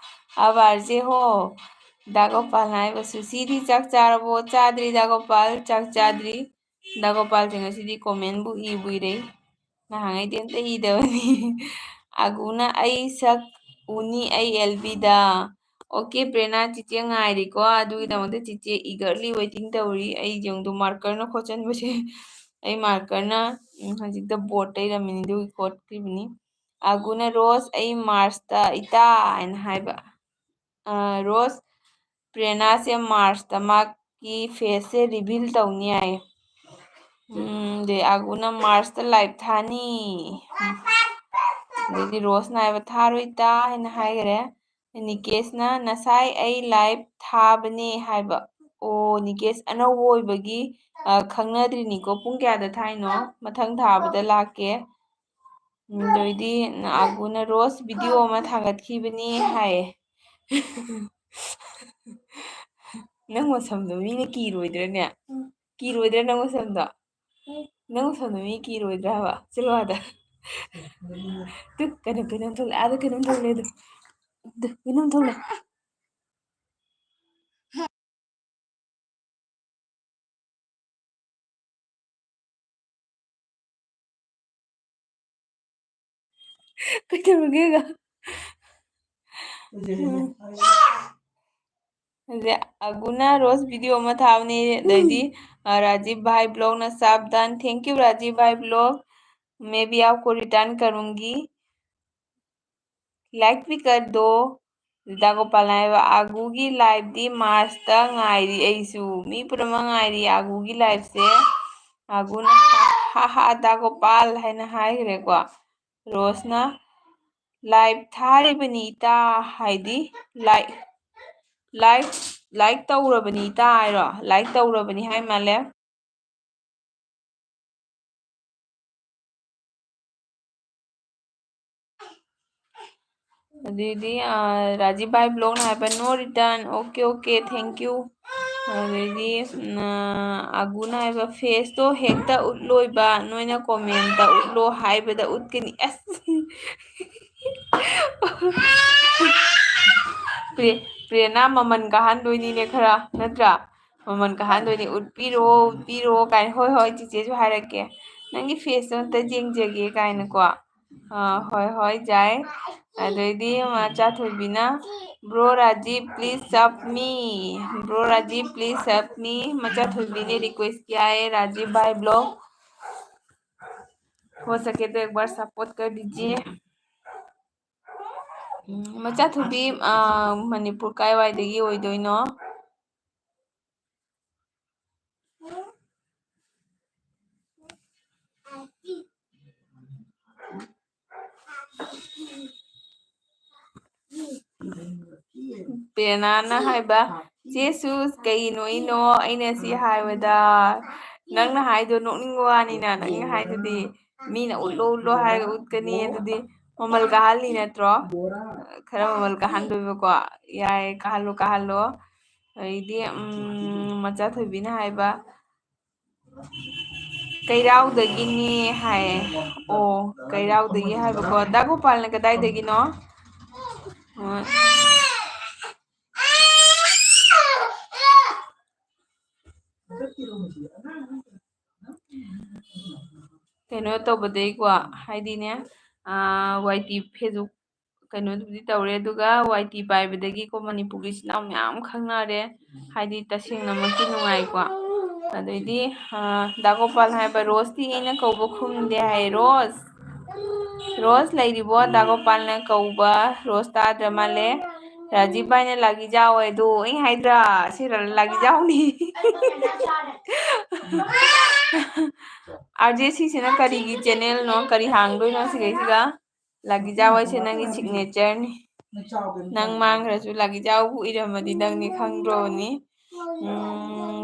आप RJ हो. दागोपाल हाइबा, सुसीदी चाक चारबो? चाद्री दागोपाल, चाक चाद्री. दागोपाल से ngasidi comment bu ibu ire. Nahangay din ta idawani. Aguna ay sak uni ay LB da. Okay प्रेरणा चिचे ngꯥꯏꯔꯤꯀꯣ, ꯑꯗꯨꯒꯤꯗꯃꯛꯇ चिचे eagerly waiting ꯇꯧꯔꯤ. ꯑꯩ ꯌꯦꯡꯗꯣ ꯃꯥꯔꯀꯔꯅ ꯈꯣꯠꯆꯟꯕꯁꯦ, ꯑꯩ ꯃꯥꯔꯀꯔꯅ ꯍꯧꯖꯤꯛꯇ ꯕꯣꯔꯗꯇ ꯏꯔꯝꯃꯤꯅꯤ ꯑꯗꯨꯒꯤ ꯈꯣꯠꯈ꯭ꯔꯤꯕꯅꯤ. ꯑꯒꯨꯅ ꯔꯣꯁ ꯑꯩ ꯃꯥꯔꯁꯇ ꯏꯇꯥ ꯍꯥꯏꯅ ꯍꯥꯏꯕ. ꯔꯣꯁ ꯄ꯭ꯔꯦꯔꯅꯥꯁꯦ ꯃꯥꯔꯁꯇ ꯃꯥꯒꯤ ꯐꯦꯁꯁꯦ ꯔꯤꯚꯤꯜ ꯇꯧꯅꯤ ꯍꯥꯏꯌꯦ. ꯑꯗꯩ ꯑꯒꯨꯅ ꯃꯥꯔꯁꯇ ꯂꯥꯏꯚ ꯊꯥꯅꯤ. ꯑꯗꯩꯗꯤ ꯔꯣꯁꯅ ꯍꯥꯏꯕ ꯊꯥꯔꯣꯏꯇꯥ ꯍꯥꯏꯅ ꯍꯥꯏꯈꯔꯦ. ꯅꯤꯀꯦꯁꯅ ꯉꯁꯥꯏ ꯑꯩ ꯂꯥꯏꯚ ꯊꯥꯕꯅꯦ ꯍꯥꯏꯕ. ꯑꯣ ꯅꯤꯀꯦꯁ ꯑꯅꯧꯕ ꯑꯣꯏꯕꯒꯤ ꯈꯪꯅꯗ꯭ꯔꯤꯅꯤꯀꯣ. ꯄꯨꯡ ꯀꯌꯥꯗ ꯊꯥꯏꯅꯣ? ꯃꯊꯪ ꯊꯥꯕꯗ ꯂꯥꯛꯀꯦ. ꯑꯗꯩꯗꯤ ꯑꯒꯨꯅ ꯔꯣꯁ ꯚꯤꯗꯤꯑꯣ ꯑꯃ ꯊꯥꯒꯠꯈꯤꯕꯅꯤ ꯍꯥꯏꯌꯦ. ꯅꯪ ꯃꯁꯝꯗꯣ ꯃꯤꯅ ꯀꯤꯔꯣꯏꯗ꯭ꯔꯅꯦ ꯀꯤꯔꯣꯏꯗ꯭ꯔꯥ ꯅꯪ ꯃꯁꯝꯗꯣ ꯅꯪ ꯃꯁꯝꯗꯣ ꯃꯤ ꯀꯤꯔꯣꯏꯗ꯭ꯔꯥ ꯍꯥꯏꯕ ꯆꯠꯂꯣ ꯑꯥꯗ ꯇꯨ ꯀꯩꯅꯣꯝ ꯊꯣꯛꯂꯛꯑꯦ ꯑꯥꯗ ꯀꯩꯅꯣꯝ ꯊꯣꯛꯂꯛꯑꯦ ꯑꯗꯨ ꯀꯩꯅꯣꯝ ꯊꯣꯛꯂꯛꯑꯦ ꯀꯩꯗꯧꯔꯒꯦꯒ ꯑꯗꯩ ꯑꯒꯨꯅ ꯔꯣꯁ ꯚꯤडिꯑꯣ ꯑꯃ ꯊꯥꯕꯅꯤ ꯑꯗꯩꯗꯤ राजीव भाई ब्लॉग ना सावधान थैंक यू राजीव भाई ब्लॉग मैं भी आपको रिटर्न करूंगी लाइक भी कर दो ꯗꯥꯒꯣꯄꯥꯜ ꯍꯥꯏꯕ ꯑꯥꯒꯨꯒꯤ ꯂꯥꯏꯚꯇꯤ ꯃꯥꯔꯁꯇ ꯉꯥꯏꯔꯤ ꯑꯩꯁꯨ ꯃꯤ ꯄꯨꯝꯅꯃꯛ ꯉꯥꯏꯔꯤ ꯑꯥꯒꯨꯒꯤ ꯂꯥꯏꯚꯁꯦ ꯑꯥꯒꯨꯅ ꯍꯥꯍꯥ ꯗꯥꯒꯣꯄꯥꯜ ꯍꯥꯏꯅ ꯍꯥꯏꯈ꯭ꯔꯦꯀꯣ ꯔꯣꯁꯅ ꯂꯥꯏꯚ ꯊꯥꯔꯤꯕꯅꯤ ꯏꯇꯥ ꯍꯥꯏꯗꯤ ꯂꯥꯏꯛ ꯇꯧꯔꯕꯅꯤ ꯏꯇꯥ ꯍꯥꯏꯔꯣ ꯂꯥꯏꯛ ꯇꯧꯔꯕꯅꯤ ꯍꯥꯏ ꯃꯥꯜꯂꯦ ꯑꯗꯩꯗꯤ राजीव भाई ब्लॉग ꯍꯥꯏꯕ no return okay okay thank you ꯑꯗꯩꯗꯤ ꯑꯒꯨꯅ ꯍꯥꯏꯕ ꯐꯦꯁꯇꯣ ꯍꯦꯛꯇ ꯎꯠꯂꯣꯏꯕ ꯅꯣꯏꯅ ꯀꯣꯃꯦꯟꯇ ꯎꯠꯂꯣ ꯍꯥꯏꯕꯗ ꯎꯠꯀꯅꯤ ꯑꯁ ꯄ꯭ꯔꯦꯅꯥ ꯃꯃꯜ ꯀꯥꯍꯟꯗꯣꯏꯅꯤꯅꯦ ꯈꯔ ꯅꯠꯇ꯭ꯔꯥ ꯃꯃꯜ ꯀꯥꯍꯟꯗꯣꯏꯅꯤ ꯎꯠꯄꯤꯔꯣ ꯎꯠꯄꯤꯔꯣ ꯀꯥꯏꯅ ꯍꯣꯏ ꯍꯣꯏ ꯆꯤꯆꯦꯁꯨ ꯍꯥꯏꯔꯛꯀꯦ ꯅꯪꯒꯤ ꯐꯦꯁꯇꯣ ꯑꯝꯇ ꯌꯦꯡꯖꯒꯦ ꯀꯥꯏꯅꯀꯣ ꯍꯣꯏ ꯍꯣꯏ ꯌꯥꯏ ꯑꯗꯩꯗꯤ ꯃꯆꯥꯊꯣꯏꯕꯤꯅ ब्रो राजीव प्लीज सब मी ब्रो राजीव प्लीज सब मी मचाथोबी ने रिक्वेस्ट किया है राजीव भाई ब्लॉग हो सके तो एक बार सपोर्ट कर दीजिए मचाथोबी मणिपुर कायवाइदगी ओइदोइनो ꯄꯦꯅꯥꯅ ꯍꯥꯏꯕ ꯆꯦꯁꯨ ꯀꯩꯅꯣ ꯏꯅꯣ ꯑꯩꯅ ꯁꯤ ꯍꯥꯏꯕꯗ ꯅꯪꯅ ꯍꯥꯏꯗꯣ ꯅꯣꯛꯅꯤꯡꯕ ꯋꯥꯅꯤꯅ ꯅꯪꯅ ꯍꯥꯏꯗꯨꯗꯤ ꯃꯤꯅ ꯎꯠꯂꯣ ꯎꯠꯂꯣ ꯍꯥꯏꯔꯒ ꯎꯠꯀꯅꯤ ꯑꯗꯨꯗꯤ ꯃꯃꯜ ꯀꯥꯍꯜꯂꯤ ꯅꯠꯇ꯭ꯔꯣ ꯈꯔ ꯃꯃꯜ ꯀꯥꯍꯟꯗꯣꯏꯕꯀꯣ ꯌꯥꯏ ꯀꯥꯍꯜꯂꯣ ꯀꯥꯍꯜꯂꯣ ꯑꯗꯩꯗꯤ ꯃꯆꯥꯊꯣꯏꯕꯤꯅ ꯍꯥꯏꯕ ꯀꯩꯔꯥꯎꯗꯒꯤꯅꯤ ꯍꯥꯏꯌꯦ ꯑꯣ ꯀꯩꯔꯥꯎꯗꯒꯤ ꯍꯥꯏꯕꯀꯣ ꯗꯥꯒꯣꯄꯥꯜꯅ ꯀꯗꯥꯏꯗꯒꯤꯅꯣ ꯀꯩꯅꯣ ꯇꯧꯕꯗꯩꯀꯣ ꯍꯥꯏꯗꯤꯅꯦ ꯋꯥꯏ ꯇꯤ ꯐꯦꯁꯕꯨꯛ ꯀꯩꯅꯣꯗꯨꯕꯨꯗꯤ ꯇꯧꯔꯦ ꯑꯗꯨꯒ ꯋꯥꯏ ꯇꯤ ꯄꯥꯏꯕꯗꯒꯤꯀꯣ ꯃꯅꯤꯄꯨꯔꯒꯤ ꯏꯆꯤꯜ ꯏꯅꯥꯎ ꯃꯌꯥꯝ ꯈꯪꯅꯔꯦ ꯍꯥꯏꯗꯤ ꯇꯁꯦꯡꯅꯃꯛꯀꯤ ꯅꯨꯡꯉꯥꯏꯀꯣ ꯑꯗꯩꯗꯤ ꯗꯥꯒꯣꯄꯥꯜ ꯍꯥꯏꯕ ꯔꯣꯁꯇꯤ ꯑꯩꯅ ꯀꯧꯕ ꯈꯨꯝꯗꯦ ꯍꯥꯏ ꯔꯣꯁ ꯔꯣꯁ ꯂꯩꯔꯤꯕꯣ ꯗꯥꯒꯣꯄꯥꯜꯅ ꯀꯧꯕ ꯔꯣꯁ ꯇꯥꯗ꯭ꯔ ꯃꯥꯜꯂꯦ ꯔꯥꯖꯤꯕ ꯚꯥꯏꯅ ꯂꯥꯒꯤꯖꯥꯎ ꯍꯥꯏꯗꯣ ꯑꯩ ꯍꯥꯏꯗ꯭ꯔꯥ ꯁꯤ ꯂꯥꯒꯤꯖꯥꯎꯅꯤ ꯑꯥꯔ ꯖꯦ ꯁꯤꯁꯤꯅ ꯀꯔꯤꯒꯤ ꯆꯦꯅꯦꯜꯅꯣ ꯀꯔꯤ ꯍꯥꯡꯗꯣꯏꯅꯣ ꯁꯤꯒꯩꯁꯤꯒ ꯂꯥꯒꯤꯖꯥꯎ ꯍꯥꯏꯁꯦ ꯅꯪꯒꯤ ꯁꯤꯒꯅꯦꯆꯔꯅꯤ ꯅꯪ ꯃꯥꯡꯈ꯭ꯔꯁꯨ ꯂꯥꯒꯤꯖꯥꯎꯕꯨ ꯏꯔꯝꯃꯗꯤ ꯅꯪꯅꯤ ꯈꯪꯗ꯭ꯔꯣꯕꯅꯤ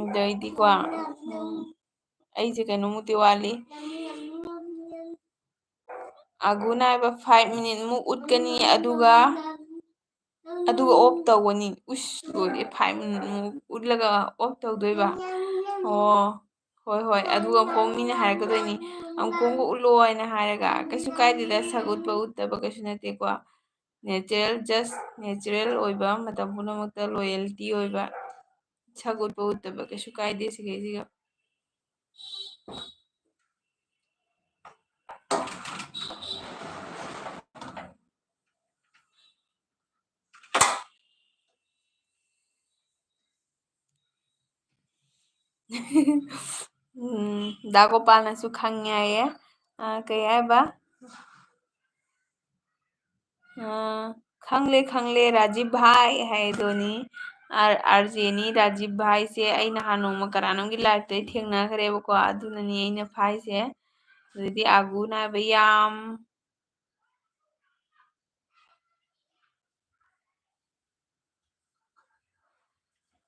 ꯑꯗꯩꯗꯤꯀꯣ ꯑꯩꯁꯦ ꯀꯩꯅꯣꯃꯨꯛꯇꯤ ꯋꯥꯠꯂꯤ ꯑꯒꯨꯅ ꯍꯥꯏꯕ 5 ꯃꯤꯅꯤꯠ ꯃꯨꯛ ꯎꯠꯀꯅꯤ ꯑꯗꯨꯒ ꯑꯣꯐ ꯇꯧꯒꯅꯤ ꯎꯁ ꯂꯣꯏꯔꯦ 5 ꯃꯤꯅꯤꯠ ꯃꯨꯛ ꯎꯠꯂꯒ ꯑꯣꯐ ꯇꯧꯗꯣꯏꯕ ꯑꯣ ꯍꯣꯏ ꯍꯣꯏ ꯑꯗꯨꯒ ꯑꯃꯨꯛ ꯃꯤꯅ ꯍꯥꯏꯔꯛꯀꯗꯣꯏꯅꯤ ꯑꯃꯨꯛꯀ ꯎꯠꯂꯣ ꯍꯥꯏꯅ ꯍꯥꯏꯔꯒ ꯀꯩꯁꯨ ꯀꯥꯏꯗꯦꯗ ꯁꯛ ꯎꯠꯄ ꯎꯠꯇꯕ ꯀꯩꯁꯨ ꯅꯠꯇꯦꯀꯣ ꯅꯦꯆꯔꯦꯜ ꯖꯁ ꯅꯦꯆꯔꯦꯜ ꯑꯣꯏꯕ ꯃꯇꯝ ꯄꯨꯝꯅꯃꯛꯇ ꯂꯣꯌꯦꯜꯇꯤ ꯑꯣꯏꯕ ꯁꯛ ꯎꯠꯄ ꯎꯠꯇꯕ ꯀꯩꯁꯨ ꯀꯥꯏꯗꯦ ꯁꯤꯈꯩꯁꯤꯒ ꯗꯥꯒꯣꯄꯥꯜꯅꯁꯨ ꯈꯪꯉꯦ ꯍꯥꯏꯌꯦ ꯀꯩ ꯍꯥꯏꯕ ꯈꯪꯂꯦ ꯈꯪꯂꯦ ꯔꯥꯖꯤꯕ ꯚꯥꯏ ꯍꯥꯏꯗꯣꯅꯤ ꯑꯥꯔꯖꯦꯅꯤ ꯔꯥꯖꯤꯕ ꯚꯥꯏꯁꯦ ꯑꯩ ꯅꯍꯥꯟ ꯅꯣꯡꯃ ꯀꯅꯥꯅꯣꯝꯒꯤ ꯂꯥꯏꯐꯇꯩ ꯊꯦꯡꯅꯈ꯭ꯔꯦꯕꯀꯣ ꯑꯗꯨꯅꯅꯤ ꯑꯩꯅ ꯐꯥꯏꯁꯦ ꯑꯗꯩꯗꯤ ꯑꯒꯨꯅ ꯍꯥꯏꯕ ꯌꯥꯝ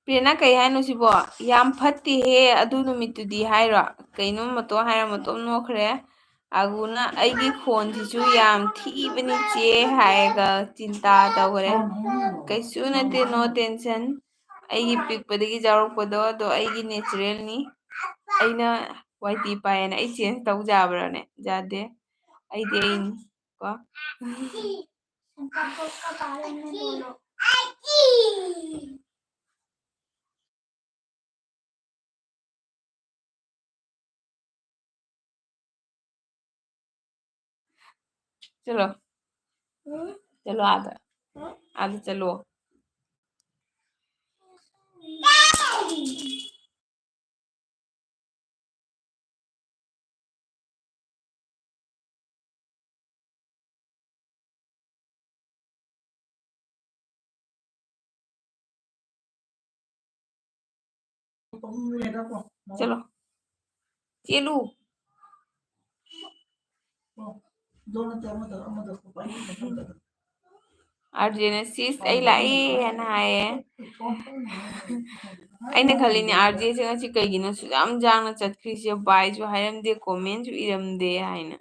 ꯄꯦꯅꯥ ꯀꯩ ꯍꯥꯏꯅꯣ ꯁꯤꯕꯣ ꯌꯥꯝ ꯐꯠꯇꯦꯍꯦ ꯑꯗꯨ ꯅꯨꯃꯤꯠꯇꯨꯗꯤ ꯍꯥꯏꯔꯣ ꯀꯩꯅꯣ ꯃꯇꯣꯝ ꯍꯥꯏꯔ ꯃꯇꯣꯝ ꯅꯣꯛꯈ꯭ꯔꯦ ꯑꯒꯨꯅ ꯑꯩꯒꯤ ꯈꯣꯟꯁꯤꯁꯨ ꯌꯥꯝ ꯊꯤꯕꯅꯤ ꯆꯦ ꯍꯥꯏꯔꯒ ꯆꯤꯟꯇꯥ ꯇꯧꯈꯔꯦ ꯀꯩꯁꯨ ꯅꯠꯇꯦ ꯅꯣ ꯇꯦꯟꯁꯟ ꯑꯩꯒꯤ ꯄꯤꯛꯄꯗꯒꯤ ꯆꯥꯎꯔꯛꯄꯗꯣ ꯑꯗꯣ ꯑꯩꯒꯤ ꯅꯦꯆꯔꯦꯜꯅꯤ ꯑꯩꯅ ꯋꯥꯏꯇꯤ ꯄꯥꯏꯌꯦꯅ ꯑꯩ ꯆꯦꯟꯖ ꯇꯧꯖꯥꯕ꯭ꯔꯥꯅꯦ ꯌꯥꯗꯦ ꯑꯩꯗꯤ ꯑꯩꯅꯤ ꯀꯣ चलो चलो आधा आधा चलो चलो चलू आरजेने sis ay lai hena haye ꯑꯩꯅ ꯈꯜꯂꯤꯅꯦ ꯑꯥꯔꯖꯦꯁꯦ ꯉꯁꯤ ꯀꯩꯒꯤꯅꯣ ꯌꯥꯝ ꯖꯥꯡꯅ ꯆꯠꯈ꯭ꯔꯤꯁꯦ ꯕꯥꯏꯁꯨ ꯍꯥꯏꯔꯝꯗꯦ ꯀꯣꯃꯦꯟꯁꯨ ꯏꯔꯝꯗꯦ ꯍꯥꯏꯅ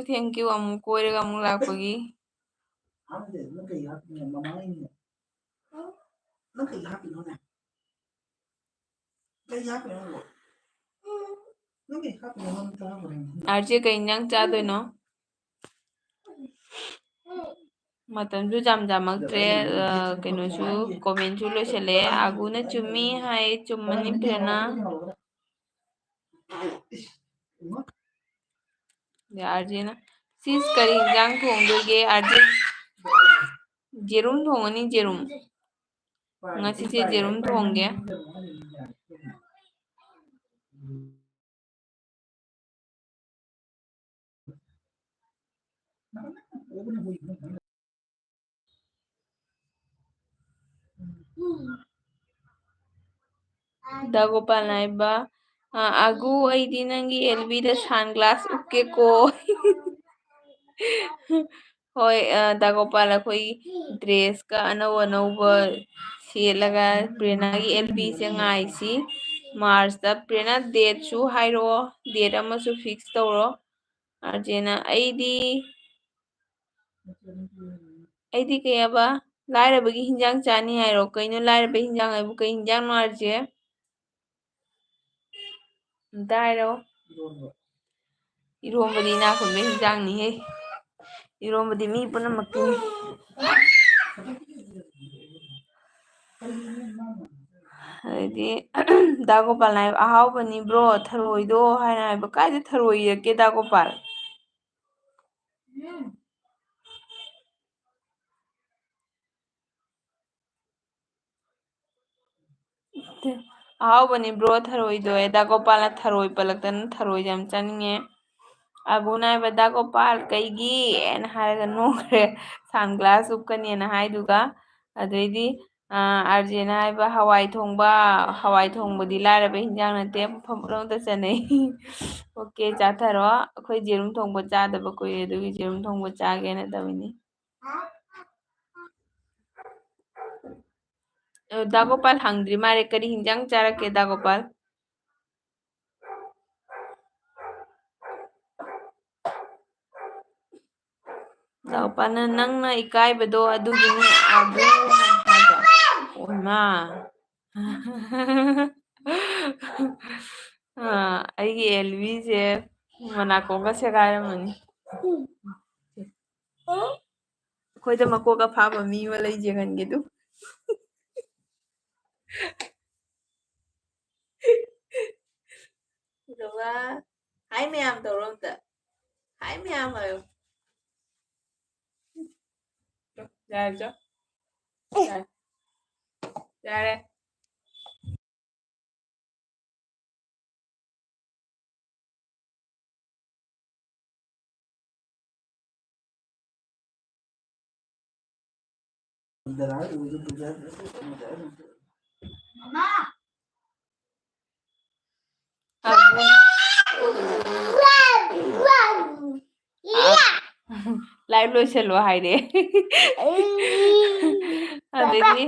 ꯊꯦꯡꯀ꯭ꯌꯨ ꯑꯃꯨꯛ ꯀꯣꯏꯔꯒ ꯑꯃꯨꯛ ꯂꯥꯛꯄꯒꯤ आरजे कई इंजांग चादोइनो मतमसु जाम जामक्त्रे कइनोसु कमेंटसु लोइसले आगुना चुम्मी हाय चुम्मनी प्रेरणा आरजेना सिस करी इंजांग थोंदोगे आरजे जेरुम थोंगनी जेरुम ngasi जेरुम थोंगे दागोपाल नाइबा आगु अइदी नंगी एलबी दा सनग्लास उक्के को होय दागोपाल अखोई ड्रेस का अनौ अनौबा सेलगा प्रेरणा की एलबी से ngaisi मार्च दा प्रेरणा डेट सु हाइरो डेट अमसु फिक्स तौरो अर्जेना अइदी कयबा लाइरबगी हिंजांग चानी हाइरो कइनो लाइरबे हिंजांग आइबु कइ हिंजांग नो अर्जे दाइरो इरोंबदी नाखुनबे हिंजांग नि हे इरोंबदी मी पुनमक्की ꯑꯗꯩꯗꯤ ꯗꯥꯒꯣꯄꯥꯜꯅ ꯍꯥꯏꯕ ꯑꯍꯥꯎꯕꯅꯤ ꯕ꯭ꯔꯣ ꯊꯔꯣꯏꯗꯣ ꯍꯥꯏꯅ ꯍꯥꯏꯕ ꯀꯥꯏꯗ ꯊꯔꯣꯏ ꯏꯔꯛꯀꯦ ꯗꯥꯒꯣꯄꯥꯜ ꯑꯍꯥꯎꯕꯅꯤ ꯕ꯭ꯔꯣ ꯊꯔꯣꯏꯗꯣ ꯗꯥꯒꯣꯄꯥꯜꯅ ꯊꯔꯣꯏ ꯄꯜꯂꯛꯇꯅ ꯊꯔꯣꯏꯁꯦ ꯌꯥꯝ ꯆꯥꯅꯤꯡꯉꯦ ꯑꯕꯨꯅ ꯍꯥꯏꯕ ꯗꯥꯒꯣꯄꯥꯜ ꯀꯩꯒꯤ ꯍꯥꯏꯅ ꯍꯥꯏꯔꯒ ꯅꯣꯛꯈ꯭ꯔꯦ ꯁꯟꯒ꯭ꯂꯥꯁ ꯎꯞꯀꯅꯤꯅ ꯍꯥꯏꯗꯨꯒ ꯑꯗꯩꯗꯤ ꯑꯥꯔꯖꯦꯅ ꯍꯥꯏꯕ ꯍꯋꯥꯏ ꯊꯣꯡꯕꯗꯤ ꯂꯥꯏꯔꯕ ꯍꯤꯟꯖꯥꯡ ꯅꯠꯇꯦ ꯃꯐꯝ ꯄꯨꯝꯅꯃꯛꯇ ꯆꯟꯅꯩ ꯑꯣꯀꯦ ꯆꯥꯊꯔꯣ ꯑꯩꯈꯣꯏ ꯌꯦꯔꯨꯝ ꯊꯣꯡꯕ ꯆꯥꯗꯕ ꯀꯨꯏꯔꯦ ꯑꯗꯨꯒꯤ ꯌꯦꯔꯨꯝ ꯊꯣꯡꯕ ꯆꯥꯒꯦꯅ ꯇꯧꯏꯅꯤ ꯗꯥꯒꯣꯄꯥꯜ ꯍꯪꯗ꯭ꯔꯤ ꯃꯥꯜꯂꯦ ꯀꯔꯤ ꯍꯤꯟꯖꯥꯡ ꯆꯥꯔꯛꯀꯦ ꯗꯥꯒꯣꯄꯥꯜ ꯗꯥꯒꯣꯄꯥꯜꯅ ꯅꯪꯅ ꯏꯀꯥꯏꯕꯗꯣ ꯑꯗꯨꯒꯤꯅꯤ ꯑꯣꯏꯃꯥ ꯑꯩꯒꯤ ꯑꯦꯜꯕꯤꯁꯦ ꯃꯅꯥꯀꯣꯡꯒ ꯁꯦꯒꯥꯏꯔꯝꯃꯅꯤ ꯑꯩꯈꯣꯏꯗ ꯃꯀꯣꯛ ꯑꯐꯥꯕ ꯃꯤ ꯑꯃ ꯂꯩ ꯌꯦꯡꯍꯟꯒꯦ ꯑꯗꯨ ꯑꯗꯨꯒ ꯍꯥꯏ ꯃꯌꯥꯝ ꯇꯧꯔꯣ ꯑꯝꯇ ꯍꯥꯏ ꯃꯌꯥꯝ ꯍꯥꯏꯌꯣ ꯌꯥꯔꯦ ꯆꯣ ꯌꯥꯔꯦ ꯌꯥꯔꯦ ꯂꯥꯏꯚ ꯂꯣꯏꯁꯤꯜꯂꯣ ꯍꯥꯏꯔꯦ ꯑꯗꯩꯗꯤ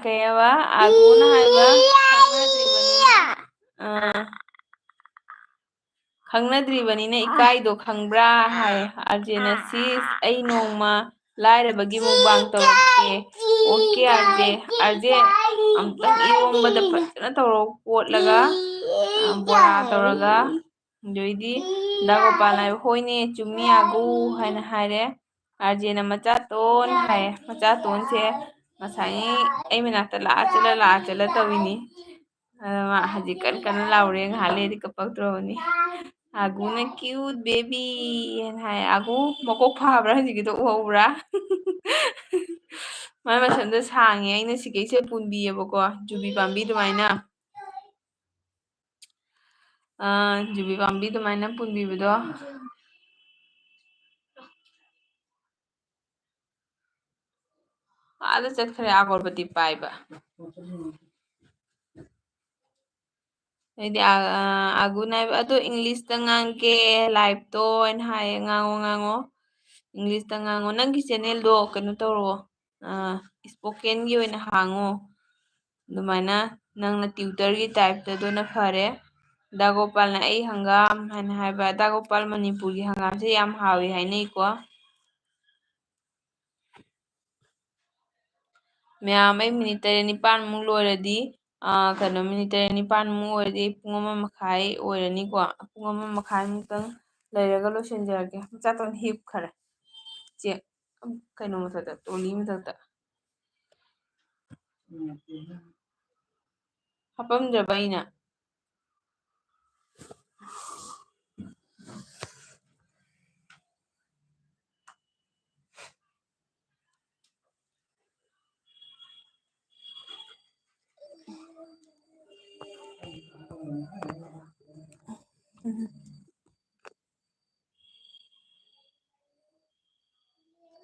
ꯀꯩꯕ ꯑꯒꯨꯅ ꯍꯥꯏꯕ ꯈꯪꯅꯗ꯭ꯔꯤꯕꯅꯤꯅ ꯏꯀꯥꯏꯗꯣ ꯈꯪꯕ꯭ꯔꯥ ꯍꯥꯏ ꯑꯥꯔꯖꯦꯅ ꯁꯤꯁ ꯑꯩ ꯅꯣꯡꯃ ꯂꯥꯏꯔꯕꯒꯤ ꯃꯨꯛꯕꯥꯡ ꯇꯧꯔꯛꯀꯦ ओके आरजे आरजे अमतंग इरोंबदा फजना तौरो कोटलगा बोरा तौरगा जोइदी दागोपाल नाय होइने चुम्मी आगु हायना हायरे आरजेना मचातोन हाय मचातोन से masai ai manakta la chala tawini ma haji kan laure ngale di kapaktroni agu na cute baby and hai agu makok phabra haji gi to uhobra mai masanda sange aina sikese punbiyebako jubi pambi dumaina jubi pambi dumaina punbibido ada chakre agorbati paiba Jadi aku naik atau English tengah ke live to en hai ngango ngango English tengah ngango nang ki channel do kanu toro spoken gi oina hango dumana nang na tutor gi type ta do na fare Dagopal na ai hangam han hai ba Dagopal Manipur gi hangam se yam hawi hai nei ko ꯃꯌꯥꯝ ꯑꯩ ꯃꯤꯅꯤꯠ 9 ꯂꯣꯏꯔꯗꯤ ꯀꯩꯅꯣ ꯃꯤꯅꯤꯠ 9 ꯑꯣꯏꯔꯗꯤ ꯄꯨꯡ 1 ꯃꯈꯥꯏ ꯑꯣꯏꯔꯅꯤꯀꯣ ꯄꯨꯡ 1 ꯃꯈꯥꯏꯃꯨꯛꯇꯪ ꯂꯩꯔꯒ ꯂꯣꯏꯁꯤꯟꯖꯔꯒꯦ ꯃꯆꯥꯇꯣꯟ ꯍꯤꯞꯈꯔꯦ ꯆꯦ ꯀꯩꯅꯣ ꯃꯊꯛꯇ ꯇꯣꯂꯤ ꯃꯊꯛꯇ ꯍꯥꯄꯝꯗ꯭ꯔꯕ ꯑꯩꯅ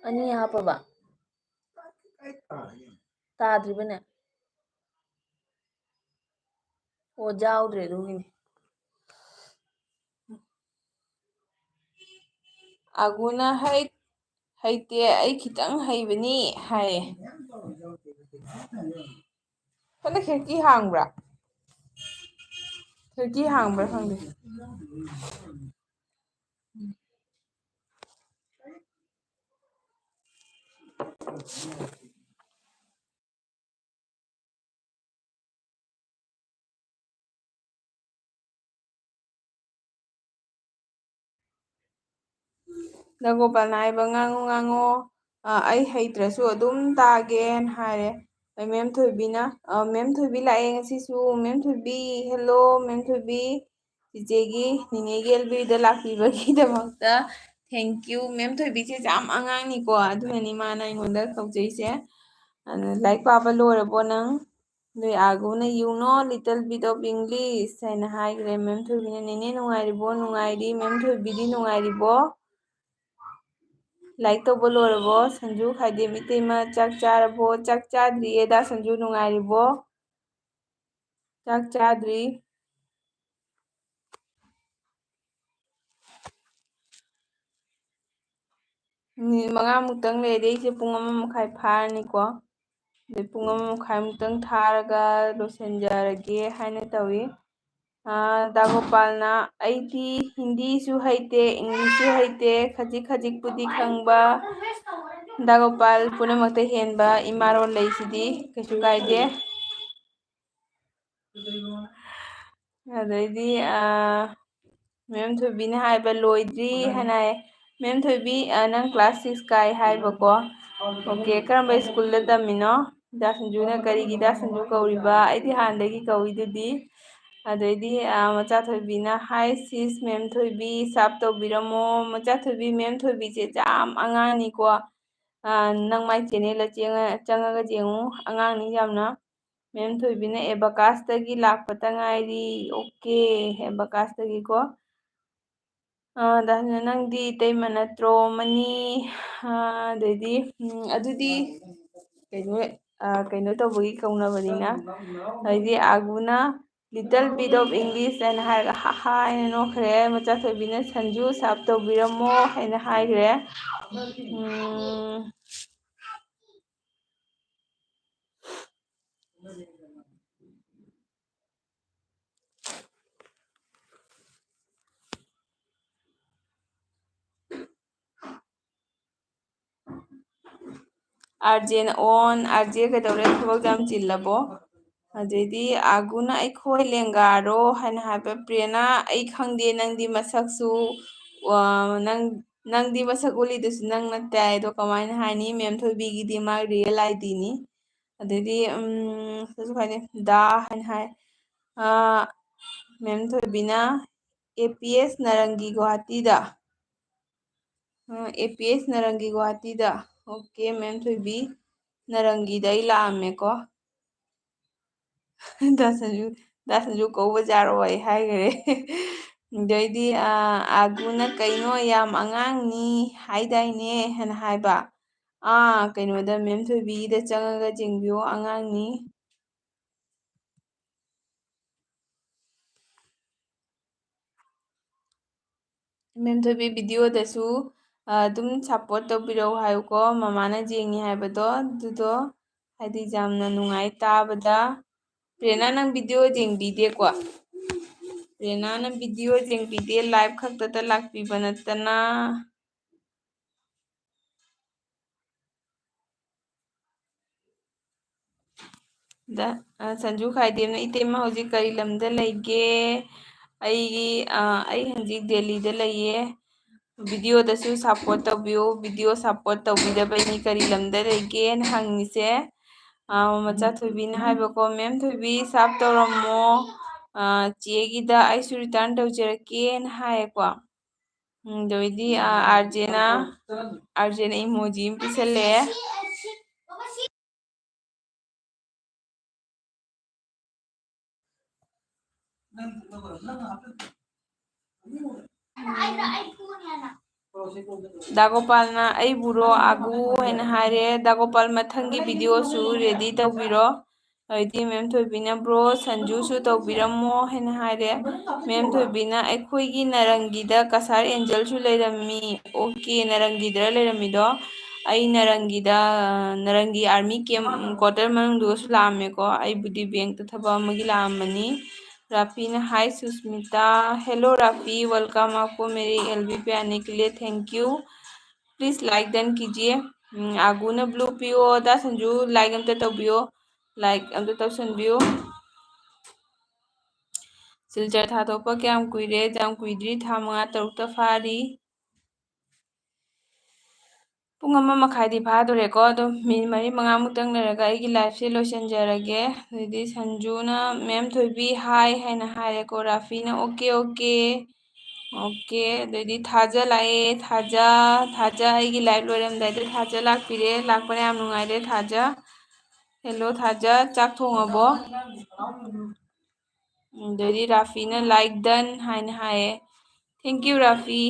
ꯑꯅꯤ ꯍꯥꯞꯄꯕ ꯇꯥꯗ꯭ꯔꯤꯕꯅꯦ ꯑꯣ ꯌꯥꯎꯗ꯭ꯔꯦ ꯑꯗꯨꯒꯤꯅꯤ ꯑꯒꯨꯅ ꯍꯩꯇꯦ ꯑꯩ ꯈꯤꯇꯪ ꯍꯩꯕꯅꯤ ꯍꯥꯏꯌꯦ ꯐꯅ ꯈꯤꯔꯀꯤ ꯍꯥꯡꯕ꯭ꯔꯥ ꯈꯤꯔꯀꯤ ꯍꯥꯡꯕ꯭ꯔꯥ ꯈꯪꯗꯦ ꯅꯒꯣꯄꯥꯜꯅ ꯍꯥꯏꯕ ꯉꯥꯡꯉꯣ ꯉꯥꯡꯉꯣ ꯑꯩ ꯍꯩꯇ꯭ꯔꯁꯨ ꯑꯗꯨꯝ ꯇꯥꯒꯦꯅ ꯍꯥꯏꯔꯦ ꯃꯦꯝ ꯊꯣꯏꯕꯤꯅ ꯃꯦꯝ ꯊꯣꯏꯕꯤ ꯂꯥꯛꯑꯦ ꯉꯁꯤꯁꯨ ꯃꯦꯝ ꯊꯣꯏꯕꯤ ꯍꯦꯜꯂꯣ ꯃꯦꯝ ꯊꯣꯏꯕꯤ ꯆꯤꯆꯦꯒꯤ ꯅꯤꯅꯦꯒꯤ ꯑꯦꯜꯕꯤꯗ ꯂꯥꯛꯄꯤꯕꯒꯤꯗꯃꯛꯇ ꯊꯦꯡꯀ꯭ꯌꯨ ꯃꯦꯝ ꯊꯣꯏꯕꯤꯁꯦ ꯌꯥꯝ ꯑꯉꯥꯡꯅꯤꯀꯣ ꯑꯗꯨꯅꯅꯤ ꯃꯥꯅ ꯑꯩꯉꯣꯟꯗ ꯀꯧꯖꯩꯁꯦ ꯑꯗꯨ ꯂꯥꯏꯔꯤꯛ ꯄꯥꯕ ꯂꯣꯏꯔꯕꯣ ꯅꯪ ꯑꯗꯩ ꯑꯥꯒꯨꯅ you know little bit of English ꯍꯥꯏꯅ ꯍꯥꯏꯈ꯭ꯔꯦ ꯃꯦꯝ ꯊꯣꯏꯕꯤꯅ ꯅꯦꯅꯦ ꯅꯨꯡꯉꯥꯏꯔꯤꯕꯣ ꯅꯨꯡꯉꯥꯏꯔꯤ ꯃꯦꯝ ꯊꯣꯏꯕꯤꯗꯤ ꯅꯨꯡꯉꯥꯏꯔꯤꯕꯣ ꯂꯥꯏꯔꯤꯛ ꯇꯧꯕ ꯂꯣꯏꯔꯕꯣ ꯁꯟꯖꯨ ꯈꯥꯏꯗꯦꯝ ꯏꯇꯩꯃ ꯆꯥꯛ ꯆꯥꯔꯕꯣ ꯆꯥꯛ ꯆꯥꯗ꯭ꯔꯤꯌꯦ ꯗꯥ ꯁꯟꯖꯨ ꯅꯨꯡꯉꯥꯏꯔꯤꯕꯣ ꯆꯥꯛ ꯆꯥꯗ꯭ꯔꯤ ꯃꯤꯅꯤꯠ 5 ꯂꯩꯔꯗꯤ ꯑꯩꯁꯦ ꯄꯨꯡ 1 ꯃꯈꯥꯏ ꯐꯥꯔꯅꯤꯀꯣ ꯑꯗꯩ ꯄꯨꯡ 1 ꯃꯈꯥꯏꯃꯨꯛꯇꯪ ꯊꯥꯔꯒ ꯂꯣꯏꯁꯤꯟꯖꯔꯒꯦ ꯍꯥꯏꯅ ꯇꯧꯏ ꯗꯥꯒꯣꯄꯥꯜꯅ ꯑꯩꯗꯤ ꯍꯤꯟꯗꯤꯁꯨ ꯍꯩꯇꯦ ꯏꯪꯂꯤꯁꯁꯨ ꯍꯩꯇꯦ ꯈꯖꯤꯛ ꯈꯖꯤꯛꯄꯨꯗꯤ ꯈꯪꯕ ꯗꯥꯒꯣꯄꯥꯜ ꯄꯨꯝꯅꯃꯛꯇ ꯍꯦꯟꯕ ꯏꯃꯥꯔꯣꯜ ꯂꯩꯁꯤꯗꯤ ꯀꯩꯁꯨ ꯀꯥꯏꯗꯦ ꯑꯗꯩꯗꯤ ꯃꯦꯝ ꯊꯣꯏꯕꯤꯅ ꯍꯥꯏꯕ ꯂꯣꯏꯗ꯭ꯔꯤ ꯍꯥꯏꯅ ꯍꯥꯏ ꯃꯦꯝ ꯊꯣꯏꯕꯤ ꯅꯪ ꯀ꯭ꯂꯥꯁ 6 ꯀꯥꯏ ꯍꯥꯏꯕꯀꯣ ꯑꯣꯀꯦ ꯀꯔꯝꯕ ꯁ꯭ꯀꯨꯜꯗ ꯇꯝꯃꯤꯅꯣ ꯗꯥ ꯁꯟꯖꯨꯅ ꯀꯔꯤꯒꯤ ꯗꯥ ꯁꯟꯖꯨ ꯀꯧꯔꯤꯕ ꯑꯩꯗꯤ ꯍꯥꯟꯅꯗꯒꯤ ꯀꯧꯏꯗꯨꯗꯤ ꯑꯗꯩꯗꯤ ꯃꯆꯥꯊꯣꯏꯕꯤꯅ ꯍꯥꯏ ꯁꯤꯁ ꯃꯦꯝ ꯊꯣꯏꯕꯤ ꯁꯥꯞ ꯇꯧꯕꯤꯔꯝꯃꯣ ꯃꯆꯥꯊꯣꯏꯕꯤ ꯃꯦꯝ ꯊꯣꯏꯕꯤꯁꯦ ꯌꯥꯝ ꯑꯉꯥꯡꯅꯤꯀꯣ ꯅꯪ ꯃꯥꯏ ꯆꯦꯅꯦꯜꯗ ꯆꯪꯉꯒ ꯌꯦꯡꯉꯨ ꯑꯉꯥꯡꯅꯤ ꯌꯥꯝꯅ ꯃꯦꯝ ꯊꯣꯏꯕꯤꯅ ꯑꯦꯕꯥꯀꯥꯁꯇꯒꯤ ꯂꯥꯛꯄꯇ ꯉꯥꯏꯔꯤ ꯑꯣꯀꯦ ꯑꯦꯕꯥꯀꯥꯁꯇꯒꯤꯀꯣ ꯅꯪꯗꯤ ꯏꯇꯩꯃ ꯅꯠꯇ꯭ꯔꯣ ꯃꯅꯤ ꯑꯗꯩꯗꯤ ꯑꯗꯨꯗꯤ ꯀꯩꯅꯣ ꯇꯧꯕꯒꯤ ꯀꯧꯅꯕꯅꯤꯅ ꯑꯗꯩꯗꯤ ꯑꯥꯒꯨꯅ ꯂꯤꯇꯜ ꯕꯤꯠ ꯑꯣꯐ ꯏꯪꯂꯤꯁ ꯍꯥꯏꯅ ꯍꯥꯏꯔꯒ ꯍꯥ ꯍꯥꯏꯅ ꯅꯣꯛꯈ꯭ꯔꯦ ꯃꯆꯥꯊꯣꯏꯕꯤꯅ ꯁꯟꯖꯨ ꯁꯥꯞ ꯇꯧꯕꯤꯔꯝꯃꯣ ꯍꯥꯏꯅ ꯍꯥꯏꯈ꯭ꯔꯦ ꯑꯥꯔꯖꯦꯅ ꯑꯣꯟ ꯑꯥꯔꯖꯦ ꯀꯩꯗꯧꯔꯦ ꯊꯕꯛ ꯌꯥꯝ ꯆꯤꯜꯂꯕꯣ? ꯑꯗꯩꯗꯤ ꯑꯥꯒꯨꯅ ꯑꯩꯈꯣꯏ ꯂꯦꯡꯒꯥꯔꯣ ꯍꯥꯏꯅ ꯍꯥꯏꯕ ꯄ꯭ꯔꯦꯔꯅꯥ ꯑꯩ ꯈꯪꯗꯦ ꯅꯪꯗꯤ ꯃꯁꯛꯁꯨ ꯅꯪꯗꯤ ꯃꯁꯛ ꯎꯠꯂꯤꯗꯨꯁꯨ ꯅꯪ ꯅꯠꯇꯦ ꯑꯗꯣ ꯀꯃꯥꯏꯅ ꯍꯥꯏꯅꯤ ꯃꯦꯝ ꯊꯣꯏꯕꯤꯒꯤꯗꯤ ꯃꯥ ꯔꯤꯌꯦꯜ ꯑꯥꯏꯗꯤꯅꯤ꯫ ꯑꯗꯩꯗꯤ ꯀꯩꯁꯨ ꯀꯥꯏꯗꯦ ꯗꯥ ꯍꯥꯏꯅ ꯍꯥꯏ ꯃꯦꯝ ꯊꯣꯏꯕꯤꯅ APS ꯅꯔꯪꯒꯤ ꯒꯨꯍꯥꯇꯤꯗ APS ꯅꯔꯪꯒꯤ ꯒꯨꯍꯥꯇꯤꯗ ꯑꯣꯀꯦ ꯃꯦꯝ ꯊꯣꯏꯕꯤ ꯅꯔꯪꯒꯤꯗ ꯑꯩ ꯂꯥꯛꯑꯝꯃꯦꯀꯣ ꯗꯥ ꯁꯟꯖꯨ ꯀꯧꯕ ꯌꯥꯔꯣꯏ ꯍꯥꯏꯈꯔꯦ ꯑꯗꯩꯗꯤ ꯑꯥꯒꯨꯅ ꯀꯩꯅꯣ ꯌꯥꯝ ꯑꯉꯥꯡꯅꯤ ꯍꯥꯏꯗꯥꯏꯅꯦ ꯍꯥꯏꯅ ꯍꯥꯏꯕ ꯀꯩꯅꯣꯗ ꯃꯦꯝ ꯊꯣꯏꯕꯤꯒꯤꯗ ꯆꯪꯉꯒ ꯌꯦꯡꯕꯤꯌꯣ ꯑꯉꯥꯡꯅꯤ ꯃꯦꯝ ꯊꯣꯏꯕꯤ ꯚꯤꯗꯤꯑꯣꯗꯁꯨ ꯑꯗꯨꯝ ꯁꯞꯄꯣꯔꯠ ꯇꯧꯕꯤꯔꯛꯎ ꯍꯥꯏꯌꯨꯀꯣ ꯃꯃꯥꯅ ꯌꯦꯡꯉꯤ ꯍꯥꯏꯕꯗꯣ ꯑꯗꯨꯗꯣ ꯍꯥꯏꯗꯤ ꯌꯥꯝꯅ ꯅꯨꯡꯉꯥꯏ ꯇꯥꯕꯗ ꯄ꯭ꯔꯦꯔꯅꯥ ꯅꯪ ꯚꯤꯗꯤꯑꯣ ꯌꯦꯡꯕꯤꯗꯦꯀꯣ ꯄ꯭ꯔꯦꯔꯅꯥꯅ ꯚꯤꯗꯤꯑꯣ ꯌꯦꯡꯕꯤꯗꯦ ꯂꯥꯏꯚ ꯈꯛꯇꯗ ꯂꯥꯛꯄꯤꯕ ꯅꯠꯇꯅ ꯁꯟꯖꯨ ꯈꯥꯏꯗꯦꯝꯅ ꯏꯇꯩꯃ ꯍꯧꯖꯤꯛ ꯀꯔꯤ ꯂꯝꯗ ꯂꯩꯒꯦ ꯑꯩ ꯍꯧꯖꯤꯛ ꯗꯦꯜꯂꯤꯗ ꯂꯩꯌꯦ ꯚꯤꯗꯤꯑꯣꯗꯁꯨ ꯁꯞꯄꯣꯔꯠ ꯇꯧꯕꯤꯌꯨ ꯚꯤꯗꯤꯑꯣ ꯁꯞꯄꯣꯔꯠ ꯇꯧꯕꯤꯗꯕꯩꯅꯤ ꯀꯔꯤ ꯂꯝꯗ ꯂꯩꯒꯦꯅ ꯍꯪꯉꯤꯁꯦ ꯃꯆꯥ ꯊꯣꯏꯕꯤꯅ ꯍꯥꯏꯕꯀꯣ ꯃꯦꯝ ꯊꯣꯏꯕꯤ ꯁꯥꯞ ꯇꯧꯔꯝꯃꯣ ꯆꯦꯒꯤꯗ ꯑꯩꯁꯨ ꯔꯤꯇꯔꯟ ꯇꯧꯖꯔꯛꯀꯦꯅ ꯍꯥꯏꯌꯦꯀꯣ ꯑꯗꯩꯗꯤ ꯑꯥꯔꯖꯦꯅ ꯏꯃꯣꯖꯤ ꯑꯃ ꯄꯤꯁꯜꯂꯛꯑꯦ ꯗꯥꯒꯣꯄꯥꯜꯅ ꯑꯩꯕꯨꯔꯣ ꯑꯥꯒꯨ ꯍꯥꯏꯅ ꯍꯥꯏꯔꯦ ꯗꯥꯒꯣꯄꯥꯜ ꯃꯊꯪꯒꯤ ꯚꯤꯗꯤꯑꯣꯁꯨ ꯔꯦꯗꯤ ꯇꯧꯕꯤꯔꯣ ꯑꯗꯩꯗꯤ ꯃꯦꯝ ꯊꯣꯏꯕꯤꯅ ꯕ꯭ꯔꯣ ꯁꯟꯖꯨꯁꯨ ꯇꯧꯕꯤꯔꯝꯃꯣ ꯍꯥꯏꯅ ꯍꯥꯏꯔꯦ ꯃꯦꯝ ꯊꯣꯏꯕꯤꯅ ꯑꯩꯈꯣꯏꯒꯤ ꯅꯔꯪꯒꯤꯗ ꯀꯁꯥꯔ ꯑꯦꯟꯖꯦꯜꯁꯨ ꯂꯩꯔꯝꯃꯤ ꯑꯣꯀꯦ ꯅꯔꯪꯒꯤꯗꯔ ꯂꯩꯔꯝꯃꯤꯗꯣ ꯑꯩ ꯅꯔꯪꯒꯤ ꯑꯥꯔꯃꯤ ꯀꯦꯝ ꯀ꯭ꯋꯥꯇꯔ ꯃꯅꯨꯡꯗꯨꯒꯁꯨ ꯂꯥꯛꯑꯝꯃꯦꯀꯣ ꯑꯩꯕꯨꯗꯤ ꯕꯦꯡꯛꯇ ꯊꯕꯛ ꯑꯃꯒꯤ ꯂꯥꯛꯑꯝꯕꯅꯤ राफी ने हाय सुष्मिता हेलो राफी वेलकम आपको मेरे एलबी पे आने के लिए thank you please like done कीजिए आगू ने ब्लू पियो दा संजू लाइक अमते तौबियो लाइक अमते तौसनबियो सिलचर थादोꯛꯄ ꯀꯌꯥꯝ ꯀꯨꯏꯔꯦ ꯌꯥꯝ ꯀꯨꯏꯗ꯭ꯔꯤ ꯊꯥ 5-6ꯇ ꯐꯥꯔꯤ ꯄꯨꯡ 1 मखाꯏꯗꯤ ꯐꯥꯗꯣꯔꯦꯀꯣ ꯑꯗꯨꯝ ꯃꯤꯅꯤꯠ 4-5 ꯂꯩꯔꯒ ꯑꯩꯒꯤ ꯂꯥꯏꯐꯁꯦ ꯂꯣꯏꯁꯤꯟꯖꯔꯒꯦ ꯑꯗꯩꯗꯤ ꯁꯟꯖꯨꯅ ꯃꯦꯝ ꯊꯣꯏꯕꯤ ꯍꯥꯏ ꯍꯥꯏꯅ ꯍꯥꯏꯔꯦꯀꯣ ꯔꯥꯐꯤꯅ ꯑꯣꯀꯦ ꯑꯣꯀꯦ ꯑꯣꯀꯦ ꯑꯗꯩꯗꯤ ꯊꯥꯖ ꯂꯥꯛꯑꯦ ꯊꯥꯖ ꯑꯩꯒꯤ ꯂꯥꯏꯐ ꯂꯣꯏꯔꯝꯗꯥꯏꯗ ꯊꯥꯖ ꯂꯥꯛꯄꯤꯔꯦ ꯂꯥꯛꯄꯅ ꯌꯥꯝ ꯅꯨꯡꯉꯥꯏꯔꯦ ꯊꯥꯖ ꯍꯦꯜꯂꯣ ꯊꯥꯖ ꯆꯥꯛ ꯊꯣꯡꯉꯕꯣ ꯑꯗꯩꯗꯤ ꯔꯥꯐꯤꯅ ꯂꯥꯏꯛ ꯗꯟ ꯍꯥꯏꯅ ꯍꯥꯏꯌꯦ thank you Rafi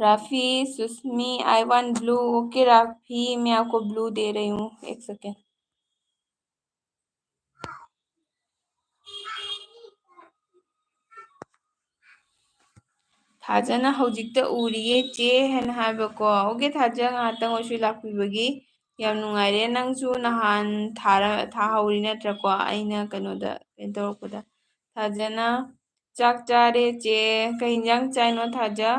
Rafi Susmi I one blue okay Rafi मैं आपको ब्लू दे रही हूँ 1 सेकेंड थाजना हौजिक्ता उरिये चे हैन हाइबको ओके थाजा ngahतंग ओइसु लाक्पिबगी याम नुंगाइरे नंगसु नहान थाहौरी नत्रको अइना कनोदा तौरकपदा थाजना चाक चारे चे कई हिंजांग चाइनो थाजा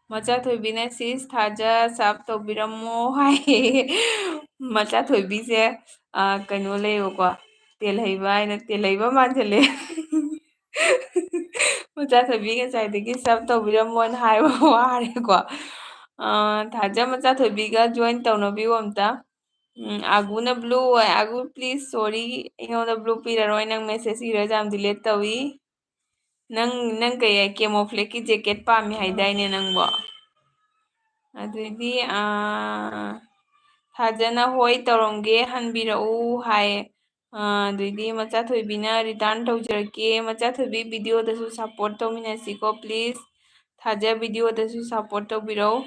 मचा थोइबीने सिस थाजा साफ तौबिरमो हाय मचा थोइबीसे कनो लेयोको तेलहैबा हाइना तेलहैबा मानजले मचा थोइबी ngसाइदगी साफ तौबिरमोन हाइबा वारेको थाजा मचा थोइबीगा जॉइन तौनबियो अमता आगुना ब्लू आगु प्लीज सॉरी इङोंदा ब्लू पीररोय नंग मेसेज इरा जाम डिलीट तौई नंग कई केमोफ्लेक् की जैकेट पामी हाइदाइने नंगबो अदुइदी थाजना होय तौरमगे हनबिरऊ हाय अदुइदी मचा थोइबीना रिटर्न तौजरके मचा थोइबी वीडियोदसु सपोर्ट तौमिनसिको प्लीज थाजा वीडियोदसु सपोर्ट तौबिरऊ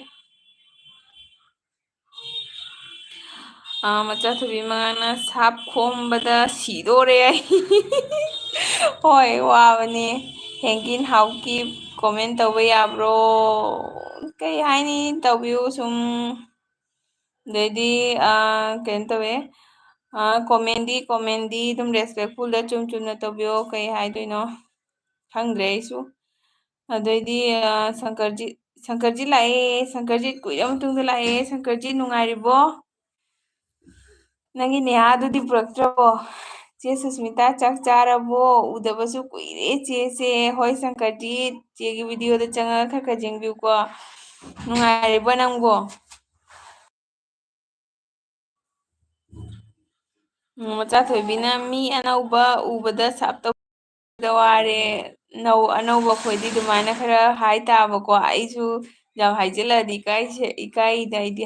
मचा थोइबी मगाना साप खोमबदा सिदोरे होय वाबने हेंगिन हाउकी कमेंट तौबा याब्रो कई हाइनी तौबियो सुम ꯑꯗꯩꯗꯤ ꯀꯩꯅꯣ ꯇꯧꯋꯦ ꯀꯣꯃꯦꯟꯗꯤ ꯑꯗꯨꯝ ꯔꯦꯁꯄꯦꯛꯐꯨꯜꯗ ꯆꯨꯝꯅ ꯇꯧꯕꯤꯌꯣ ꯀꯩ ꯍꯥꯏꯗꯣꯏꯅꯣ ꯈꯪꯗ꯭ꯔꯦ ꯑꯩꯁꯨ ꯑꯗꯩꯗꯤ ꯁꯪꯀꯔꯖꯤꯠ ꯂꯥꯛꯑꯦ ꯁꯪꯀꯔꯖꯤꯠ ꯀꯨꯏꯔ ꯃꯇꯨꯡꯗ ꯂꯥꯛꯑꯦ ꯁꯪꯀꯔꯖꯤꯠ ꯅꯨꯡꯉꯥꯏꯔꯤꯕꯣ ꯅꯪꯒꯤ ꯅꯦꯍꯥꯗꯨꯗꯤ ꯄꯨꯔꯛꯇ꯭ꯔꯕꯣ ꯆꯦ ꯁꯨꯁꯃꯤꯇꯥ ꯆꯥꯛ ꯆꯥꯔꯕꯣ ꯎꯗꯕꯁꯨ ꯀꯨꯏꯔꯦ ꯆꯦꯁꯦ ꯍꯣꯏ ꯁꯪꯀꯔꯖꯤꯠ ꯆꯦꯒꯤ ꯚꯤꯗꯤꯑꯣꯗ ꯆꯪꯉꯒ ꯈꯔ ꯈꯔ ꯌꯦꯡꯕꯤꯌꯨꯀꯣ ꯅꯨꯡꯉꯥꯏꯔꯤꯕꯣ ꯅꯪꯕꯣ ꯃꯆꯥ ꯊꯣꯏꯕꯤꯅ ꯃꯤ ꯑꯅꯧꯕ ꯎꯕꯗ ꯁꯞ ꯇꯧꯕꯗ ꯋꯥꯔꯦ ꯑꯅꯧꯕ ꯑꯩꯈꯣꯏꯗꯤ ꯑꯗꯨꯃꯥꯏꯅ ꯈꯔ ꯍꯥꯏ ꯇꯥꯕꯀꯣ ꯑꯩꯁꯨ ꯌꯥꯝ ꯍꯥꯏꯖꯤꯜꯂꯛꯑꯗꯤ ꯏꯀꯥꯏꯗ ꯑꯩꯗꯤ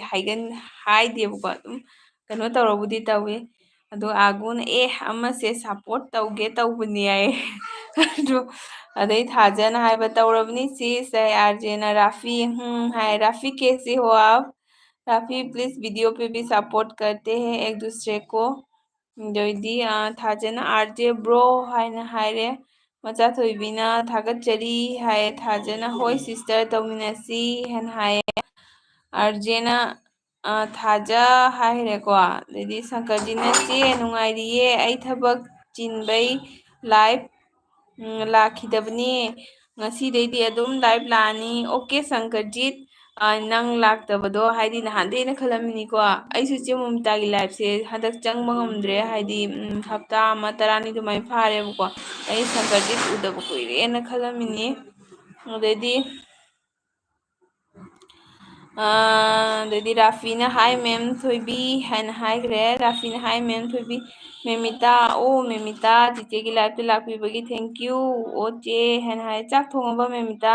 ꯍꯥꯏꯗꯦꯕꯀꯣ ꯑꯗꯨꯝ ꯀꯩꯅꯣ ꯇꯧꯔꯕꯨꯗꯤ ꯇꯧꯏ ꯑꯗꯣ ꯑꯥꯒꯨꯅ ꯑꯃꯁꯦ ꯁꯞꯄꯣꯔꯠ ꯇꯧꯒꯦ ꯇꯧꯕꯅꯤ ꯍꯥꯏ ꯑꯗꯨ ꯑꯗꯩ ꯊꯥꯖꯅ ꯍꯥꯏꯕ ꯇꯧꯔꯕꯅꯤ ꯆꯦ आरजेना राफी हाय राफी कैसे हो आप राफी प्लीज वीडियो पे भी सपोर्ट करते हैं एक दूसरे को ꯑꯗꯩꯗꯤ ꯊꯥꯖꯅ आरजे ब्रो ꯍꯥꯏꯅ ꯍꯥꯏꯔꯦ ꯃꯆꯥ ꯊꯣꯏꯕꯤꯅ ꯊꯥꯒꯠꯆꯔꯤ ꯍꯥꯏꯌꯦ ꯊꯥꯖꯅ ꯍꯣꯏ ꯁꯤꯁꯇꯔ ꯇꯧꯃꯤꯟꯅꯁꯤ ꯍꯥꯏꯅ ꯍꯥꯏꯌꯦ ꯑꯥꯔꯖꯦꯅ ꯊꯥꯖ ꯍꯥꯏꯔꯦꯀꯣ ꯑꯗꯩꯗꯤ ꯁꯪꯀꯔꯖꯤꯅ ꯆꯦ ꯅꯨꯡꯉꯥꯏꯔꯤꯌꯦ ꯑꯩ ꯊꯕꯛ ꯆꯤꯟꯕꯩ ꯂꯥꯏꯚ ꯂꯥꯛꯈꯤꯗꯕꯅꯤ ꯉꯁꯤꯗꯩꯗꯤ ꯑꯗꯨꯝ ꯂꯥꯏꯚ ꯂꯥꯛꯑꯅꯤ ꯑꯣꯀꯦ ꯁꯪꯀꯔꯖꯤꯠ ꯅꯪ ꯂꯥꯛꯇꯕꯗꯣ ꯍꯥꯏꯗꯤ ꯅꯍꯥꯟꯗꯩꯅ ꯈꯜꯂꯝꯃꯤꯅꯤꯀꯣ ꯑꯩꯁꯨ ꯆꯦ ꯃꯣꯃꯤꯇꯥꯒꯤ ꯂꯥꯏꯐꯁꯦ ꯍꯟꯗꯛ ꯆꯪꯕ ꯉꯝꯗ꯭ꯔꯦ ꯍꯥꯏꯗꯤ ꯍꯞꯇꯥ ꯑꯃ ꯇꯔꯥꯅꯤ ꯑꯗꯨꯃꯥꯏꯅ ꯐꯥꯔꯦꯕꯀꯣ ꯑꯩ ꯁꯪꯀꯔꯖꯤꯠ ꯎꯗꯕ ꯀꯨꯏꯔꯦꯅ ꯈꯜꯂꯝꯃꯤꯅꯤ ꯑꯗꯩꯗꯤ ꯑꯗꯩꯗꯤ ꯔꯥꯐꯤꯅ ꯍꯥꯏ ꯃꯦꯝ ꯊꯣꯏꯕꯤ ꯍꯥꯏꯅ ꯍꯥꯏꯈ꯭ꯔꯦ ꯔꯥꯐꯤꯅ ꯍꯥꯏ ꯃꯦꯝ ꯊꯣꯏꯕꯤ ꯃꯦꯃꯤꯇꯥ ꯑꯣ ꯃꯦꯃꯤꯇꯥ ꯆꯤꯆꯦꯒꯤ ꯂꯥꯏꯐꯇ ꯂꯥꯛꯄꯤꯕꯒꯤ ꯊꯦꯡꯀ꯭ꯌꯨ ꯑꯣ ꯆꯦ ꯍꯥꯏꯅ ꯍꯥꯏ ꯆꯥꯛ ꯊꯣꯡꯉꯕ ꯃꯦꯃꯤꯇꯥ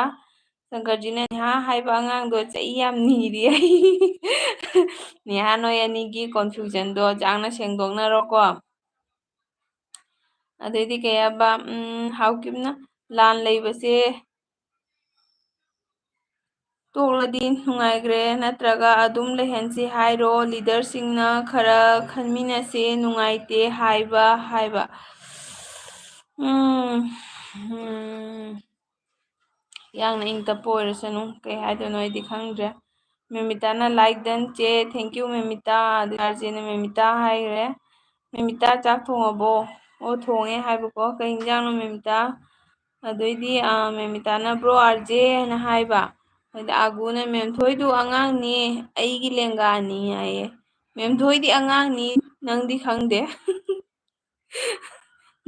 ꯁꯪꯀꯔꯖꯤꯅ ꯅꯦꯍꯥ ꯍꯥꯏꯕ ꯑꯉꯥꯡꯗꯣ ꯆꯩ ꯌꯥꯝ ꯅꯤꯔꯤ ꯑꯩ ꯅꯦꯍꯥ ꯅꯣꯏ ꯑꯅꯤꯒꯤ ꯀꯣꯟꯐ꯭ꯌꯨꯖꯟꯗꯣ ꯆꯥꯡꯅ ꯁꯦꯡꯗꯣꯛꯅꯔꯣꯀꯣ ꯑꯗꯩꯗꯤ ꯀꯩ ꯍꯥꯏꯕ ꯍꯥꯎꯀꯤꯞꯅ ꯂꯥꯟ ꯂꯩꯕꯁꯦ ꯇꯣꯛꯂꯗꯤ ꯅꯨꯡꯉꯥꯏꯈ꯭ꯔꯦ ꯅꯠꯇ꯭ꯔꯒ ꯑꯗꯨꯝ ꯂꯩꯍꯟꯁꯤ ꯍꯥꯏꯔꯣ ꯂꯤꯗꯔꯁꯤꯡꯅ ꯈꯔ ꯈꯟꯃꯤꯟꯅꯁꯦ ꯅꯨꯡꯉꯥꯏꯇꯦ ꯍꯥꯏꯕ ꯎꯝ ꯌꯥꯡꯅ ꯏꯪ ꯇꯞꯄ ꯑꯣꯏꯔꯁꯅꯨ ꯀꯩ ꯍꯥꯏꯗꯣꯏꯅꯣ ꯑꯩꯗꯤ ꯈꯪꯗ꯭ꯔꯦ ꯃꯦꯃꯤꯇꯥꯅ ꯂꯥꯏꯛ ꯗꯟ ꯆꯦ ꯊꯦꯡꯀ꯭ꯌꯨ ꯃꯦꯃꯤꯇꯥ ꯑꯗꯨ ꯑꯥꯔꯖꯦꯅ ꯃꯦꯃꯤꯇꯥ ꯍꯥꯏꯈ꯭ꯔꯦ ꯃꯦꯃꯤꯇꯥ ꯆꯥꯛ ꯊꯣꯡꯉꯕꯣ ꯑꯣ ꯊꯣꯡꯉꯦ ꯍꯥꯏꯕꯀꯣ ꯀꯩ ꯌꯦꯟꯖꯥꯡꯅꯣ ꯃꯦꯃꯤꯇꯥ ꯑꯗꯩꯗꯤ ꯃꯦꯃꯤꯇꯥꯅ ꯕ꯭ꯔꯣ ꯑꯥꯔꯖꯦ ꯍꯥꯏꯅ ꯍꯥꯏꯕ ꯑꯗ ꯑꯒꯨꯅ ꯃꯦꯝꯊꯣꯏꯗꯨ ꯑꯉꯥꯡꯅꯦ ꯑꯩꯒꯤ ꯂꯦꯡꯒꯥꯅꯤ ꯍꯥꯏꯌꯦ ꯃꯦꯝꯊꯣꯏꯗꯤ ꯑꯉꯥꯡꯅꯤ ꯅꯪꯗꯤ ꯈꯪꯗꯦ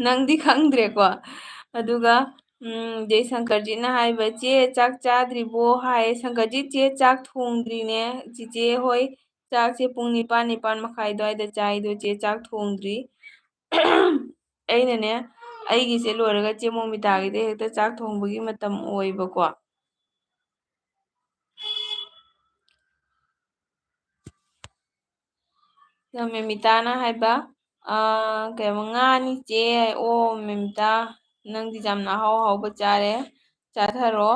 ꯅꯪꯗꯤ ꯈꯪꯗ꯭ꯔꯦꯀꯣ ꯑꯗꯨꯒ ꯖꯩ ꯁꯪꯀꯔꯖꯤꯠꯅ ꯍꯥꯏꯕ ꯆꯦ ꯆꯥꯛ ꯆꯥꯗ꯭ꯔꯤꯕꯣ ꯍꯥꯏꯌꯦ ꯁꯪꯀꯔꯖꯤꯠ ꯆꯦ ꯆꯥꯛ ꯊꯣꯡꯗ꯭ꯔꯤꯅꯦ ꯆꯤꯆꯦ ꯍꯣꯏ ꯆꯥꯛꯁꯦ ꯄꯨꯡ 9 ꯃꯈꯥꯏ ꯑꯗꯨꯋꯥꯏꯗ ꯆꯥꯏꯗꯣ ꯆꯦ ꯆꯥꯛ ꯊꯣꯡꯗ꯭ꯔꯤ ꯑꯩꯅꯅꯦ ꯑꯩꯒꯤꯁꯦ ꯂꯣꯏꯔꯒ ꯆꯦ ꯃꯣꯃꯤꯇꯥꯒꯤꯗ ꯍꯦꯛꯇ ꯆꯥꯛ ꯊꯣꯡꯕꯒꯤ ꯃꯇꯝ ꯑꯣꯏꯕꯀꯣ ꯃꯦꯃꯤꯇꯥꯅ ꯍꯥꯏꯕ ꯀꯩꯕ ꯉꯥꯅꯤ ꯆꯦ ꯑꯣ ꯃꯦꯃꯤꯇꯥ ꯅꯪꯗꯤ ꯌꯥꯝꯅ ꯑꯍꯥꯎ ꯑꯍꯥꯎꯕ ꯆꯥꯔꯦ ꯆꯥꯊꯔꯣ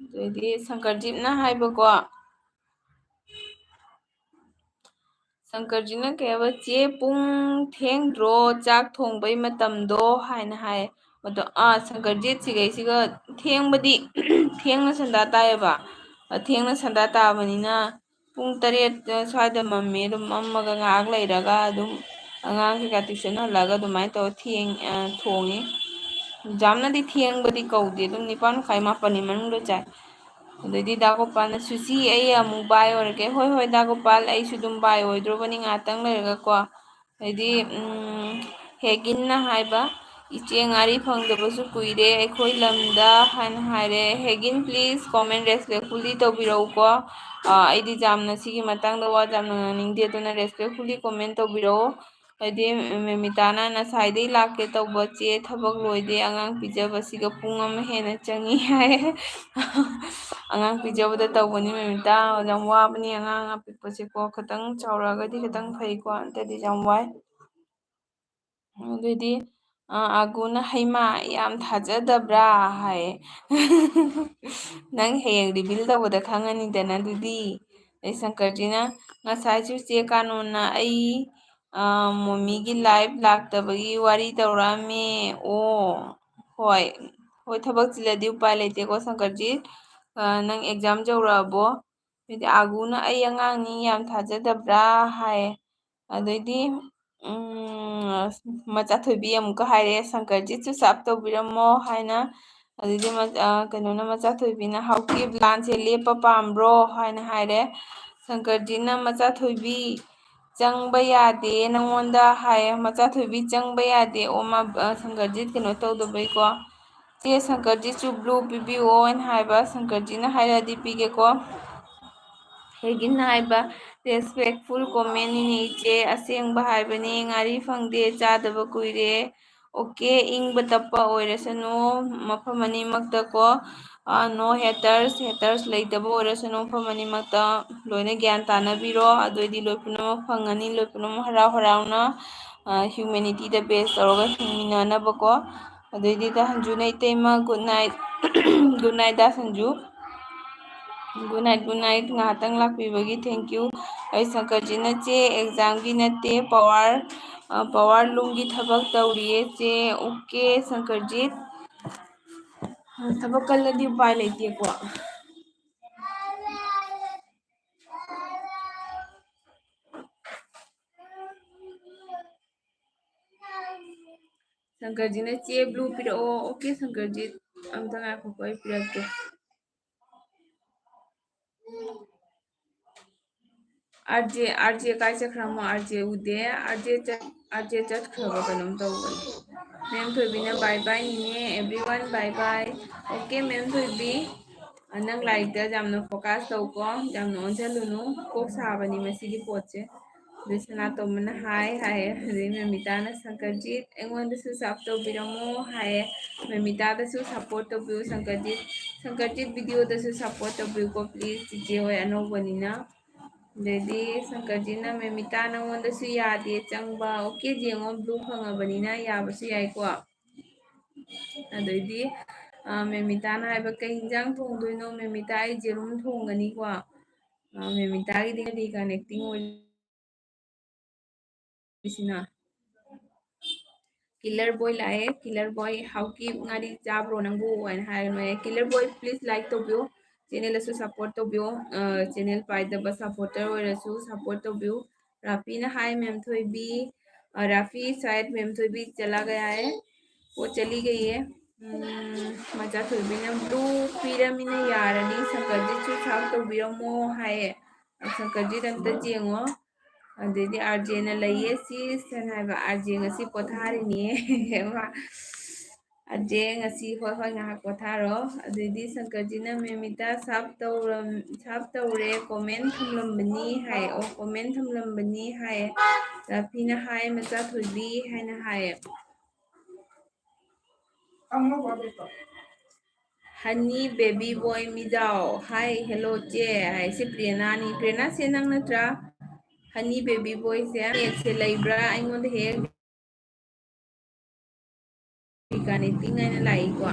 ꯑꯗꯩꯗꯤ ꯁꯪꯀꯔꯖꯤꯠꯅ ꯍꯥꯏꯕꯀꯣ ꯁꯪꯀꯔꯖꯤꯠꯅ ꯀꯩ ꯍꯥꯏꯕ ꯆꯦ ꯄꯨꯡ ꯊꯦꯡꯗ꯭ꯔꯣ ꯆꯥꯛ ꯊꯣꯡꯕꯩ ꯃꯇꯝꯗꯣ ꯍꯥꯏꯅ ꯍꯥꯏꯌꯦ ꯑꯗꯣ ꯁꯪꯀꯔꯖꯤꯠ ꯁꯤꯒꯩꯁꯤꯒ ꯊꯦꯡꯕꯗꯤ ꯊꯦꯡꯅ ꯁꯟꯗꯥ ꯇꯥꯏꯌꯦꯕ ꯊꯦꯡꯅ ꯁꯟꯗꯥ ꯇꯥꯕꯅꯤꯅ ꯄꯨꯡ 8 ꯁ꯭ꯋꯥꯏꯗ ꯃꯝꯃꯦ ꯑꯗꯨꯝ ꯃꯝꯃꯒ ꯉꯥꯏꯍꯥꯛ ꯂꯩꯔꯒ ꯑꯗꯨꯝ ꯑꯉꯥꯡ ꯀꯩꯀꯥ ꯇꯨꯏꯁꯟ ꯍꯜꯂꯒ ꯑꯗꯨꯃꯥꯏꯅ ꯇꯧꯔ ꯊꯣꯡꯉꯤ ꯌꯥꯝꯅꯗꯤ ꯊꯦꯡꯕꯗꯤ ꯀꯧꯗꯦ ꯑꯗꯨꯝ 9:30 ꯃꯥꯄꯜꯒꯤ ꯃꯅꯨꯡꯗ ꯆꯥꯏ ꯑꯗꯩꯗꯤ ꯗꯥꯒꯣꯄꯥꯜꯅ ꯁꯨꯁꯤ ꯑꯩ ꯑꯃꯨꯛ ꯕꯥꯏ ꯑꯣꯏꯔꯒꯦ ꯍꯣꯏ ꯍꯣꯏ ꯗꯥꯒꯣꯄꯥꯜ ꯑꯩꯁꯨ ꯑꯗꯨꯝ ꯕꯥꯏ ꯑꯣꯏꯗ꯭ꯔꯣꯕꯅꯤ ꯉꯥꯛꯇꯪ ꯂꯩꯔꯒꯀꯣ ꯑꯗꯩꯗꯤ ꯍꯦꯒꯤꯟꯅ ꯍꯥꯏꯕ ꯏꯆꯦ ꯉꯥꯔꯤ ꯐꯪꯗꯕꯁꯨ ꯀꯨꯏꯔꯦ ꯑꯩꯈꯣꯏ ꯂꯝꯗ ꯍꯥꯏꯅ ꯍꯥꯏꯔꯦ ꯍꯦꯒꯤꯟ ꯄ꯭ꯂꯤꯖ ꯀꯣꯃꯦꯟ ꯔꯦꯁꯄꯦꯛꯐꯨꯜꯂꯤ ꯇꯧꯕꯤꯔꯛꯎꯀꯣ ꯑꯩꯗꯤ ꯌꯥꯝꯅ ꯁꯤꯒꯤ ꯃꯇꯥꯡꯗ ꯋꯥ ꯌꯥꯝꯅ ꯉꯥꯡꯅꯤꯡꯗꯦ ꯑꯗꯨꯅ ꯔꯦꯁꯄꯦꯛꯐꯨꯜꯂꯤ ꯀꯣꯃꯦꯟ ꯇꯧꯕꯤꯔꯛꯑꯣ ꯍꯥꯏꯗꯤ ꯃꯦꯃꯤꯇꯥꯅ ꯉꯁꯥꯏꯗꯩ ꯂꯥꯛꯀꯦ ꯇꯧꯕ ꯆꯦ ꯊꯕꯛ ꯂꯣꯏꯗꯦ ꯑꯉꯥꯡ ꯄꯤꯖꯕꯁꯤꯒ ꯄꯨꯡ ꯑꯃ ꯍꯦꯟꯅ ꯆꯪꯉꯤ ꯍꯥꯏ ꯑꯉꯥꯡ ꯄꯤꯖꯕꯗ ꯇꯧꯕꯅꯤ ꯃꯦꯃꯤꯇꯥ ꯌꯥꯝ ꯋꯥꯕꯅꯤ ꯑꯉꯥꯡ ꯑꯄꯤꯛꯄꯁꯦꯀꯣ ꯈꯤꯇꯪ ꯆꯥꯎꯔꯛꯑꯒꯗꯤ ꯈꯤꯇꯪ ꯐꯩꯀꯣ ꯅꯠꯇ꯭ꯔꯗꯤ ꯌꯥꯝ ꯋꯥꯏ ꯑꯗꯨꯗꯤ ꯑꯒꯨꯅ ꯍꯩꯃꯥ ꯌꯥꯝ ꯊꯥꯖꯗꯕ꯭ꯔꯥ ꯍꯥꯏꯌꯦ ꯅꯪ ꯍꯌꯦꯡ ꯔꯤꯚꯤꯜ ꯇꯧꯕꯗ ꯈꯪꯉꯅꯤꯗꯅ ꯑꯗꯨꯗꯤ शंकरजीना ngасaisu che kanona ai ꯃꯣꯃꯤꯒꯤ ꯂꯥꯏꯚ ꯂꯥꯛꯇꯕꯒꯤ ꯋꯥꯔꯤ ꯇꯧꯔꯛꯑꯝꯃꯤ ꯍꯣꯏ ꯍꯣꯏ ꯊꯕꯛ ꯆꯤꯜꯂꯗꯤ ꯎꯄꯥꯏ ꯂꯩꯇꯦꯀꯣ ꯁꯪꯀꯔꯖꯤꯠ ꯅꯪ ꯑꯦꯛꯖꯥꯝ ꯌꯧꯔꯛꯑꯕꯣ ꯑꯗꯩꯗꯤ ꯑꯥꯒꯨꯅ ꯑꯩ ꯑꯉꯥꯡꯅꯤ ꯌꯥꯝ ꯊꯥꯖꯗꯕ꯭ꯔꯥ ꯍꯥꯏ ꯑꯗꯩꯗꯤ ꯃꯆꯥꯊꯣꯏꯕꯤ ꯑꯃꯨꯛꯀ ꯍꯥꯏꯔꯛꯑꯦ ꯁꯪꯀꯔꯖꯤꯠꯁꯨ ꯁꯞ ꯇꯧꯕꯤꯔꯝꯃꯣ ꯍꯥꯏꯅ ꯑꯗꯩꯗꯤ ꯀꯩꯅꯣꯅ ꯃꯆꯥꯊꯣꯏꯕꯤꯅ ꯍꯥꯎꯀꯤ ꯄ꯭ꯂꯥꯟꯁꯦ ꯂꯦꯞꯄ ꯄꯥꯝꯕ꯭ꯔꯣ ꯍꯥꯏꯅ ꯍꯥꯏꯔꯦ ꯁꯪꯀꯔꯖꯤꯠꯅ ꯃꯆꯥꯊꯣꯏꯕꯤ ꯆꯪꯕ ꯌꯥꯗꯦ ꯅꯪꯉꯣꯟꯗ ꯍꯥꯏꯌꯦ ꯃꯆꯥꯊꯣꯏꯕꯤ ꯆꯪꯕ ꯌꯥꯗꯦ ꯁꯪꯀꯔꯖꯤꯠ ꯀꯩꯅꯣ ꯇꯧꯗꯕꯩꯀꯣ ꯆꯦ ꯁꯪꯀꯔꯖꯤꯠꯁꯨ ꯕ꯭ꯂꯨ ꯄꯤꯕꯤꯌꯣꯅ ꯍꯥꯏꯕ ꯁꯪꯀꯔꯖꯤꯠꯅ ꯍꯥꯏꯔꯛꯑꯗꯤ ꯄꯤꯒꯦꯀꯣ ꯍꯦꯒꯤꯟꯅ ꯍꯥꯏꯕ ꯔꯦꯁꯄꯦꯛꯐꯨꯜ ꯀꯣꯃꯦꯟꯅꯤꯅꯦ ꯏꯆꯦ ꯑꯁꯦꯡꯕ ꯍꯥꯏꯕꯅꯤ ꯉꯥꯔꯤ ꯐꯪꯗꯦ ꯆꯥꯗꯕ ꯀꯨꯏꯔꯦ ꯑꯣꯀꯦ ꯏꯪꯕ ꯇꯞꯄ ꯑꯣꯏꯔꯁꯅꯨ ꯃꯐꯝ ꯑꯅꯤꯃꯛꯇꯀꯣ ꯅꯣ ꯍꯦꯇꯔꯁ ꯂꯩꯇꯕ ꯑꯣꯏꯔꯁꯅꯨ ꯃꯐꯝ ꯑꯅꯤꯃꯛꯇ ꯂꯣꯏꯅ ꯒ꯭ꯌꯥꯟ ꯇꯥꯅꯕꯤꯔꯣ ꯑꯗꯨꯑꯣꯏꯗꯤ ꯂꯣꯏ ꯄꯨꯝꯅꯃꯛ ꯐꯪꯉꯅꯤ ꯂꯣꯏ ꯄꯨꯝꯅꯃꯛ ꯍꯔꯥꯎ ꯍꯔꯥꯎꯅ ꯍ꯭ꯌꯨꯃꯦꯅꯤꯇꯤꯗ ꯕꯦꯁ ꯇꯧꯔꯒ ꯍꯤꯡꯃꯤꯟꯅꯅꯕꯀꯣ ꯑꯗꯩꯗꯤ ꯗ ꯁꯟꯖꯨꯅ ꯏꯇꯩꯃ ꯒꯨꯗ ꯅꯥꯏꯠ ꯒꯨꯗ ꯅꯥꯏꯠ ꯗ ꯁꯟꯖꯨ ꯒꯨꯗ ꯅꯥꯏꯠ ꯉꯥꯏꯍꯥꯛꯇꯪ ꯂꯥꯛꯄꯤꯕꯒꯤ ꯊꯦꯡꯀ꯭ꯌꯨ ꯑꯩ ꯁꯪꯀꯔꯖꯤꯠꯅ ꯆꯦ ꯑꯦꯛꯖꯥꯝꯒꯤ ꯅꯠꯇꯦ ꯄꯋꯥꯔ ꯂꯨꯝꯒꯤ ꯊꯕꯛ ꯇꯧꯔꯤꯌꯦ ꯆꯦ ꯑꯣꯀꯦ ꯁꯪꯀꯔꯖꯤꯠ ꯊꯕꯛ ꯀꯜꯂꯗꯤ ꯎꯄꯥꯏ ꯂꯩꯇꯦꯀꯣ ꯁꯪꯀꯔꯖꯤꯠꯅ ꯆꯦ ꯕ꯭ꯂꯨ ꯄꯤꯔꯛꯑꯣ ꯑꯣꯀꯦ ꯁꯪꯀꯔꯖꯤꯠ ꯑꯝꯇ ꯉꯥꯏꯈꯣꯀꯣ ꯑꯩ ꯄꯤꯔꯛꯀꯦ ꯑꯥꯔꯖꯦ ꯀꯥꯏ ꯆꯠꯈ꯭ꯔꯃꯣ ꯑꯥꯔꯖꯦ ꯎꯗꯦ ꯑꯥꯔꯖꯦ ꯆꯠꯈ꯭ꯔꯕ ꯀꯩꯅꯣꯝ ꯇꯧꯕꯅꯤ ꯃꯦꯝ ꯊꯣꯏꯕꯤꯅ ꯕꯥꯏ ꯕꯥꯏ ꯅꯤꯅꯦ ꯑꯦꯚ꯭ꯔꯤꯋꯥꯟ ꯕꯥꯏ ꯕꯥꯏ ꯑꯣꯀꯦ ꯃꯦꯝ ꯊꯣꯏꯕꯤ ꯅꯪ ꯂꯥꯏꯔꯤꯛꯇ ꯌꯥꯝꯅ ꯐꯣꯀꯥꯁ ꯇꯧꯀꯣ ꯌꯥꯝꯅ ꯑꯣꯟꯁꯤꯜꯂꯨꯅꯨ ꯀꯣꯛ ꯁꯥꯕꯅꯤ ꯃꯁꯤꯒꯤ ꯄꯣꯠꯁꯦ ꯑꯗꯩ ꯁꯅꯥꯇꯣꯝꯕꯅ ꯍꯥꯏꯌꯦ ꯑꯗꯩ ꯃꯦꯃꯤꯇꯥꯅ ꯁꯪꯀꯔꯖꯤꯠ ꯑꯩꯉꯣꯟꯗꯁꯨ ꯁꯞ ꯇꯧꯕꯤꯔꯝꯃꯣ ꯍꯥꯏꯌꯦ ꯃꯦꯃꯤꯇꯥꯗꯁꯨ ꯁꯞꯄꯣꯔꯠ ꯇꯧꯕꯤꯌꯨ ꯁꯪꯀꯔꯖꯤꯠ ꯚꯤꯗꯤꯑꯣꯗꯁꯨ ꯁꯞꯄꯣꯔꯠ ꯇꯧꯕꯤꯌꯨꯀꯣ ꯄ꯭ꯂꯤꯖ ꯆꯤꯆꯦ ꯍꯣꯏ ꯑꯅꯧꯕꯅꯤꯅ ꯑꯗꯩꯗꯤ ꯁꯪꯀꯔꯖꯤꯠꯅ ꯃꯦꯃꯤꯇꯥ ꯅꯪꯉꯣꯟꯗꯁꯨ ꯌꯥꯗꯦ ꯆꯪꯕ ꯑꯣꯀꯦ ꯌꯦꯡꯉꯣ ꯕ꯭ꯂꯨ ꯐꯪꯉꯕꯅꯤꯅ ꯌꯥꯕꯁꯨ ꯌꯥꯏꯀꯣ ꯑꯗꯩꯗꯤ ꯃꯦꯃꯤꯇꯥꯅ ꯍꯥꯏꯕ ꯀꯩ ꯌꯦꯟꯖꯥꯡ ꯊꯣꯡꯗꯣꯏꯅꯣ ꯃꯦꯃꯤꯇꯥ ꯑꯩ ꯖꯦꯔꯨꯝ ꯊꯣꯡꯒꯅꯤꯀꯣ ꯃꯦꯃꯤꯇꯥꯒꯤꯗꯤ ꯀꯔꯤ ꯀꯅꯦꯛꯇꯤꯡ ꯑꯣꯏꯔꯤꯁꯤꯅ ꯀꯤꯂꯔ ꯕꯣꯏ ꯂꯥꯛꯑꯦ ꯀꯤꯂꯔ ꯕꯣꯏ ꯍꯥꯎꯀꯤ ꯉꯥꯔꯤ ꯆꯥꯕ꯭ꯔꯣ ꯅꯪꯕꯨ ꯍꯥꯏꯅ ꯍꯥꯏꯔꯅꯨ ꯀꯤꯂꯔ ꯕꯣꯏ ꯄ꯭ꯂꯤꯖ ꯂꯥꯏꯛ ꯇꯧꯕꯤꯌꯣ ꯆꯦꯅꯦꯜꯗꯁꯨ ꯁꯞꯄꯣꯔꯠ ꯇꯧꯕꯤꯌꯣ ꯆꯦꯅꯦꯜ ꯄꯥꯏꯗꯕ ꯁꯞꯄꯣꯔꯇꯔ ꯑꯣꯏꯔꯁꯨ ꯁꯞꯄꯣꯔꯠ ꯇꯧꯕꯤꯌꯨ ꯔꯥꯐꯤꯅ ꯍꯥꯏ ꯃꯦꯝꯊꯣꯏꯕꯤ राफी शायद मैम तो भी चला गया है वो चली गई है मजा थोड़ी ने ब्लू पीरमीने यारनी संकरजी साफ तौबीरमो हाये संकरजी अंत जेंगो अदेदी आरजेना लइए सी सनाइबा आरजे ngasi पोथारिनी अजे ngasi होय होय ngahak पोथारो अदेदी संकरजीना मेमिता साफ तौरे कमेंट थमलंबनी हाय ओ कमेंट थमलंबनी हाय राफीना हाय मचा थोइबी हायना हाय हनी बेबी बॉय मिजाओ हाय हेलो चे हाय से प्रेरणा से नंग नत्रा हनी बेबी बॉय से लेब्रा अइंगोंद हे कनेक्टिंग आइना लाइको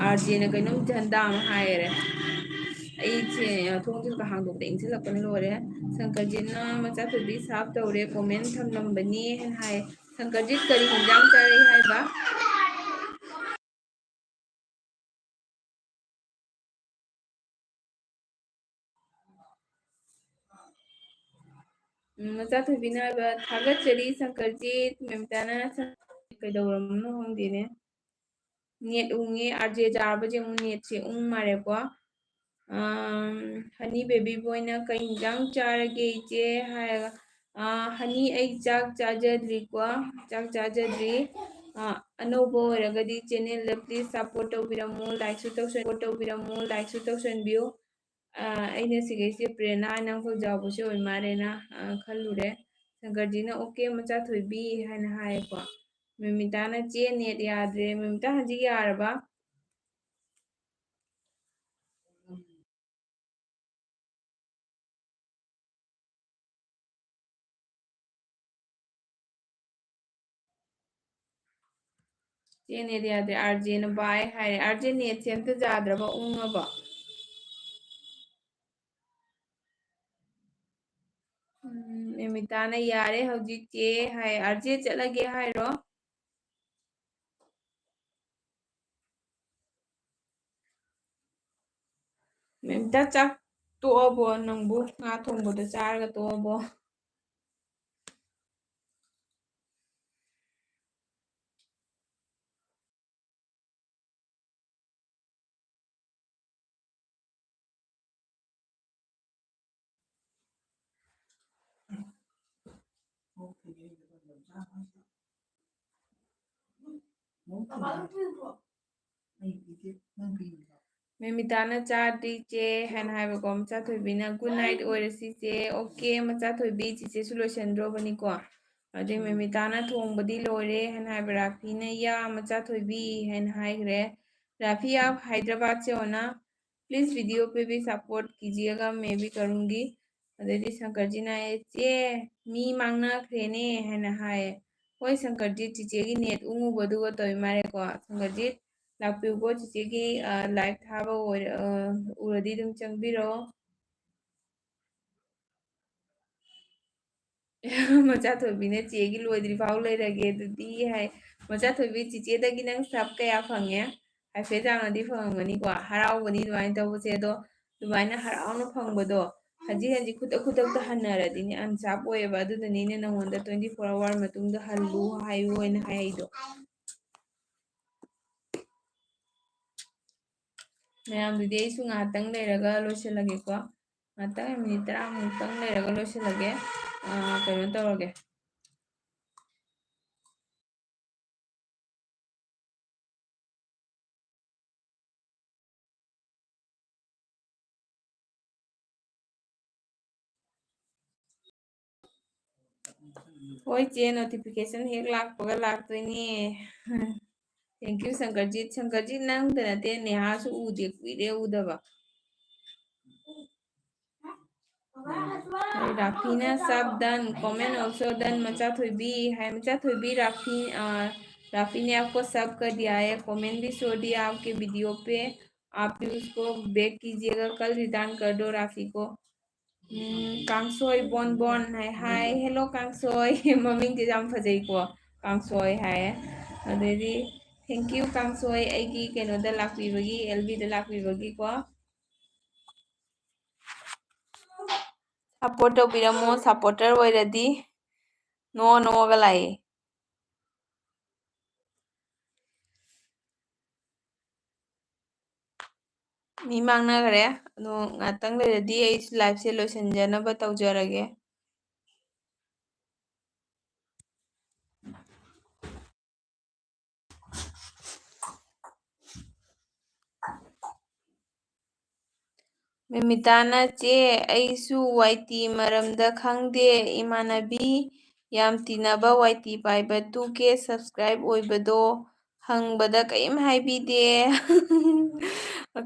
आरजेना कइनोम झंडा म हायरे ꯑꯩꯁꯦ ꯊꯣꯡꯁꯦ ꯍꯥꯡꯗꯣꯛꯄꯗ ꯏꯪꯁꯤꯜꯂꯛꯄꯅ ꯂꯣꯏꯔꯦ ꯁꯪꯀꯔꯖꯤꯠꯅ ꯃꯆꯥꯊꯣꯏꯕꯤ ꯁꯥꯞ ꯇꯧꯔꯦ ꯀꯣꯃꯦꯟ ꯊꯝꯂꯝꯕꯅꯤ ꯍꯥꯏꯅ ꯍꯥꯏ ꯁꯪꯀꯔꯖꯤꯠ ꯀꯔꯤ ꯍꯤꯟꯖꯥꯡ ꯆꯥꯔꯛꯏ ꯍꯥꯏꯕ ꯃꯆꯥꯊꯣꯏꯕꯤꯅ ꯍꯥꯏꯕ ꯊꯥꯒꯠꯆꯔꯤ ꯁꯪꯀꯔꯖꯤꯠ ꯃꯦꯝꯇꯥꯅ ꯀꯩꯗꯧꯔꯝꯅꯣ ꯈꯪꯗꯦꯅꯦ ꯅꯦꯠ ꯎꯪꯉꯦ ꯑꯥꯔꯖꯦ ꯆꯥꯔꯕꯁꯦ ꯑꯃꯨꯛ ꯅꯦꯠꯁꯦ ꯎꯪ ꯃꯥꯜꯂꯦꯀꯣ ꯍꯅꯤ ꯕꯦꯕꯤ ꯕꯣꯏꯅ ꯀꯩ ꯌꯦꯟꯖꯥꯡ ꯆꯥꯔꯒꯦ ꯏꯆꯦ ꯍꯥꯏꯔꯒ ꯍꯅꯤ ꯑꯩ ꯆꯥꯛ ꯆꯥꯖꯗ꯭ꯔꯤꯀꯣ ꯆꯥꯛ ꯆꯥꯖꯗ꯭ꯔꯤ ꯑꯅꯧꯕ ꯑꯣꯏꯔꯒꯗꯤ ꯆꯦꯅꯦꯜꯗ ꯄ꯭ꯂꯤꯖ ꯁꯞꯄꯣꯔꯠ ꯇꯧꯕꯤꯔꯝꯃꯨ ꯂꯥꯏꯛꯁꯨ ꯇꯧꯁꯟꯕꯤꯌꯨ ꯑꯩꯅ ꯁꯤꯈꯩꯁꯦ ꯄ꯭ꯔꯦꯔꯅꯥ ꯍꯥꯏꯅ ꯈꯣꯏꯖꯥꯎꯕꯁꯦ ꯑꯣꯏ ꯃꯥꯜꯂꯦꯅ ꯈꯜꯂꯨꯔꯦ ꯁꯪꯀꯔꯖꯤꯅ ꯑꯣꯀꯦ ꯃꯆꯥ ꯊꯣꯏꯕꯤ ꯍꯥꯏꯅ ꯍꯥꯏꯌꯦꯀꯣ ꯃꯦꯃꯤꯇꯥꯅ ꯆꯦ ꯅꯦꯠ ꯌꯥꯗ꯭ꯔꯦ ꯃꯦꯃꯤꯇꯥ ꯍꯧꯖꯤꯛ ꯌꯥꯔꯕ ꯆꯦ ꯅꯦꯠ ꯌꯥꯗ꯭ꯔꯦ ꯑꯥꯔꯖꯦꯅ ꯕꯥꯏ ꯍꯥꯏꯔꯦ ꯑꯥꯔꯖꯦ ꯅꯦꯠꯁꯦ ꯑꯝꯇ ꯌꯥꯗ꯭ꯔꯕ ꯎꯪꯉꯕ ꯃꯦꯃꯤꯇꯥꯅ ꯌꯥꯔꯦ ꯍꯧꯖꯤꯛ ꯆꯦ ꯍꯥꯏ ꯑꯥꯔꯖꯦ ꯆꯠꯂꯒꯦ ꯍꯥꯏꯔꯣ ꯃꯦꯃꯤꯇꯥ ꯆꯥꯛ ꯇꯣꯛꯑꯕꯣ ꯅꯪꯕꯨ ꯉꯥ ꯊꯣꯡꯕꯗꯣ ꯆꯥꯔꯒ ꯇꯣꯛꯑꯕꯣ ꯃꯦꯃꯤꯇꯥꯅ ꯆꯥꯗ꯭ꯔꯤ ꯆꯦ ꯍꯥꯏꯅ ꯍꯥꯏꯕꯀꯣ ꯃꯆꯥꯊꯣꯏꯕꯤꯅ ꯒꯨꯗ ꯅꯥꯏꯠ ꯑꯣꯏꯔꯁꯤ ꯆꯦ ꯑꯣꯀꯦ ꯃꯆꯥꯊꯣꯏꯕꯤ ꯆꯤꯆꯦꯁꯨ ꯂꯣꯏꯁꯟꯗ꯭ꯔꯣꯕꯅꯤꯀꯣ ꯑꯗꯩ ꯃꯦꯃꯤꯇꯥꯅ ꯊꯣꯡꯕꯗꯤ ꯂꯣꯏꯔꯦ ꯍꯥꯏꯅ ꯍꯥꯏꯕ ꯔꯥꯐꯤꯅ ꯌꯥ ꯃꯆꯥꯊꯣꯏꯕी हाइना हाइग्रे राफी आप हैदराबाद से हो ना प्लीज वीडियो पे भी सपोर्ट कीजिएगा मैं भी करूँगी अदैदी शंकर जी ना चे मी मांगनख्रेने हाइना हाय होय शंकर जी चीचे की नेट उंगुबदुगा तोय मारेको शंकर जी लाक्पिउको चीचे की लाइव थाबा उरदी दुम चंगबिरो मचाथोबीने चेगी लोइद्री फाउ लेरगे दुदी हाय मचाथोबी चीचेदगी नंग सब कया फंगे हाइफे जांगदी फंगमनिको हराउबनी दुमाइन तौबसे दो दुमाइन हराउनो फंगबदो हजी हजी खुदक खुदक हन्नरदीने अनसाप ओएबा अदुदनीने नंगोंदा 24 आवर मतुंगदा हल्लु हायु ओइन हाइदो मैम दुदी आइसु ngahtang लेरगा लोइसलगेको ngahtang मिनिट 10 मुक्तंग लेरगा लोइसलगे कइनो तौरगे होय चे नोटिफिकेशन हेक लाक्पगा लाक्तोइने थैंक यू शंकरजीत नंग नते नेहासु उदे कुइरे उदबा राफीना सब डन कमेंट ऑल्सो डन मचाथोबी है मचाथोबी राफी ने आपको सब कर दिया है कमेंट भी छोड़ दिया आपके वीडियो पे आप भी उसको बैक कीजिएगा कल रिटर्न कर दो राफी को कांगसोय बोन बोन है हाय हेलो कांगसोय ममिंग के जाम फजई को कांगसोय है अदेदी थैंक यू कांगसोय एगी केनोदा लाक्पीबगी एलबी दा लाक्पीबगी को सपोर्ट तौबिरमो सपोर्टर ओइरदी नो नोगा लाई मी मांगनागरे अदो ngahtang लेरदी आई लाइव से लोइसनजनबा तौजरगे ꯃꯦꯃꯤꯇꯥꯅ ꯆꯦ ꯑꯩꯁꯨ ꯋꯥꯏꯇꯤ ꯃꯔꯝꯗ ꯈꯪꯗꯦ ꯏꯃꯥꯟꯅꯕꯤ ꯌꯥꯝ ꯇꯤꯟꯅꯕ ꯋꯥꯏꯇꯤ ꯄꯥꯏꯕ 2K ꯁꯕꯁꯀ꯭ꯔꯥꯏꯕ ꯑꯣꯏꯕꯗꯣ ꯍꯪꯕꯗ ꯀꯩꯝ ꯍꯥꯏꯕꯤꯗꯦ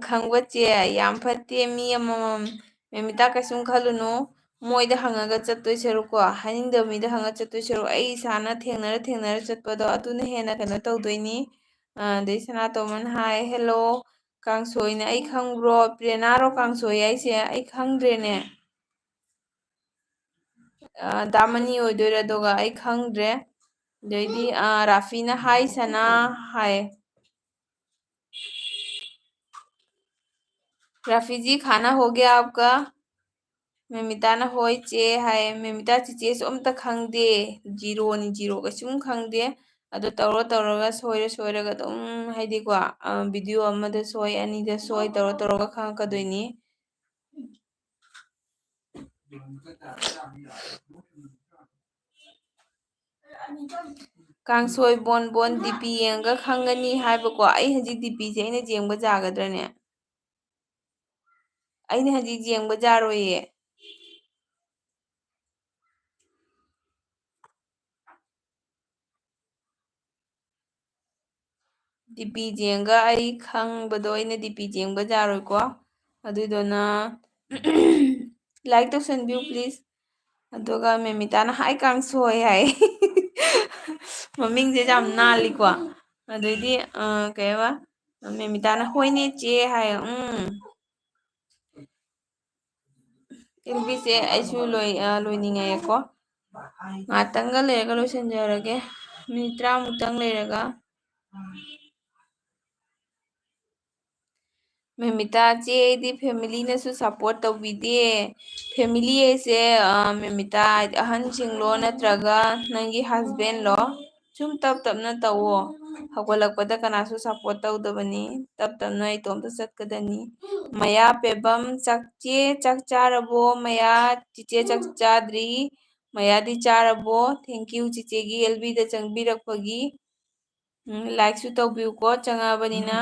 ꯈꯪꯕ ꯆꯦ ꯌꯥꯝ ꯐꯠꯇꯦ ꯃꯤ ꯑꯃꯃꯝ ꯃꯦꯃꯤꯇꯥ ꯀꯩꯁꯨꯝ ꯈꯜꯂꯨꯅꯨ ꯃꯣꯏꯗ ꯍꯪꯉꯒ ꯆꯠꯇꯣꯏ ꯁꯔꯨꯛꯀꯣ ꯍꯥꯏꯅꯤꯡꯗꯕ ꯃꯤꯗ ꯍꯪꯉ ꯆꯠꯇꯣꯏ ꯁꯔꯨꯛ ꯑꯩ ꯏꯁꯥꯅ ꯊꯦꯡꯅꯔ ꯆꯠꯄꯗꯣ ꯑꯗꯨꯅ ꯍꯦꯟꯅ ꯀꯩꯅꯣ ꯇꯧꯗꯣꯏꯅꯤ ꯑꯗꯩ ꯁꯅꯥꯇꯣꯃꯟ ꯍꯥꯏ ꯍꯦꯜꯂꯣ ꯀꯥꯡꯁꯣꯏꯅ ꯑꯩ ꯈꯪꯕ꯭ꯔꯣ ꯄ꯭ꯔꯦꯅꯥꯔꯣ ꯀꯥꯡꯁꯣꯏ ꯍꯥꯏꯁꯦ ꯑꯩ ꯈꯪꯗ꯭ꯔꯦꯅꯦ ꯗꯥꯃꯅꯤ ꯑꯣꯏꯗꯣꯏꯔ ꯑꯗꯨꯒ ꯑꯩ ꯈꯪꯗ꯭ꯔꯦ ꯑꯗꯩꯗꯤ ꯔꯥꯐꯤꯅ ꯍꯥꯏ ꯁꯅꯥ ꯍꯥꯏ राफी जी खाना हो गया आपका मेमिताना होय चे हाय मेमिता चीचेꯁꯨ ꯑꯝꯇ ꯈꯪꯗꯦ ꯖꯤꯔꯣꯅꯤ ꯖꯤꯔꯣ ꯀꯩꯁꯨꯝ ꯈꯪꯗꯦ ꯑꯗꯣ ꯇꯧꯔꯒ ꯁꯣꯏꯔꯒ ꯑꯗꯨꯝ ꯍꯥꯏꯗꯤꯀꯣ ꯚꯤꯗꯤꯑꯣ ꯑꯃꯗ ꯁꯣꯏ ꯑꯅꯤꯗ ꯁꯣꯏ ꯇꯧꯔꯒ ꯈꯪꯉꯛꯀꯗꯣꯏꯅꯤ ꯀꯥꯡꯁꯣꯏ ꯕꯣꯟ ꯕꯣꯟ ꯗꯤꯄꯤ ꯌꯦꯡꯉꯒ ꯈꯪꯒꯅꯤ ꯍꯥꯏꯕꯀꯣ ꯑꯩ ꯍꯧꯖꯤꯛ ꯗꯤꯄꯤꯁꯦ ꯑꯩꯅ ꯌꯦꯡꯕ ꯌꯥꯒꯗ꯭ꯔꯅꯦ ꯑꯩꯅ ꯍꯧꯖꯤꯛ ꯌꯦꯡꯕ ꯌꯥꯔꯣꯏꯌꯦ ꯗꯤꯄꯤ ꯌꯦꯡꯒ ꯑꯩ ꯈꯪꯕꯗꯣ ꯑꯩꯅ ꯗꯤꯄꯤ ꯌꯦꯡꯕ ꯌꯥꯔꯣꯏꯀꯣ ꯑꯗꯨꯏꯗꯨꯅ ꯂꯥꯏꯛ ꯇꯧꯁꯟꯕꯤꯌꯨ ꯄ꯭ꯂꯤꯖ ꯑꯗꯨꯒ ꯃꯦꯃꯤꯇꯥꯅ ꯍꯥꯏ ꯀꯥꯡꯁꯣꯏ ꯍꯥꯏ ꯃꯃꯤꯡꯁꯦ ꯌꯥꯝ ꯅꯥꯜꯂꯤꯀꯣ ꯑꯗꯩꯗꯤ ꯀꯩꯕ ꯃꯦꯃꯤꯇꯥꯅ ꯍꯣꯏꯅꯦ ꯆꯦ ꯍꯥꯏ ꯑꯦꯜꯕꯤꯁꯦ ꯑꯩꯁꯨ ꯂꯣꯏꯅꯤꯡꯉꯛꯑꯦꯀꯣ ꯉꯥꯛꯇꯪꯒ ꯂꯩꯔꯒ ꯂꯣꯏꯁꯤꯟꯖꯔꯒꯦ ꯃꯤꯅꯤꯠ 10ꯃꯨꯛꯇꯪ ꯂꯩꯔꯒ ꯃꯦꯃꯤꯇꯥ ꯆꯦ ꯑꯩꯗꯤ ꯐꯦꯃꯤꯂꯤꯅꯁꯨ ꯁꯞꯄꯣꯔꯠ ꯇꯧꯕꯤꯗꯦ ꯐꯦꯃꯤꯂꯤ ꯍꯥꯏꯁꯦ ꯃꯦꯃꯤꯇꯥ ꯍꯥꯏꯗꯤ ꯑꯍꯟꯁꯤꯡꯂꯣ ꯅꯠꯇ꯭ꯔꯒ ꯅꯪꯒꯤ ꯍꯁꯕꯦꯟꯂꯣ ꯁꯨꯝ ꯇꯞ ꯇꯞꯅ ꯇꯧꯋꯣ ꯍꯧꯒꯠꯂꯛꯄꯗ ꯀꯅꯥꯁꯨ ꯁꯞꯄꯣꯔꯠ ꯇꯧꯗꯕꯅꯤ ꯇꯞ ꯇꯞꯅ ꯏꯇꯣꯝꯇ ꯆꯠꯀꯗꯅꯤ ꯃꯌꯥ ꯄꯦꯕꯝ ꯆꯦ ꯆꯥꯛ ꯆꯥꯔꯕꯣ ꯃꯌꯥ ꯆꯤꯆꯦ ꯆꯥꯛ ꯆꯥꯗ꯭ꯔꯤ ꯃꯌꯥꯗꯤ ꯆꯥꯔꯕꯣ ꯊꯦꯡꯀ꯭ꯌꯨ ꯆꯤꯆꯦꯒꯤ ꯑꯦꯜꯕꯤꯗ ꯆꯪꯕꯤꯔꯛꯄꯒꯤ ꯂꯥꯏꯛꯁꯨ ꯇꯧꯕꯤꯌꯨꯀꯣ ꯆꯪꯉꯛꯑꯕꯅꯤꯅ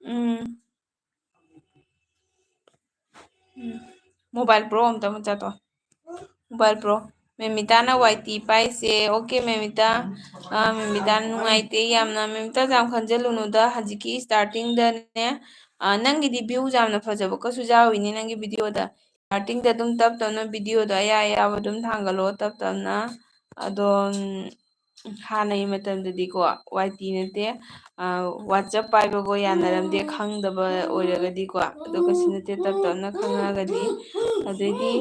ꯎꯝ मोबाइल प्रो अमता मचा तो मोबाइल प्रो मेमिताना वाईटी पाइसे ओके मेमिता मेमिता नुंगाइते यामना मेमिता जाम खंजलुनुदा हजिकी स्टार्टिंग दने नंगिदी व्यू जामना फजबो कसु जाविनी नंगी वीडियो दा स्टार्टिंग दा तुम तब तब ना वीडियो दा या तुम थांगलो तब तब ना अदो हानाई मतमददीको वाईटी नते WhatsApp पाइबबो यानरमदे खंगदबा ओइरगदीको अदो कसी नते तब तब ना खंगागदी अदैदी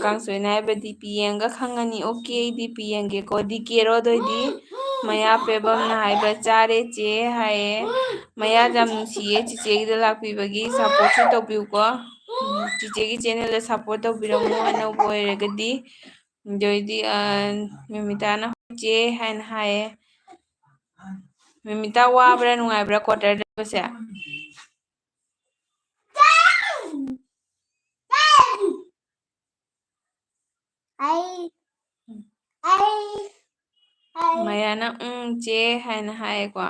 कांसोइना हाइबदी पीएंगा खंगनी ओके दी पीएंगे को दी केरो दोइदी मया पेबम ना हाइबा चारे चे हाये मया जाम नुसिए चिचेगिदा लाक्पीबगी सपोर्ट तौबिउको चिचेगी चैनल दा सपोर्ट तौबिरमु अनौबो ओइरगदी दोइदी मेमिताना चे हाइन हाये मेमिता वाबरा नुंगाइब्रा क्वार्टर बसे ꯃꯌꯥꯅ ꯆꯦ ꯍꯥꯏꯅ ꯍꯥꯏꯌꯦꯀꯣ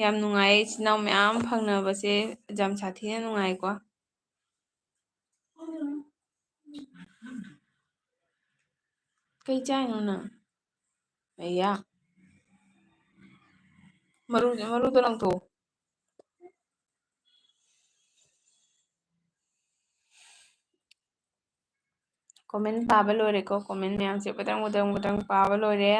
ꯌꯥꯝ ꯅꯨꯡꯉꯥꯏ ꯏꯆꯤꯟ ꯏꯅꯥꯎ ꯃꯌꯥꯝ ꯐꯪꯅꯕꯁꯦ ꯌꯥꯝ ꯁꯥꯊꯤꯅ ꯅꯨꯡꯉꯥꯏꯀꯣ ꯀꯩ ꯆꯥꯏꯅꯣ ꯅꯪ ꯑꯌꯥ ꯃꯔꯨꯗꯣ ꯂꯪꯊꯣꯛꯎ ꯀꯣꯃꯦꯟ ꯄꯥꯕ ꯂꯣꯏꯔꯦꯀꯣ ꯀꯣꯃꯦꯟ ꯃꯌꯥꯝꯁꯦ ꯕꯗꯪ ꯄꯥꯕ ꯂꯣꯏꯔꯦ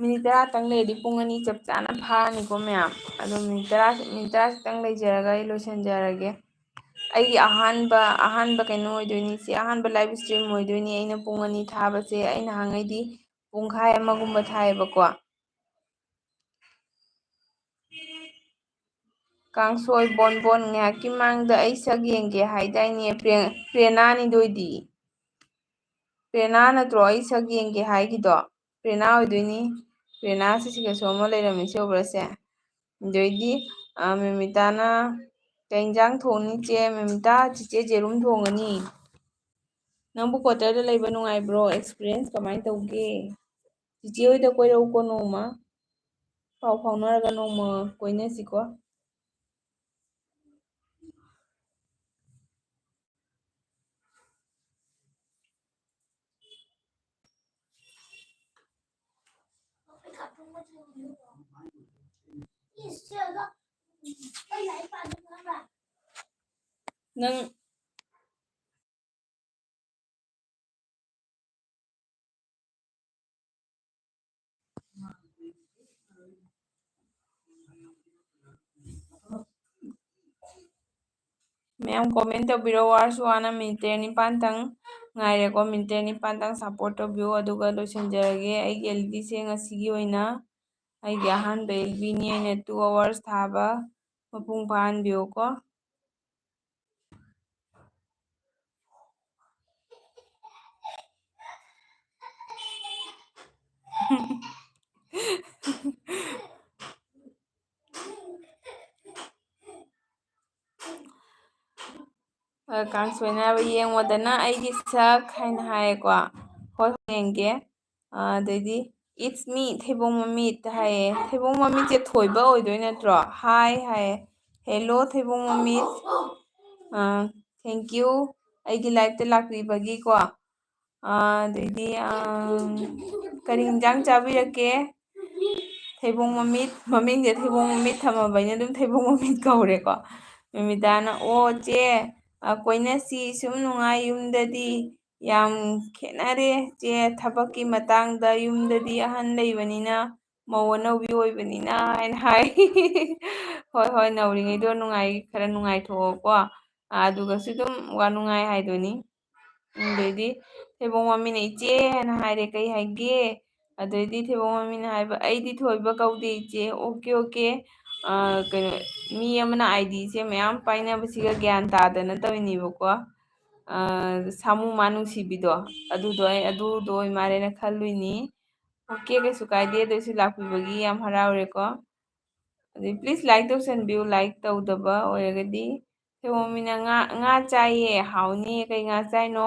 ꯃꯤꯅꯤꯠ 10ꯇꯪ ꯂꯩꯔꯗꯤ ꯄꯨꯡ 2 ꯆꯞ ꯆꯥꯅ ꯐꯥꯔꯅꯤꯀꯣ ꯃꯌꯥꯝ ꯑꯗꯣ ꯃꯤꯅꯤꯠ 10 ꯈꯤꯇꯪ ꯂꯩꯖꯔꯒ ꯑꯩ ꯂꯣꯏꯁꯤꯟꯖꯔꯒꯦ ꯑꯩꯒꯤ ꯑꯍꯥꯟꯕ ꯀꯩꯅꯣ ꯑꯣꯏꯗꯣꯏꯅꯤ ꯁꯤ ꯑꯍꯥꯟꯕ ꯂꯥꯏꯚ ꯏꯁꯇ꯭ꯔꯤꯝ ꯑꯣꯏꯗꯣꯏꯅꯤ ꯑꯩꯅ ꯄꯨꯡ 2 ꯊꯥꯕꯁꯦ ꯑꯩ ꯅꯍꯥꯟꯉꯩꯗꯤ ꯄꯨꯡꯈꯥꯏ ꯑꯃꯒꯨꯝꯕ ꯊꯥꯏꯌꯦꯕꯀꯣ ꯀꯥꯡꯁꯣꯏ ꯕꯣꯟꯕꯣꯟ ꯉꯥꯏꯍꯥꯛꯀꯤ ꯃꯥꯡꯗ ꯑꯩ ꯁꯛ ꯌꯦꯡꯒꯦ ꯍꯥꯏꯗꯥꯏꯅꯦ ꯄ꯭ꯔꯦꯅꯥꯅꯤꯗꯣꯏꯗꯤ ꯄ꯭ꯔꯦꯅꯥ ꯅꯠꯇ꯭ꯔꯣ ꯑꯩ ꯁꯛ ꯌꯦꯡꯒꯦ ꯍꯥꯏꯒꯤꯗꯣ ꯄ꯭ꯔꯦꯅꯥ ꯑꯣꯏꯗꯣꯏꯅꯤ ꯄ꯭ꯔꯦꯅꯥꯁꯤ ꯁꯤꯒꯁꯨ ꯑꯃ ꯂꯩꯔꯝꯃꯤ ꯁꯤ ꯎꯕ꯭ꯔꯁꯦ ꯑꯗꯩꯗꯤ ꯃꯦꯃꯤꯇꯥꯅ ꯀꯩ ꯏꯟꯖꯥꯡ ꯊꯣꯡꯅꯤ ꯆꯦ ꯃꯦꯃꯤꯇꯥ ꯆꯤꯆꯦ ꯖꯦꯔꯨꯝ ꯊꯣꯡꯉꯅꯤ ꯅꯪꯕꯨ ꯀ꯭ꯋꯥꯇꯔꯗ ꯂꯩꯕ ꯅꯨꯡꯉꯥꯏꯕ꯭ꯔꯣ ꯑꯦꯛꯁꯄꯤꯔꯤꯌꯦꯟꯁ ꯀꯃꯥꯏꯅ ꯇꯧꯒꯦ ꯆꯤꯆꯦ ꯍꯣꯏꯗ ꯀꯣꯏꯔꯛꯎꯀꯣ ꯅꯣꯡꯃ ꯄꯥꯎ ꯐꯥꯎꯅꯔꯒ ꯅꯣꯡꯃ ꯀꯣꯏꯅꯁꯤꯀꯣ ꯅꯪ ꯃꯌꯥꯝ ꯀꯣꯃꯦꯟ ꯇꯧꯕꯤꯔꯣ ꯋꯥꯔꯁꯨ ꯋꯥꯅ ꯃꯤꯅꯤꯠ 9ꯇꯪ ꯉꯥꯏꯔꯦꯀꯣ ꯃꯤꯅꯤꯠ 9ꯇꯪ ꯁꯞꯄꯣꯔꯠ ꯇꯧꯕꯤꯌꯨ ꯑꯗꯨꯒ ꯂꯣꯏꯁꯤꯟꯖꯔꯒꯦ ꯑꯩꯒꯤ ꯑꯦꯜꯕꯤꯁꯦ ꯉꯁꯤꯒꯤ ꯑꯣꯏꯅ ꯑꯩꯒꯤ ꯑꯍꯥꯟꯕ ꯑꯦꯜꯕꯤꯅꯤ ꯑꯩꯅ 2 ꯑꯋꯥꯔꯁ ꯊꯥꯕ ꯃꯄꯨꯡ ꯐꯥꯍꯟꯕꯤꯌꯨꯀꯣ ꯀꯥꯡꯁꯣꯏꯅꯕ ꯌꯦꯡꯉꯣꯗꯅ ꯑꯩꯒꯤ ꯁꯛ ꯍꯥꯏꯅ ꯍꯥꯏꯌꯦꯀꯣ ꯍꯣꯏ ꯌꯦꯡꯒꯦ ꯑꯗꯩꯗꯤ ꯏꯠꯁ ꯃꯤ ꯊꯩꯕꯣꯡ ꯃꯃꯤꯠ ꯍꯥꯏꯌꯦ ꯊꯩꯕꯣꯡ ꯃꯃꯤꯠꯁꯦ ꯊꯣꯏꯕ ꯑꯣꯏꯗꯣꯏ ꯅꯠꯇ꯭ꯔꯣ ꯍꯥꯏ ꯍꯥꯏꯌꯦ ꯍꯦꯜꯂꯣ ꯊꯩꯕꯣꯡ ꯃꯃꯤꯠ ꯊꯦꯡꯀ꯭ꯌꯨ ꯑꯩꯒꯤ ꯂꯥꯏꯐꯇ ꯂꯥꯛꯄꯤꯕꯒꯤꯀꯣ ꯑꯗꯩꯗꯤ ꯀꯔꯤ ꯌꯦꯟꯖꯥꯡ ꯆꯥꯕꯤꯔꯛꯀꯦ ꯊꯩꯕꯣꯡ ꯃꯃꯤꯠ ꯃꯃꯤꯡꯁꯦ ꯊꯩꯕꯣꯡ ꯃꯃꯤꯠ ꯊꯝꯃꯕꯩꯅ ꯑꯗꯨꯝ ꯊꯩꯕꯣꯡ ꯃꯃꯤꯠ ꯀꯧꯔꯦꯀꯣ꯫ ꯃꯦꯃꯤꯇꯥꯅ ꯑꯣ ꯆꯦ ꯀꯣꯏꯅꯁꯤ ꯁꯨꯝ ꯅꯨꯡꯉꯥꯏ ꯌꯨꯝꯗꯗꯤ ꯌꯥꯝ ꯈꯦꯠꯅꯔꯦ ꯆꯦ ꯊꯕꯛꯀꯤ ꯃꯇꯥꯡꯗ ꯌꯨꯝꯗꯗꯤ ꯑꯍꯟ ꯂꯩꯕꯅꯤꯅ ꯃꯧ ꯑꯅꯧꯕꯤ ꯑꯣꯏꯕꯅꯤꯅ ꯍꯥꯏꯅ ꯍꯥꯏ ꯍꯣꯏ ꯍꯣꯏ ꯅꯧꯔꯤꯉꯩꯗꯣ ꯈꯔ ꯅꯨꯡꯉꯥꯏꯊꯣꯛꯑꯣꯀꯣ ꯑꯗꯨꯒꯁꯨ ꯑꯗꯨꯝ ꯋꯥ ꯅꯨꯡꯉꯥꯏ ꯍꯥꯏꯗꯣꯏꯅꯤ꯫ ꯑꯗꯩꯗꯤ ꯊꯩꯕꯣꯡ ꯃꯃꯤꯠꯅ ꯏꯆꯦ ꯍꯥꯏꯅ ꯍꯥꯏꯔꯦ ꯀꯩ ꯍꯥꯏꯒꯦ ꯑꯗꯩꯗꯤ ꯊꯩꯕꯣꯡ ꯃꯃꯤꯠꯅ ꯍꯥꯏꯕ ꯑꯩꯗꯤ ꯊꯣꯏꯕ ꯀꯧꯗꯦ ꯏꯆꯦ ꯑꯣꯀꯦ ꯑꯣꯀꯦ ꯀꯩꯅꯣ ꯃꯤ ꯑꯃꯅ ꯑꯥꯏꯗꯤꯁꯦ ꯃꯌꯥꯝ ꯄꯥꯏꯅꯕꯁꯤꯒ ꯒ꯭ꯌꯥꯟ ꯇꯥꯗꯅ ꯇꯧꯔꯤꯅꯦꯕꯀꯣ ꯁꯥꯃꯨ ꯃꯥ ꯅꯨꯡꯁꯤꯕꯤꯗꯣ ꯑꯗꯨꯗꯣ ꯑꯣꯏ ꯃꯥꯜꯂꯦꯅ ꯈꯜꯂꯨꯏꯅꯤ꯫ ꯑꯣꯀꯦ ꯀꯩꯁꯨ ꯀꯥꯏꯗꯦ ꯑꯗꯨꯏꯁꯨ ꯂꯥꯛꯄꯤꯕꯒꯤ ꯌꯥꯝ ꯍꯔꯥꯎꯔꯦꯀꯣ꯫ ꯑꯗꯩ ꯄ꯭ꯂꯤꯖ ꯂꯥꯏꯛ ꯇꯧꯁꯟꯕꯤꯌꯨ ꯂꯥꯏꯛ ꯇꯧꯗꯕ ꯑꯣꯏꯔꯒꯗꯤ꯫ ꯊꯩꯕꯣꯡ ꯃꯃꯤꯠꯅ ꯉꯥ ꯆꯥꯏꯌꯦ ꯍꯥꯎꯅꯤ ꯀꯩ ꯉꯥ ꯆꯥꯏꯅꯣ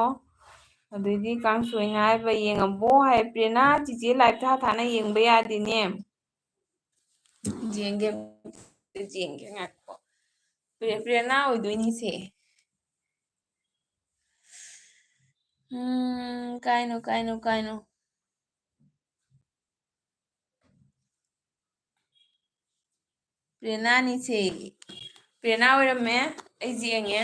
ꯑꯗꯩꯗꯤ ꯀꯥꯡꯁꯣꯏꯅ ꯍꯥꯏꯕ ꯌꯦꯡꯉꯕꯣ ꯍꯥꯏ ꯄꯦꯅꯥ ꯆꯤꯆꯦ ꯂꯥꯏꯞ ꯊꯥꯅ ꯌꯦꯡꯕ ꯌꯥꯗꯦꯅꯦ꯫ ꯌꯦꯡꯒꯦ ꯉꯥꯏꯈꯣ ꯄ꯭ꯔꯦꯔꯅꯥ ꯑꯣꯏꯗꯣꯏꯅꯤꯁꯦ꯫ ꯀꯥꯏꯅꯣ ꯄ꯭ꯔꯦꯔꯅꯥꯅꯤꯁꯦ ꯄ꯭ꯔꯦꯔꯅꯥ ꯑꯣꯏꯔꯝꯃꯦ ꯑꯩ ꯌꯦꯡꯉꯦ꯫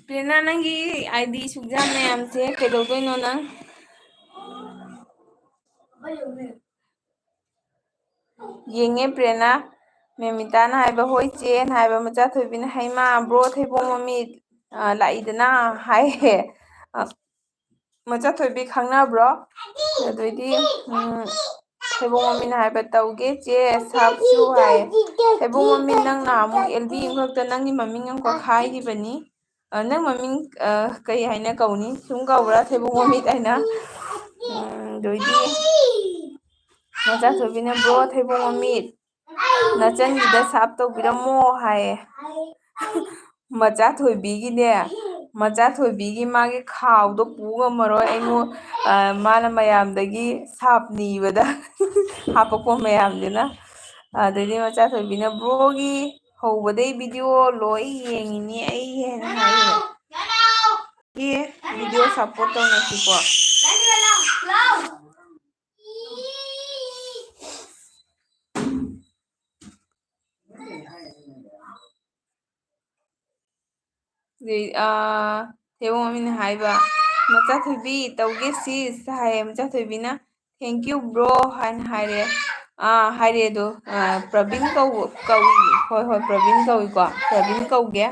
ꯄ꯭ꯔꯦꯔꯅꯥ ꯅꯪꯒꯤ ꯑꯥꯏꯗꯤ ꯁꯨꯛ ꯌꯥꯝ ꯃꯌꯥꯝꯁꯦ ꯀꯩꯗꯧꯗꯣꯏꯅꯣ ꯅꯪ ꯌꯦꯡꯉꯦ ꯄ꯭ꯔꯦꯔꯅꯥ ꯃꯦꯃꯤꯇꯥꯅ ꯍꯥꯏꯕ ꯍꯣꯏ ꯆꯦꯅ ꯍꯥꯏꯕ ꯃꯆꯥꯊꯣꯏꯕꯤꯅ ꯍꯩꯃꯥ ꯕ꯭ꯔꯣ ꯊꯩꯕꯣꯡ ꯃꯃꯤꯠ ꯂꯥꯛꯏꯗꯅ ꯍꯥꯏꯌꯦ ꯃꯆꯥꯊꯣꯏꯕꯤ ꯈꯪꯅꯕ꯭ꯔꯣ ꯑꯗꯩꯗꯤ ꯊꯩꯕꯣꯡ ꯃꯃꯤꯠꯅ ꯍꯥꯏꯕ ꯇꯧꯒꯦ ꯆꯦ ꯁꯥꯞꯁꯨ ꯍꯥꯏ ꯊꯩꯕꯣꯡ ꯃꯃꯤꯠ ꯅꯪꯅ ꯑꯃꯨꯛ ꯑꯦꯜꯕꯤ ꯑꯃꯈꯛꯇ ꯅꯪꯒꯤ ꯃꯃꯤꯡ ꯑꯃꯈꯛ ꯍꯥꯏꯈꯤꯕꯅꯤ ꯅꯪ ꯃꯃꯤꯡ ꯀꯩ ꯍꯥꯏꯅ ꯀꯧꯅꯤ ꯁꯨꯝ ꯀꯧꯕ꯭ꯔꯥ ꯊꯩꯕꯣꯡ ꯃꯃꯤꯠ ꯍꯥꯏꯅ ꯑꯗꯩꯗꯤ ꯃꯆꯥꯊꯣꯏꯕꯤꯅ ꯕ꯭ꯔꯣ ꯊꯩꯕꯣꯡ ꯃꯃꯤꯠ ꯅꯆꯟꯒꯤꯗ ꯁꯥꯞ ꯇꯧꯕꯤꯔꯝꯃꯣ ꯍꯥꯏꯌꯦ ꯃꯆꯥꯊꯣꯏꯕꯤꯒꯤꯅꯦ ꯃꯆꯥꯊꯣꯏꯕꯤꯒꯤ ꯃꯥꯒꯤ ꯈꯥꯎꯗꯣ ꯄꯨ ꯉꯝꯃꯔꯣꯏ ꯃꯥꯅ ꯃꯌꯥꯝꯗꯒꯤ ꯁꯥꯞ ꯅꯤꯕꯗ ꯍꯥꯄꯛꯄ ꯃꯌꯥꯝꯁꯤꯅ ꯑꯗꯩꯗꯤ ꯃꯆꯥꯊꯣꯏꯕꯤꯅ ꯕ꯭ꯔꯣꯒꯤ ꯍꯧꯕꯗꯩ ꯚꯤꯗꯤꯑꯣ ꯂꯣꯏ ꯌꯦꯡꯉꯤꯅꯤ ꯑꯩ ꯍꯦꯟꯅ ꯍꯥꯏꯌꯦ ꯚꯤꯗꯤꯑꯣ ꯁꯞꯄꯣꯔꯠ ꯇꯧꯅꯁꯤꯀꯣ ꯊꯩꯕꯣꯡ ꯃꯃꯤꯠꯅ ꯍꯥꯏꯕ ꯃꯆꯥꯊꯣꯏꯕꯤ ꯇꯧꯒꯦ ꯁꯤꯁ ꯍꯥꯏꯌꯦ ꯃꯆꯥꯊꯣꯏꯕꯤꯅ ꯊꯦꯡꯀ꯭ꯌꯨ ꯕ꯭ꯔꯣ ꯍꯥꯏꯅ ꯍꯥꯏꯔꯦ ꯍꯥꯏꯔꯦ ꯑꯗꯣ ꯄ꯭ꯔꯕꯤꯟ ꯀꯧꯏ ꯍꯣꯏ ꯄ꯭ꯔꯕꯤꯟ ꯀꯧꯏꯀꯣ ꯄ꯭ꯔꯕꯤꯟ ꯀꯧꯒꯦ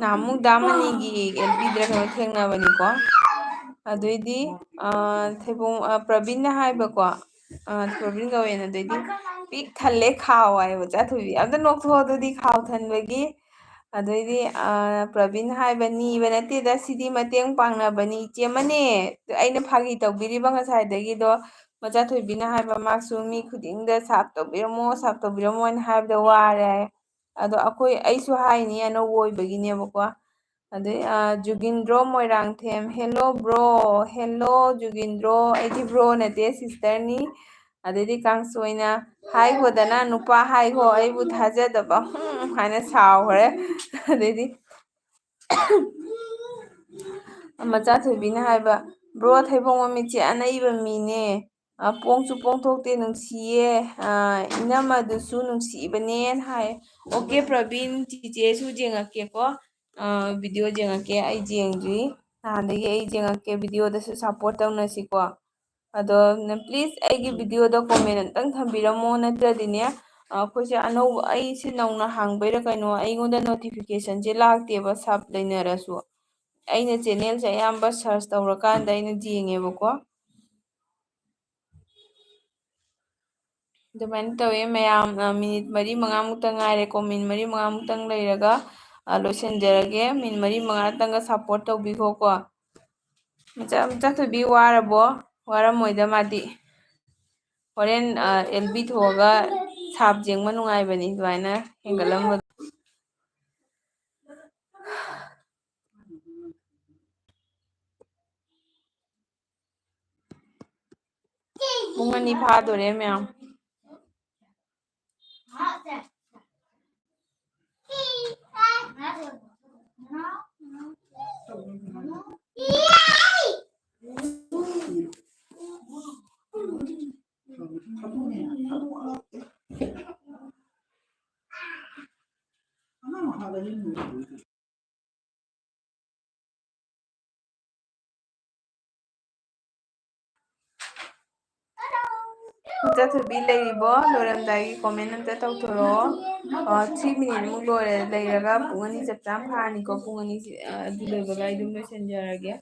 ꯅꯍꯥꯟꯃꯨꯛ ꯗꯥꯃꯅꯤꯒꯤ ꯑꯦꯜꯕꯤꯗꯔ ꯀꯩꯅꯣ ꯊꯦꯡꯅꯕꯅꯤꯀꯣ ꯑꯗꯩꯗꯤ ꯄ꯭ꯔꯕꯤꯟꯅ ꯍꯥꯏꯕꯀꯣ ꯄ꯭ꯔꯕꯤꯟ ꯀꯧꯋꯦꯅ ꯑꯗꯩꯗꯤ ꯄꯤꯛ ꯊꯜꯂꯦ ꯈꯥꯎ ꯍꯥꯏ ꯃꯆꯥꯊꯣꯏꯕꯤ ꯑꯝꯇ ꯅꯣꯛꯊꯣꯛꯑꯣ ꯑꯗꯨꯗꯤ ꯈꯥꯎ ꯊꯟꯕꯒꯤ ꯑꯗꯩꯗꯤ ꯄ꯭ꯔꯕꯤꯟ ꯍꯥꯏꯕ ꯅꯤꯕ ꯅꯠꯇꯦꯗ ꯁꯤꯗꯤ ꯃꯇꯦꯡ ꯄꯥꯡꯅꯕꯅꯤ ꯏꯆꯦꯃꯅꯦ ꯑꯩꯅ ꯐꯥꯒꯤ ꯇꯧꯕꯤꯔꯤꯕ ꯉꯁꯥꯏꯗꯒꯤꯗꯣ ꯃꯆꯥꯊꯣꯏꯕꯤꯅ ꯍꯥꯏꯕ ꯃꯥꯁꯨ ꯃꯤ ꯈꯨꯗꯤꯡꯗ ꯁꯥꯞ ꯇꯧꯕꯤꯔꯝꯃꯣ ꯍꯥꯏꯅ ꯍꯥꯏꯕꯗ ꯋꯥꯔꯦ ꯑꯗꯣ ꯑꯩꯁꯨ ꯍꯥꯏꯅꯤ ꯑꯅꯧꯕ ꯑꯣꯏꯕꯒꯤꯅꯦꯕꯀꯣ ꯑꯗꯩ ꯖꯨꯒꯤꯟꯗ꯭ꯔꯣ ꯃꯣꯏꯔꯥꯡꯊꯦꯝ ꯍꯦꯜꯂꯣ ꯕ꯭ꯔꯣ ꯍꯦꯜꯂꯣ ꯖꯨꯒꯤꯟꯗ꯭ꯔꯣ ꯑꯩꯗꯤ ꯕ꯭ꯔꯣ ꯅꯠꯇꯦ ꯁꯤꯁꯇꯔꯅꯤ ꯑꯗꯩꯗꯤ ꯀꯥꯡꯁꯣꯏꯅ ꯍꯥꯏꯈꯣꯗꯅ ꯅꯨꯄꯥ ꯍꯥꯏꯈꯣ ꯑꯩꯕꯨ ꯊꯥꯖꯗꯕ ꯍꯥꯏꯅ ꯁꯥꯎꯈ꯭ꯔꯦ ꯑꯗꯩꯗꯤ ꯃꯆꯥꯊꯣꯏꯕꯤꯅ ꯍꯥꯏꯕ ꯕ꯭ꯔꯣ ꯊꯩꯕꯣꯡ ꯃꯃꯤꯠꯁꯦ ꯑꯅꯩꯕ ꯃꯤꯅꯦ ꯄꯣꯡꯁꯨ ꯄꯣꯡꯊꯣꯛꯇꯦ ꯅꯨꯡꯁꯤꯌꯦ ꯏꯅꯝꯃꯗꯨꯁꯨ ꯅꯨꯡꯁꯤꯕꯅꯦꯅ ꯍꯥꯏ ꯑꯣꯀꯦ ꯄ꯭ꯔꯕꯤꯟ ꯆꯤꯆꯦꯁꯨ ꯌꯦꯡꯉꯛꯀꯦꯀꯣ ꯚꯤꯗꯤꯑꯣ ꯌꯦꯡꯉꯛꯀꯦ ꯑꯩ ꯌꯦꯡꯗ꯭ꯔꯤ ꯅꯍꯥꯟꯗꯒꯤ ꯑꯩ ꯌꯦꯡꯉꯛꯀꯦ ꯚꯤꯗꯤꯑꯣꯗꯁꯨ ꯁꯞꯄꯣꯔꯠ ꯇꯧꯅꯁꯤꯀꯣ ꯑꯗꯣ ꯄ꯭ꯂꯤꯖ ꯑꯩꯒꯤ ꯚꯤꯗꯤꯑꯣꯗ ꯀꯣꯃꯦꯟ ꯑꯝꯇꯪ ꯊꯝꯕꯤꯔꯝꯃꯣ ꯅꯠꯇ꯭ꯔꯗꯤꯅꯦ ꯑꯩꯈꯣꯏꯁꯦ ꯑꯅꯧꯕ ꯑꯩꯁꯦ ꯅꯧꯅ ꯍꯥꯡꯕꯩꯔꯥ ꯀꯩꯅꯣ ꯑꯩꯉꯣꯟꯗ ꯅꯣꯇꯤꯐꯤꯀꯦꯁꯟꯁꯦ ꯂꯥꯛꯇꯦꯕ ꯁꯕ ꯂꯩꯅꯔꯁꯨ ꯑꯩꯅ ꯆꯦꯅꯦꯜꯁꯦ ꯑꯌꯥꯝꯕ ꯁꯔꯁ ꯇꯧꯔꯀꯥꯟꯗ ꯑꯩꯅ ꯌꯦꯡꯉꯦꯕꯀꯣ ꯑꯗꯨꯃꯥꯏꯅ ꯇꯧꯋꯦ ꯃꯌꯥꯝ ꯃꯤꯅꯤꯠ 4-5 ꯉꯥꯏꯔꯦꯀꯣ ꯃꯤꯅꯤꯠ 4-5 ꯂꯩꯔꯒ ꯂꯣꯏꯁꯤꯟꯖꯔꯒꯦ ꯃꯤꯅꯤꯠ 4-5 ꯁꯞꯄꯣꯔꯠ ꯇꯧꯕꯤꯈꯣꯀꯣ ꯃꯆꯥꯊꯣꯏꯕꯤ ꯋꯥꯔꯕꯣ ꯋꯥꯔꯝꯃꯣꯏꯗ ꯃꯥꯗꯤ ꯍꯣꯔꯦꯟ ꯑꯦꯜꯕꯤ ꯊꯣꯛꯑꯒ ꯁꯥꯞ ꯌꯦꯡꯕ ꯅꯨꯡꯉꯥꯏꯕꯅꯤ ꯑꯗꯨꯃꯥꯏꯅ ꯍꯦꯟꯒꯠꯂꯝꯕꯗꯣ ꯄꯨꯡ 2 ꯐꯥꯗꯣꯔꯦ ꯃꯌꯥꯝ ꯃꯆꯥꯊꯣꯏꯕꯤ ꯂꯩꯔꯤꯕꯣ ꯂꯣꯏꯔꯝꯗꯥꯏꯒꯤ ꯀꯣꯃꯦꯟ ꯑꯝꯇ ꯇꯧꯊꯣꯔꯛꯑꯣ 3 ꯃꯤꯅꯤꯠꯃꯨꯛ ꯂꯣꯏꯔꯦ ꯂꯩꯔꯒ ꯄꯨꯡ 2 ꯆꯞ ꯆꯥꯅ ꯐꯥꯔꯅꯤꯀꯣ ꯄꯨꯡ 2 ꯑꯗꯨ ꯂꯣꯏꯕꯒ ꯑꯩ ꯑꯗꯨꯝ ꯂꯣꯏꯁꯤꯟꯖꯔꯒꯦ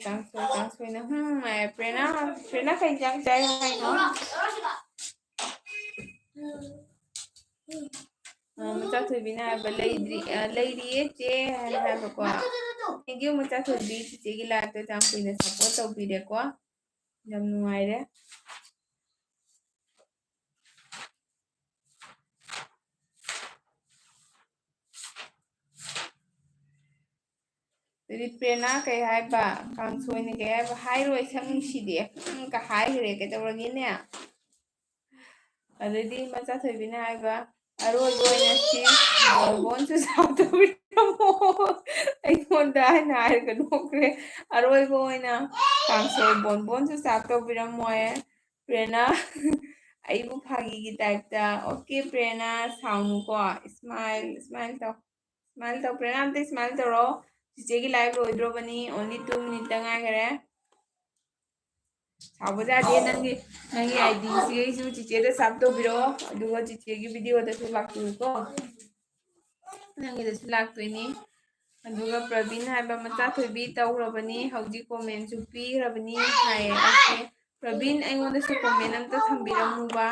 ꯀꯥꯡꯁꯣꯏꯅ ꯄ꯭ꯔꯦꯔꯅꯥ ꯀꯩ ꯏꯟꯖꯥꯡ ꯆꯥꯏ ꯍꯥꯏꯅꯣ ꯃꯆꯥꯊꯣꯏꯕꯤꯅ ꯍꯥꯏꯕ ꯂꯩꯔꯤꯌꯦ ꯆꯦ ꯍꯥꯏꯅ ꯍꯥꯏꯕꯀꯣ ꯊꯦꯡꯀ꯭ꯌꯨ ꯃꯆꯥꯊꯣꯏꯕꯤ ꯆꯤꯆꯦꯒꯤ ꯂꯥꯏꯐꯇ ꯌꯥꯝ ꯀꯨꯏꯅ ꯁꯞꯄꯣꯔꯠ ꯇꯧꯕꯤꯔꯦꯀꯣ ꯌꯥꯝ ꯅꯨꯡꯉꯥꯏꯔꯦ ꯑꯗꯨꯗꯤ ꯄ꯭ꯔꯦꯔꯅꯥ ꯀꯩ ꯍꯥꯏꯕ ꯀꯥꯡꯁꯣꯏꯅ ꯀꯩ ꯍꯥꯏꯕ ꯍꯥꯏꯔꯣꯏ ꯁꯛ ꯅꯨꯡꯁꯤꯗꯦ ꯀ ꯍꯥꯏꯈ꯭ꯔꯦ ꯀꯩꯗꯧꯔꯒꯦꯅꯦ ꯑꯗꯩꯗꯤ ꯃꯆꯥꯊꯣꯏꯕꯤꯅ ꯍꯥꯏꯕ ꯑꯔꯣꯏꯕ ꯑꯣꯏꯅ ꯕꯣꯟꯕꯣꯟ ꯆꯨꯖꯥꯛ ꯇꯧꯕꯤꯔꯝꯃꯣ ꯑꯩꯉꯣꯟꯗ ꯍꯥꯏꯅ ꯍꯥꯏꯔꯒ ꯅꯣꯛꯈ꯭ꯔꯦ ꯑꯔꯣꯏꯕ ꯑꯣꯏꯅ ꯀꯥꯡꯁꯣꯏ ꯕꯣꯟꯕꯣꯟ ꯆꯨꯖꯥꯛ ꯇꯧꯕꯤꯔꯝꯃꯣꯌꯦ ꯄ꯭ꯔꯦꯔꯅꯥ ꯑꯩꯕꯨ ꯐꯥꯒꯤꯒꯤ ꯇꯥꯏꯞꯇ ꯑꯣꯀꯦ ꯄ꯭ꯔꯦꯔꯅꯥ ꯁꯥꯎꯅꯨꯀꯣ ꯏꯁꯃꯥꯏꯜ ꯇꯧ ꯄ꯭ꯔꯦꯔꯅꯥ ꯑꯝꯇ ꯏꯁꯃꯥꯏꯜ ꯇꯧꯔꯣ ꯆꯤꯆꯦꯒꯤ ꯂꯥꯏꯐ ꯂꯣꯏꯗ꯭ꯔꯣꯕꯅꯤ ꯑꯣꯟꯂꯤ 2 ꯃꯤꯅꯤꯠꯇ ꯉꯥꯏꯈꯔꯦ ꯁꯥꯎꯕ ꯌꯥꯗꯦ ꯅꯪꯒꯤ ꯑꯥꯏꯗꯤꯁꯤꯒꯩꯁꯨ ꯆꯤꯆꯦꯗ ꯁꯞ ꯇꯧꯕꯤꯔꯛꯑꯣ ꯑꯗꯨꯒ ꯆꯤꯆꯦꯒꯤ ꯚꯤꯗꯤꯑꯣꯗꯁꯨ ꯂꯥꯛꯄꯤꯌꯨꯀꯣ ꯅꯪꯒꯤꯗꯁꯨ ꯂꯥꯛꯇꯣꯏꯅꯤ ꯑꯗꯨꯒ ꯄ꯭ꯔꯕꯤꯟ ꯍꯥꯏꯕ ꯃꯆꯥꯊꯣꯏꯕꯤ ꯇꯧꯈ꯭ꯔꯕꯅꯤ ꯍꯧꯖꯤꯛ ꯀꯣꯃꯦꯟꯁꯨ ꯄꯤꯈ꯭ꯔꯕꯅꯤ ꯍꯥꯏꯌꯦ ꯑꯣꯀꯦ ꯄ꯭ꯔꯕꯤꯟ ꯑꯩꯉꯣꯟꯗꯁꯨ ꯀꯣꯃꯦꯟ ꯑꯝꯇ ꯊꯝꯕꯤꯔꯝꯃꯨꯕ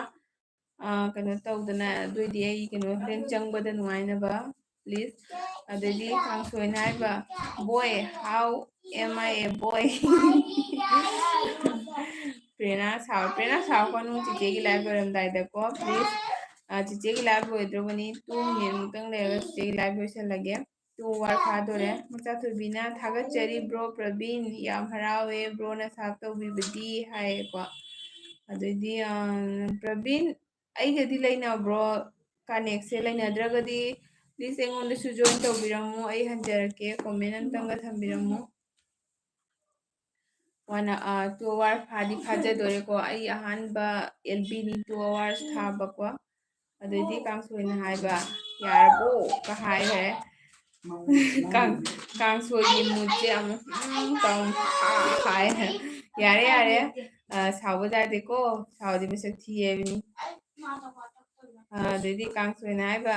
ꯀꯩꯅꯣ ꯇꯧꯗꯅ ꯑꯗꯨꯏꯗꯤ ꯑꯩ ꯀꯩꯅꯣ ꯍꯣꯔꯦꯟ ꯆꯪꯕꯗ ꯅꯨꯡꯉꯥꯏꯅꯕ ꯄ꯭ꯂꯤꯖ ꯑꯗꯩꯗꯤ ꯀꯥꯡꯁꯣꯏꯅ ꯍꯥꯏꯕ boy how am I a boy Prerna ꯁꯥꯎꯔꯛꯀꯅꯨ ꯆꯤꯆꯦꯒꯤ ꯂꯥꯏꯐ ꯂꯣꯏꯔꯝꯗꯥꯏꯗꯀꯣ ꯄ꯭ꯂꯤꯖ ꯆꯤꯆꯦꯒꯤ ꯂꯥꯏꯐ ꯂꯣꯏꯗ꯭ꯔꯕꯅꯤ 2 ꯃꯤꯅꯤꯠꯃꯨꯛꯇꯪ ꯂꯩꯔꯒ ꯆꯤꯆꯦꯒꯤ ꯂꯥꯏꯐ ꯂꯣꯏꯁꯤꯜꯂꯒꯦ 2 ꯑꯋꯥꯔ ꯐꯥꯗꯣꯔꯦ ꯃꯆꯥꯊꯣꯏꯕꯤꯅ ꯊꯥꯒꯠꯆꯔꯤ ꯕ꯭ꯔꯣ ꯄ꯭ꯔꯕꯤꯟ ꯌꯥꯝ ꯍꯔꯥꯎꯋꯦ ꯕ꯭ꯔꯣꯅ ꯁꯥꯞ ꯇꯧꯕꯤꯕꯗꯤ ꯍꯥꯏꯌꯦꯀꯣ ꯑꯗꯩꯗꯤ ꯄ꯭ꯔꯕꯤꯟ ꯑꯩꯒꯗꯤ ꯂꯩꯅꯕ꯭ꯔꯣ ꯀꯅꯦꯛꯁꯦ ꯂꯩꯅꯗ꯭ꯔꯒꯗꯤ ꯄ꯭ꯂꯤꯖ ꯑꯩꯉꯣꯟꯗꯁꯨ ꯖꯣꯏꯟ ꯇꯧꯕꯤꯔꯝꯃꯨ ꯑꯩ ꯍꯟꯖꯔꯛꯀꯦ ꯀꯣꯃꯦꯟ ꯑꯝꯇꯪꯒ ꯊꯝꯕꯤꯔꯝꯃꯨ 2 ꯑꯋꯥꯔ ꯐꯥꯖꯗꯣꯔꯦꯀꯣ ꯑꯩ ꯑꯍꯥꯟꯕ LBꯅꯤ 2 ꯑꯋꯥꯔꯁ ꯊꯥꯕꯀꯣ ꯑꯗꯩꯗꯤ ꯀꯥꯡꯁꯣꯏꯅ ꯍꯥꯏꯕ ꯌꯥꯔꯕꯣ ꯀ ꯍꯥꯏꯈ꯭ꯔꯦ ꯀꯥꯡꯁꯣꯏꯒꯤ ꯃꯨꯠꯁꯦ ꯑꯃꯨꯛ ꯍꯥꯏ ꯌꯥꯔꯦ ꯁꯥꯎꯕ ꯌꯥꯗꯦꯀꯣ ꯁꯥꯎꯗꯤ ꯃꯁꯛ ꯊꯤ ꯍꯥꯏꯕꯅꯤ ꯑꯗꯩꯗꯤ ꯀꯥꯡꯁꯣꯏꯅ ꯍꯥꯏꯕ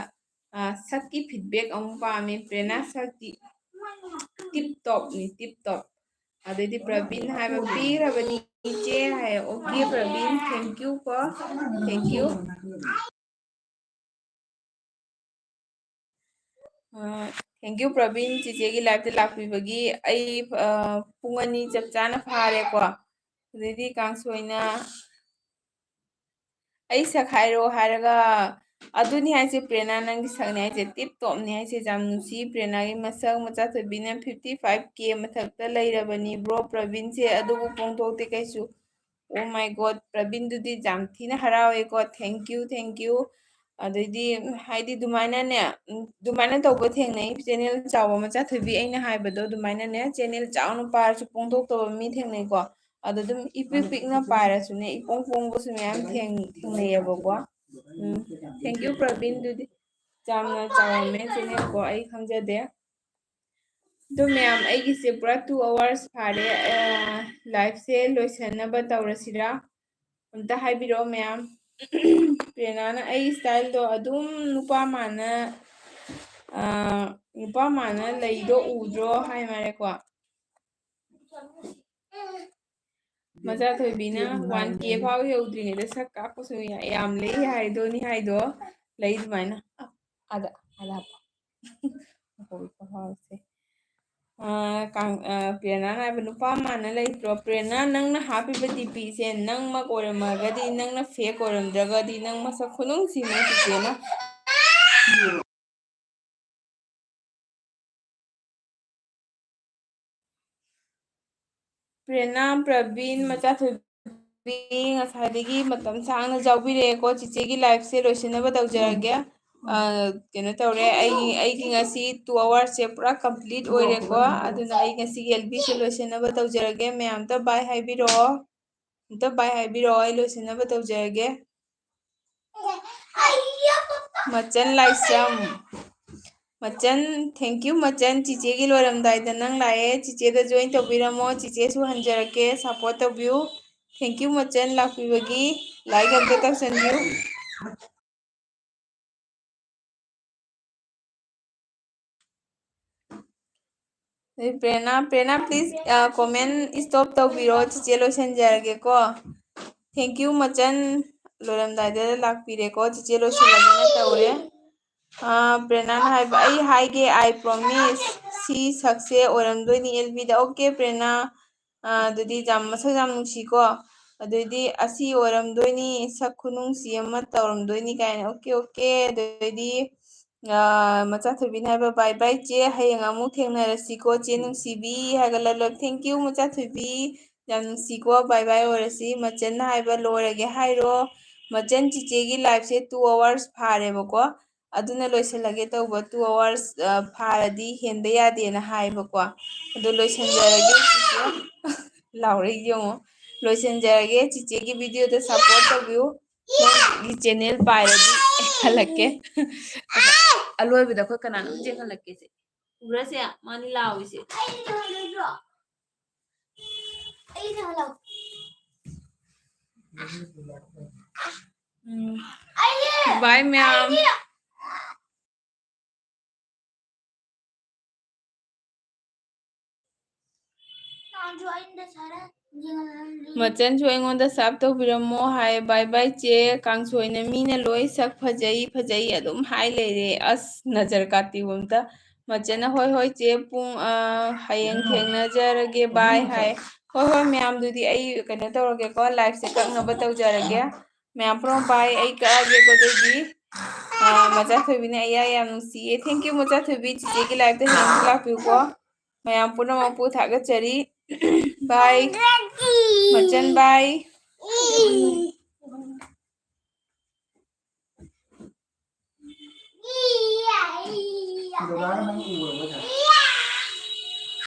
ꯁꯛꯀꯤ ꯐꯤꯗꯕꯦꯛ ꯑꯃꯨꯛ ꯄꯥꯝꯃꯤ ꯄ꯭ꯔꯦꯔꯅꯥ ꯁꯛꯇꯤ ꯇꯤꯞ ꯇꯣꯞ ꯑꯗꯩꯗꯤ ꯄ꯭ꯔꯕꯤꯟ ꯍꯥꯏꯕ ꯄꯤꯈ꯭ꯔꯕꯅꯤ ꯏꯆꯦ ꯍꯥꯏꯌꯦ ꯑꯣꯀꯦ ꯄ꯭ꯔꯕꯤꯟ ꯊꯦꯡꯀ꯭ꯌꯨ ꯀꯣ ꯊꯦꯡꯀ꯭ꯌꯨ ꯊꯦꯡꯀ꯭ꯌꯨ ꯄ꯭ꯔꯕꯤꯟ ꯆꯤꯆꯦꯒꯤ ꯂꯥꯏꯐꯇ ꯂꯥꯛꯄꯤꯕꯒꯤ ꯑꯩ ꯄꯨꯡ 2 ꯆꯞ ꯆꯥꯅ ꯐꯥꯔꯦꯀꯣ ꯑꯗꯩꯗꯤ ꯀꯥꯡꯁꯣꯏꯅ ꯑꯩ ꯁꯛ ꯍꯥꯏꯔꯛꯑꯣ ꯍꯥꯏꯔꯒ ꯑꯗꯨꯅꯤ ꯍꯥꯏꯁꯦ ꯄ꯭ꯔꯦꯔꯅꯥ ꯅꯪꯒꯤ ꯁꯛꯅꯤ ꯍꯥꯏꯁꯦ ꯇꯤꯞ ꯇꯣꯞꯅꯤ ꯍꯥꯏꯁꯦ ꯌꯥꯝ ꯅꯨꯡꯁꯤ ꯄ꯭ꯔꯦꯔꯅꯥꯒꯤ ꯃꯁꯛ ꯃꯆꯥꯊꯣꯏꯕꯤꯅ 55K ꯃꯊꯛꯇ ꯂꯩꯔꯕꯅꯤ ꯕ꯭ꯔꯣ ꯄ꯭ꯔꯕꯤꯟꯁꯦ ꯑꯗꯨꯕꯨ ꯐꯣꯡꯗꯣꯛꯇꯦ ꯀꯩꯁꯨ ꯑꯣ ꯃꯥꯏ ꯒꯣꯗ ꯄ꯭ꯔꯕꯤꯟꯗꯨꯗꯤ ꯌꯥꯝ ꯊꯤꯅ ꯍꯔꯥꯎꯋꯦꯀꯣ ꯊꯦꯡꯀ꯭ꯌꯨ ꯑꯗꯩꯗꯤ ꯍꯥꯏꯗꯤ ꯑꯗꯨꯃꯥꯏꯅꯅꯦ ꯑꯗꯨꯃꯥꯏꯅ ꯇꯧꯕ ꯊꯦꯡꯅꯩ ꯆꯦꯅꯦꯜ ꯆꯥꯎꯕ ꯃꯆꯥꯊꯣꯏꯕꯤ ꯑꯩꯅ ꯍꯥꯏꯕꯗꯣ ꯑꯗꯨꯃꯥꯏꯅꯅꯦ ꯆꯦꯅꯦꯜ ꯆꯥꯎꯅ ꯄꯥꯔꯁꯨ ꯐꯣꯡꯗꯣꯛꯇꯕ ꯃꯤ ꯊꯦꯡꯅꯩꯀꯣ ꯑꯗꯣ ꯑꯗꯨꯝ ꯏꯄꯤꯛ ꯄꯤꯛꯅ ꯄꯥꯏꯔꯁꯨꯅꯦ ꯏꯄꯣꯡ ꯄꯣꯡꯕꯁꯨ ꯃꯌꯥꯝ ꯊꯦꯡꯅꯩꯌꯦꯕꯀꯣ ꯊꯦꯡꯀ꯭ꯌꯨ ꯄ꯭ꯔꯕꯤꯟꯗꯨꯗꯤ ꯌꯥꯝꯅ ꯆꯥꯎꯔꯝꯃꯦ ꯆꯦꯅꯦꯜꯀꯣ ꯑꯩ ꯈꯪꯖꯗꯦ ꯑꯗꯨ ꯃꯌꯥꯝ ꯑꯩꯒꯤꯁꯦ ꯄꯨꯔꯥ 2 ꯑꯋꯥꯔꯁ ꯐꯥꯔꯦ ꯂꯥꯏꯐꯁꯦ ꯂꯣꯏꯁꯟꯅꯕꯇꯧꯔꯁꯤꯔꯥ ꯑꯝꯇ ꯍꯥꯏꯕꯤꯔꯛꯑꯣ ꯃꯌꯥꯝ ꯄ꯭ꯔꯦꯔꯅꯥꯅ ꯑꯩ ꯏꯁꯇꯥꯏꯜꯗꯣ ꯑꯗꯨꯝ ꯅꯨꯄꯥ ꯃꯥꯅ ꯂꯩꯗꯣ ꯎꯗ꯭ꯔꯣ ꯍꯥꯏ ꯃꯥꯜꯂꯦꯀꯣ ꯃꯆꯥꯊꯣꯏꯕꯤꯅ 1K ꯐꯥꯎ ꯌꯧꯗ꯭ꯔꯤꯉꯩꯗ ꯁꯛ ꯀꯥꯞꯄꯁꯨ ꯌꯥꯝ ꯂꯩ ꯍꯥꯏꯗꯣꯅꯤ ꯍꯥꯏꯗꯣ ꯂꯩ ꯑꯗꯨꯃꯥꯏꯅ ꯑꯗ ꯄ꯭ꯔꯦꯔꯅꯥꯅ ꯍꯥꯏꯕ ꯅꯨꯄꯥ ꯃꯥꯅ ꯂꯩꯇ꯭ꯔꯣ ꯄ꯭ꯔꯦꯔꯅꯥ ꯅꯪꯅ ꯍꯥꯞꯄꯤꯕ DPꯁꯦ ꯅꯪꯃꯛ ꯑꯣꯏꯔꯝꯃꯒꯗꯤ ꯅꯪꯅ ꯐꯦꯛ ꯑꯣꯏꯔꯝꯗ꯭ꯔꯒꯗꯤ ꯅꯪ ꯃꯁꯛ ꯈꯨꯅꯨꯡꯁꯤꯅꯦ ꯆꯤꯆꯦꯅ ꯄ꯭ꯔꯦꯔꯅꯥ ꯄ꯭ꯔꯕꯤꯟ ꯃꯆꯥꯊꯣꯏꯕꯤ ꯉꯁꯥꯏꯗꯒꯤ ꯃꯇꯝ ꯁꯥꯡꯅ ꯌꯥꯎꯕꯤꯔꯛꯑꯦꯀꯣ ꯆꯤꯆꯦꯒꯤ ꯂꯥꯏꯐꯁꯦ ꯂꯣꯏꯁꯤꯟꯅꯕ ꯇꯧꯖꯔꯒꯦ ꯀꯩꯅꯣ ꯇꯧꯔꯦ ꯑꯩꯒꯤ ꯉꯁꯤ 2 ꯑꯋꯥꯔꯁꯦ ꯄꯨꯔꯥ ꯀꯝꯄ꯭ꯂꯤꯠ ꯑꯣꯏꯔꯦꯀꯣ ꯑꯗꯨꯅ ꯑꯩ ꯉꯁꯤꯒꯤ LBꯁꯦ ꯂꯣꯏꯁꯤꯟꯅꯕ ꯇꯧꯖꯔꯒꯦ ꯃꯌꯥꯝ ꯑꯝꯇ ꯕꯥꯏ ꯍꯥꯏꯕꯤꯔꯛꯑꯣ ꯑꯩ ꯂꯣꯏꯁꯤꯟꯅꯕ ꯇꯧꯖꯔꯒꯦ ꯃꯆꯟ ꯂꯥꯏꯁ꯭ꯔꯝ मचन थैंक यू मचन चीचे की लोरमदाइदा नंग लाए चीचे जॉइन तौबीरमो चीचे हंजरके सपोर्ट तौबियू थैंक यू मचन लाफिबगी लाइक अमते तौसनबियू Prerna Prerna please comment stop तौबीरो चीचे लोसनजरगे को थैंक यू मचन लोरमदाइदा लाफिरेको चीचे लोसनलगे तौरे प्रेरणा हाइगे आई प्रॉमिस सी सक्से ओरमदोनी एलबीदा ओके प्रेरणा अदुदी जाम मसक जाम नुंसीको अदुदी असी ओरमदोनी sak खुनुंसी अमा तौरमदोनी कायना ओके ओके अदुदी मचा थुबीन हाइबा बाय बाय चे हयेंग अमुक थेंगनरसीको चे नुंसीबी हाइगा ललक थैंक यू मचा थुबी जाम नुंसीको बाय बाय ओरसी मचन हाइबा लोरगे हाइरो मचन चिचेगी लाइफ से 2 hours फारेबको अदुना लोइसलगे तौबा 2 hours फारदी हेनबे यादेना हाइबको अदु लोइसनजरगे चिचे लाउरे यंगो लोइसनजरगे चिचे की वीडियो तो सपोर्ट तौबियू नंगी चैनल पाइरदी हलके अलोइबदा को कनानो जे हलके से उरसे मानी लाउइसे बाय मैम मचन सोइंगोंदा साब तौबिरमो हाय बाय बाय चे कांगसोइना मीना लोई सक फजई फजई अदुम हाय लेरे अस नजर कातिवमता मचन होय होय चे पुंग हयेंग थेंगनजरगे बाय हाय होय होय मैम दुदी आई कने तौरगे को लाइफ से कक्नबा तौजरगे मैम प्रो बाय आई कागे को दुदी मचा थोबिने आया याम नुंसीए थैंक यू मचा थोबी चीचे की लाइफ ते हेंग लापिउ को मैम पुनः मपु थागचरी बाय मचन बाय